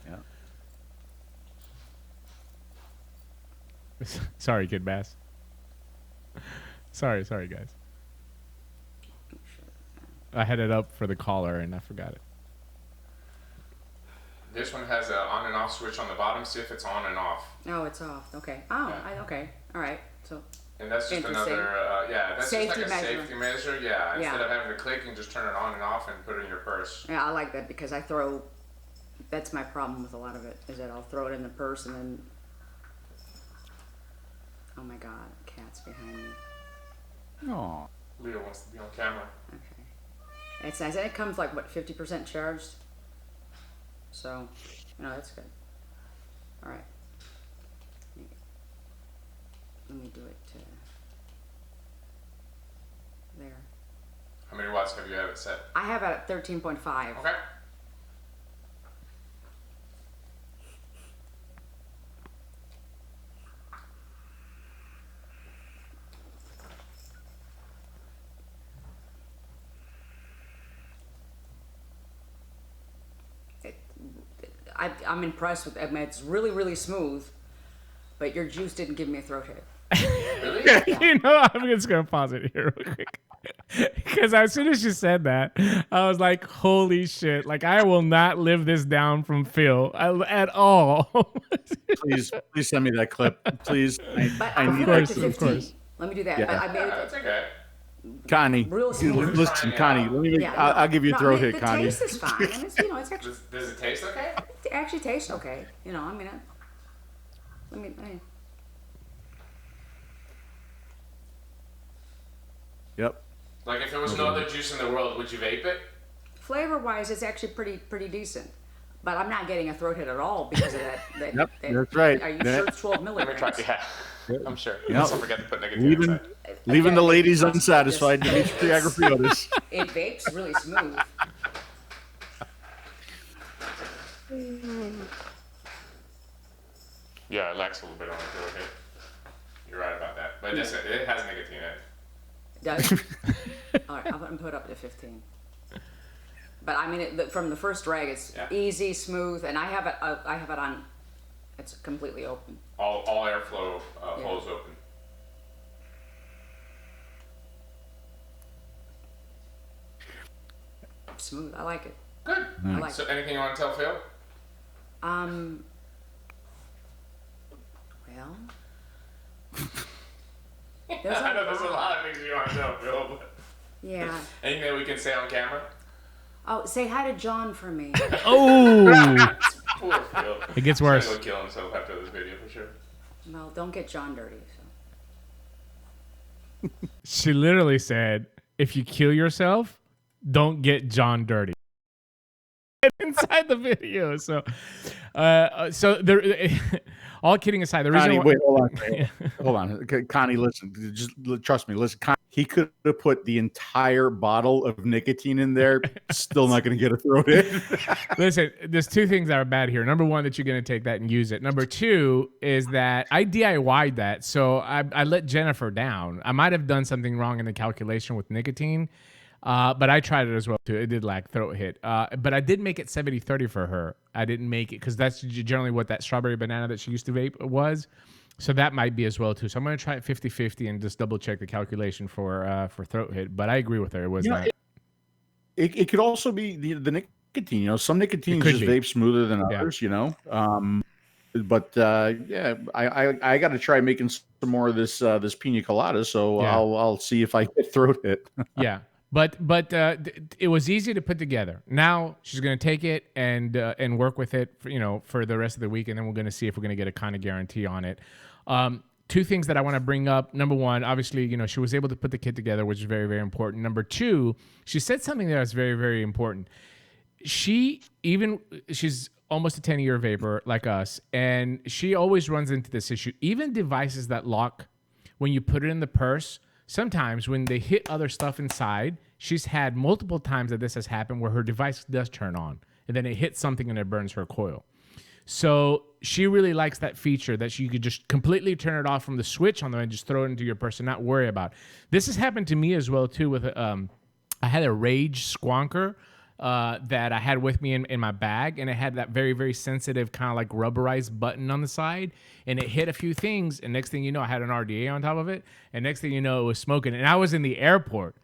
Yeah. Sorry, Kid Bass. Sorry, guys. I had it up for the caller and I forgot it. This one has an on and off switch on the bottom. See if it's on and off. Oh, it's off. Okay. Oh, Yeah. Okay. All right. So. And that's just Interesting. another, that's Safety just like a measure. safety measure. Yeah. Yeah. Instead of having to click, you can just turn it on and off and put it in your purse. Yeah, I like that because that's my problem with a lot of it, is that I'll throw it in the purse and then, oh my God, cat's behind me. Oh. Leo wants to be on camera. Okay. It's nice. And it comes like, what, 50% charged? So, that's good. All right. Let me do it to there. How many watts have you had it set? I have it at 13.5. Okay. I'm impressed with it. I mean, it's really, really smooth, but your juice didn't give me a throat hit. Really? Yeah. You know, I'm just going to pause it here real quick. Because as soon as you said that, I was like, holy shit. Like, I will not live this down from Phil at all. Please send me that clip. Please. Of course. Let me do that. Yeah. But I made it. That's okay. Connie, listen, Connie. I'll give you a throat hit, Connie. The taste is fine. And it's, you know, it's actually. Does it taste okay? It actually tastes okay. You know, I mean, Yep. Like if there was no other juice in the world, would you vape it? Flavor-wise, it's actually pretty decent. But I'm not getting a throat hit at all because of that. Yep, that's right. Are you sure it's 12 milligrams? Let me try. Yeah, I'm sure. Yep. Don't forget to put nicotine inside. Leaving the ladies unsatisfied. 𝗃𝗽𝗲𝗿𝗀. It vapes really smooth. Yeah, it lacks a little bit on the throat hit. You're right about that. But it has nicotine in it. It does? All right, I'm going to put it up to 15. But I mean, from the first drag, it's easy, smooth, and I have it on. It's completely open. All airflow holes open. Smooth. I like it. Good. I like so it. anything you want to tell Phil? Well. I know there's a lot of things you want to tell Phil. But yeah. Anything that we can say on camera? Oh, say hi to John for me. Oh! Poor Phil. It gets worse. He's gonna go kill himself after this video for sure. Well, don't get John dirty. So. She literally said, if you kill yourself, don't get John dirty. Inside the video. So there, all kidding aside, the reason Connie, hold on. Connie, listen, just trust me. Listen, Connie, he could have put the entire bottle of nicotine in there. Still not going to get a throat hit. Listen, there's two things that are bad here. Number one, that you're going to take that and use it. Number two is that I DIY'd that. So I let Jennifer down. I might have done something wrong in the calculation with nicotine. But I tried it as well too. It did lack throat hit. But I did make it 70-30 for her. I didn't make it because that's generally what that strawberry banana that she used to vape was. So that might be as well too. So I'm going to try it 50-50 and just double check the calculation for throat hit. But I agree with her. It was not. It could also be the nicotine. You know, some nicotine just vape smoother than others. You know. But yeah, I got to try making some more of this 𝗃𝗫 𝗀𝗃. So I'll see if I get throat hit. Yeah. But it was easy to put together. Now she's going to take it and work with it for the rest of the week, and then we're going to see if we're going to get a kind of guarantee on it. Two things that I want to bring up. Number one, obviously, she was able to put the kit together, which is very, very important. Number two, she said something there that's very, very important. She's almost a 10-year vapor like us, and she always runs into this issue. Even devices that lock when you put it in the purse, sometimes when they hit other stuff inside, she's had multiple times that this has happened where her device does turn on and then it hits something and it burns her coil. So she really likes that feature that you could just completely turn it off from the switch on there and just throw it into your purse and not worry about. This has happened to me as well too with I had a Rage Squonker that I had with me in my bag, and it had that very, very sensitive kind of like rubberized button on the side, and it hit a few things, and next thing you know, I had an RDA on top of it, and next thing you know, it was smoking, and I was in the airport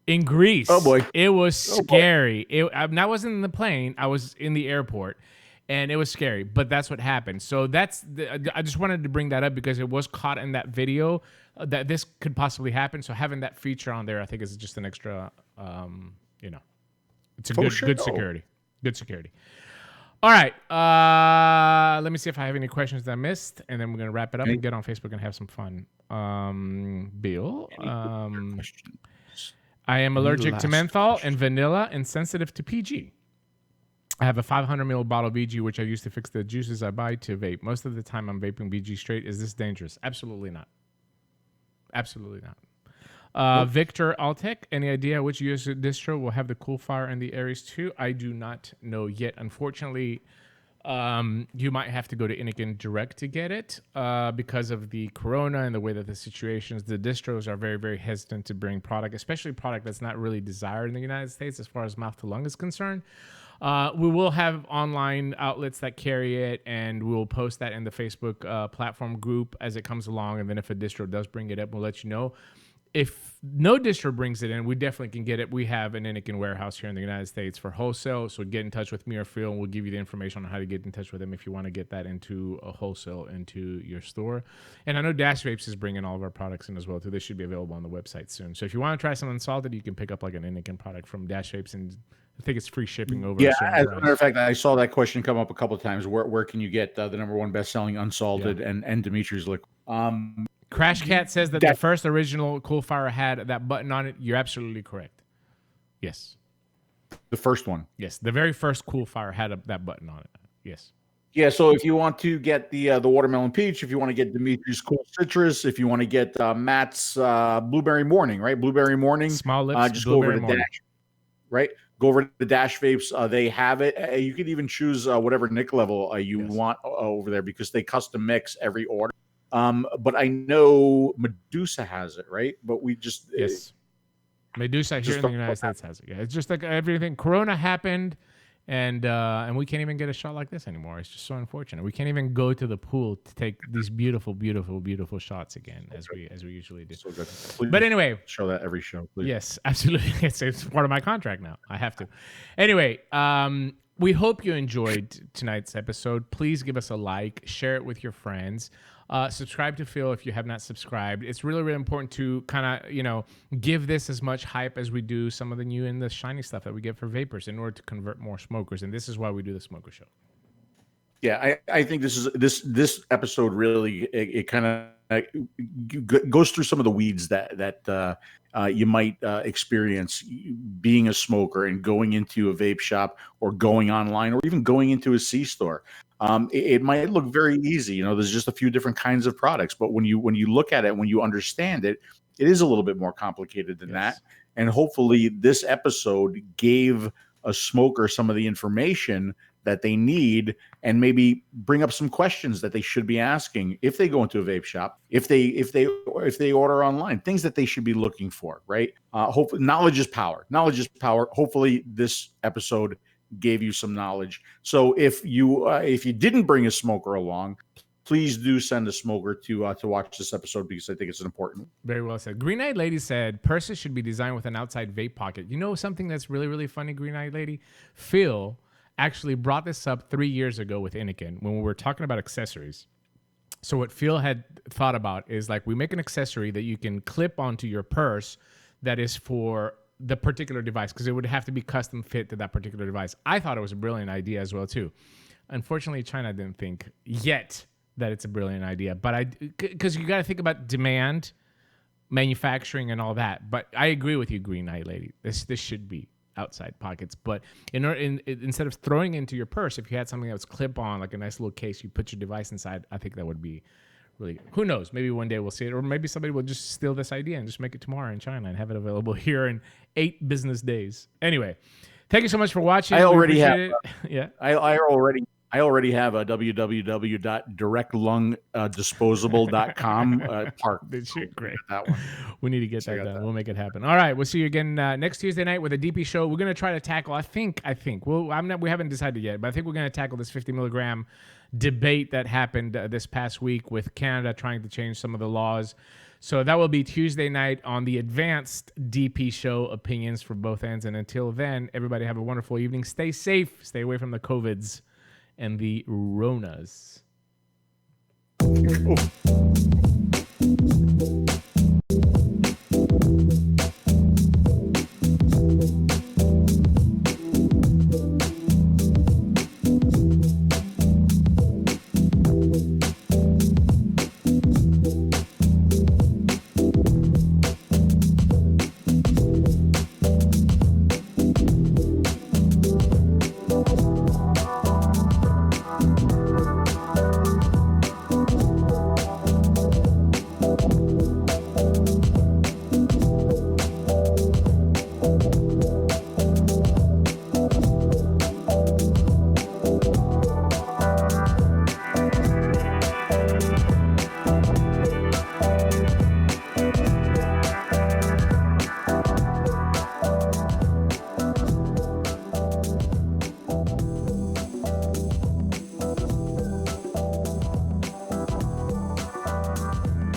in Greece. Oh boy. It was scary. I wasn't in the plane, I was in the airport, and it was scary, but that's what happened. So I just wanted to bring that up because it was caught in that video that this could possibly happen, so having that feature on there, I think is just an extra, it's a good security. Good security. All right. Let me see if I have any questions that I missed, and then we're going to wrap it up and get on Facebook and have some fun. Bill, I am allergic to menthol and vanilla and sensitive to PG. I have a 500 ml bottle of VG, which I use to fix the juices I buy to vape. Most of the time I'm vaping VG straight. Is this dangerous? Absolutely not. Absolutely not. Victor Altec, any idea which US distro will have the Coolfire and the Aries 2? I do not know yet. Unfortunately, you might have to go to Innokin direct to get it because of the corona and the way that the situations. The distros are very, very hesitant to bring product, especially product that's not really desired in the United States as far as mouth to lung is concerned. We will have online outlets that carry it, and we'll post that in the Facebook platform group as it comes along. And then if a distro does bring it up, we'll let you know. If no distro brings it in, we definitely can get it. We have an Innokin warehouse here in the United States for wholesale. So get in touch with me or Phil, and we'll give you the information on how to get in touch with them if you want to get that into a wholesale into your store. And I know Dash Vapes is bringing all of our products in as well, too. They should be available on the website soon. So if you want to try some unsalted, you can pick up like an Innokin product from Dash Vapes, and I think it's free shipping over. Yeah, as a matter of fact, I saw that question come up a couple of times. Where can you get the number one best-selling unsalted and 𝗵𝗔𝗪𝗏's liquid? Crash Cat says that the first original Coolfire had that button on it. You're absolutely correct. Yes. The first one. Yes, the very first Coolfire had that button on it. Yes. Yeah, so if you want to get the watermelon peach, if you want to get 𝗵𝗔𝗪's cool citrus, if you want to get Matt's blueberry morning, right? Blueberry morning. Small lips. Just go over to Dash, right? Go over to the Dash Vapes. They have it. You can even choose whatever nic level you want over there because they custom mix every order. But I know 𝗵𝗛𝗢 has it, right? But we just 𝗵𝗛𝗢 here in the United States has it. Yeah, it's just like everything. Corona happened, and we can't even get a shot like this anymore. It's just so unfortunate. We can't even go to the pool to take these beautiful, beautiful, beautiful shots again as we usually do. So good. Please but anyway, show that every show, please. Yes, absolutely. It's part of my contract now. I have to. Anyway, we hope you enjoyed tonight's episode. Please give us a like, share it with your friends. Subscribe to Phil if you have not subscribed. It's really, really important to kind of, give this as much hype as we do some of the new and the shiny stuff that we get for vapors in order to convert more smokers. And this is why we do the Smoker Show. Yeah, I think this episode really it kind of goes through some of the weeds that you might experience being a smoker and going into a vape shop or going online or even going into a C-store. It might look very easy. There's just a few different kinds of products, but when you look at it, when you understand it, it is a little bit more complicated than that. And hopefully this episode gave a smoker some of the information that they need and maybe bring up some questions that they should be asking if they go into a vape shop, if they order online, things that they should be looking for, right? Hopefully knowledge is power. Knowledge is power. Hopefully this episode gave you some knowledge. So if you didn't bring a smoker along, please do send a smoker to watch this episode because I think it's important. Very well said. Green-Eyed Lady said purses should be designed with an outside vape pocket. You know something that's really, really funny, Green-Eyed Lady? Phil actually brought this up 3 years ago with Innokin when we were talking about accessories. So what Phil had thought about is like we make an accessory that you can clip onto your purse that is for the particular device because it would have to be custom fit to that particular device. I thought it was a brilliant idea as well too. Unfortunately, China didn't think yet that it's a brilliant idea, but because you got to think about demand, manufacturing, and all that. But I agree with you, Green-Eyed Lady. This should be outside pockets, but instead of throwing it into your purse, if you had something that was clip on, like a nice little case, you put your device inside. I think that would be really, who knows? Maybe one day we'll see it, or maybe somebody will just steal this idea and just make it tomorrow in China and have it available here in 8 business days. Anyway, thank you so much for watching. I already have. Yeah, I already have a www.directlungdisposable.com park. Great. That one. We need to get that done. We'll make it happen. All right. We'll see you again next Tuesday night with a DP show. We're going to try to tackle, I think, we haven't decided yet, but I think we're going to tackle this 50 milligram debate that happened this past week with Canada trying to change some of the laws. So that will be Tuesday night on the advanced DP show, opinions for both ends. And until then, everybody have a wonderful evening. Stay safe. Stay away from the COVIDs and the Ronas. Oh.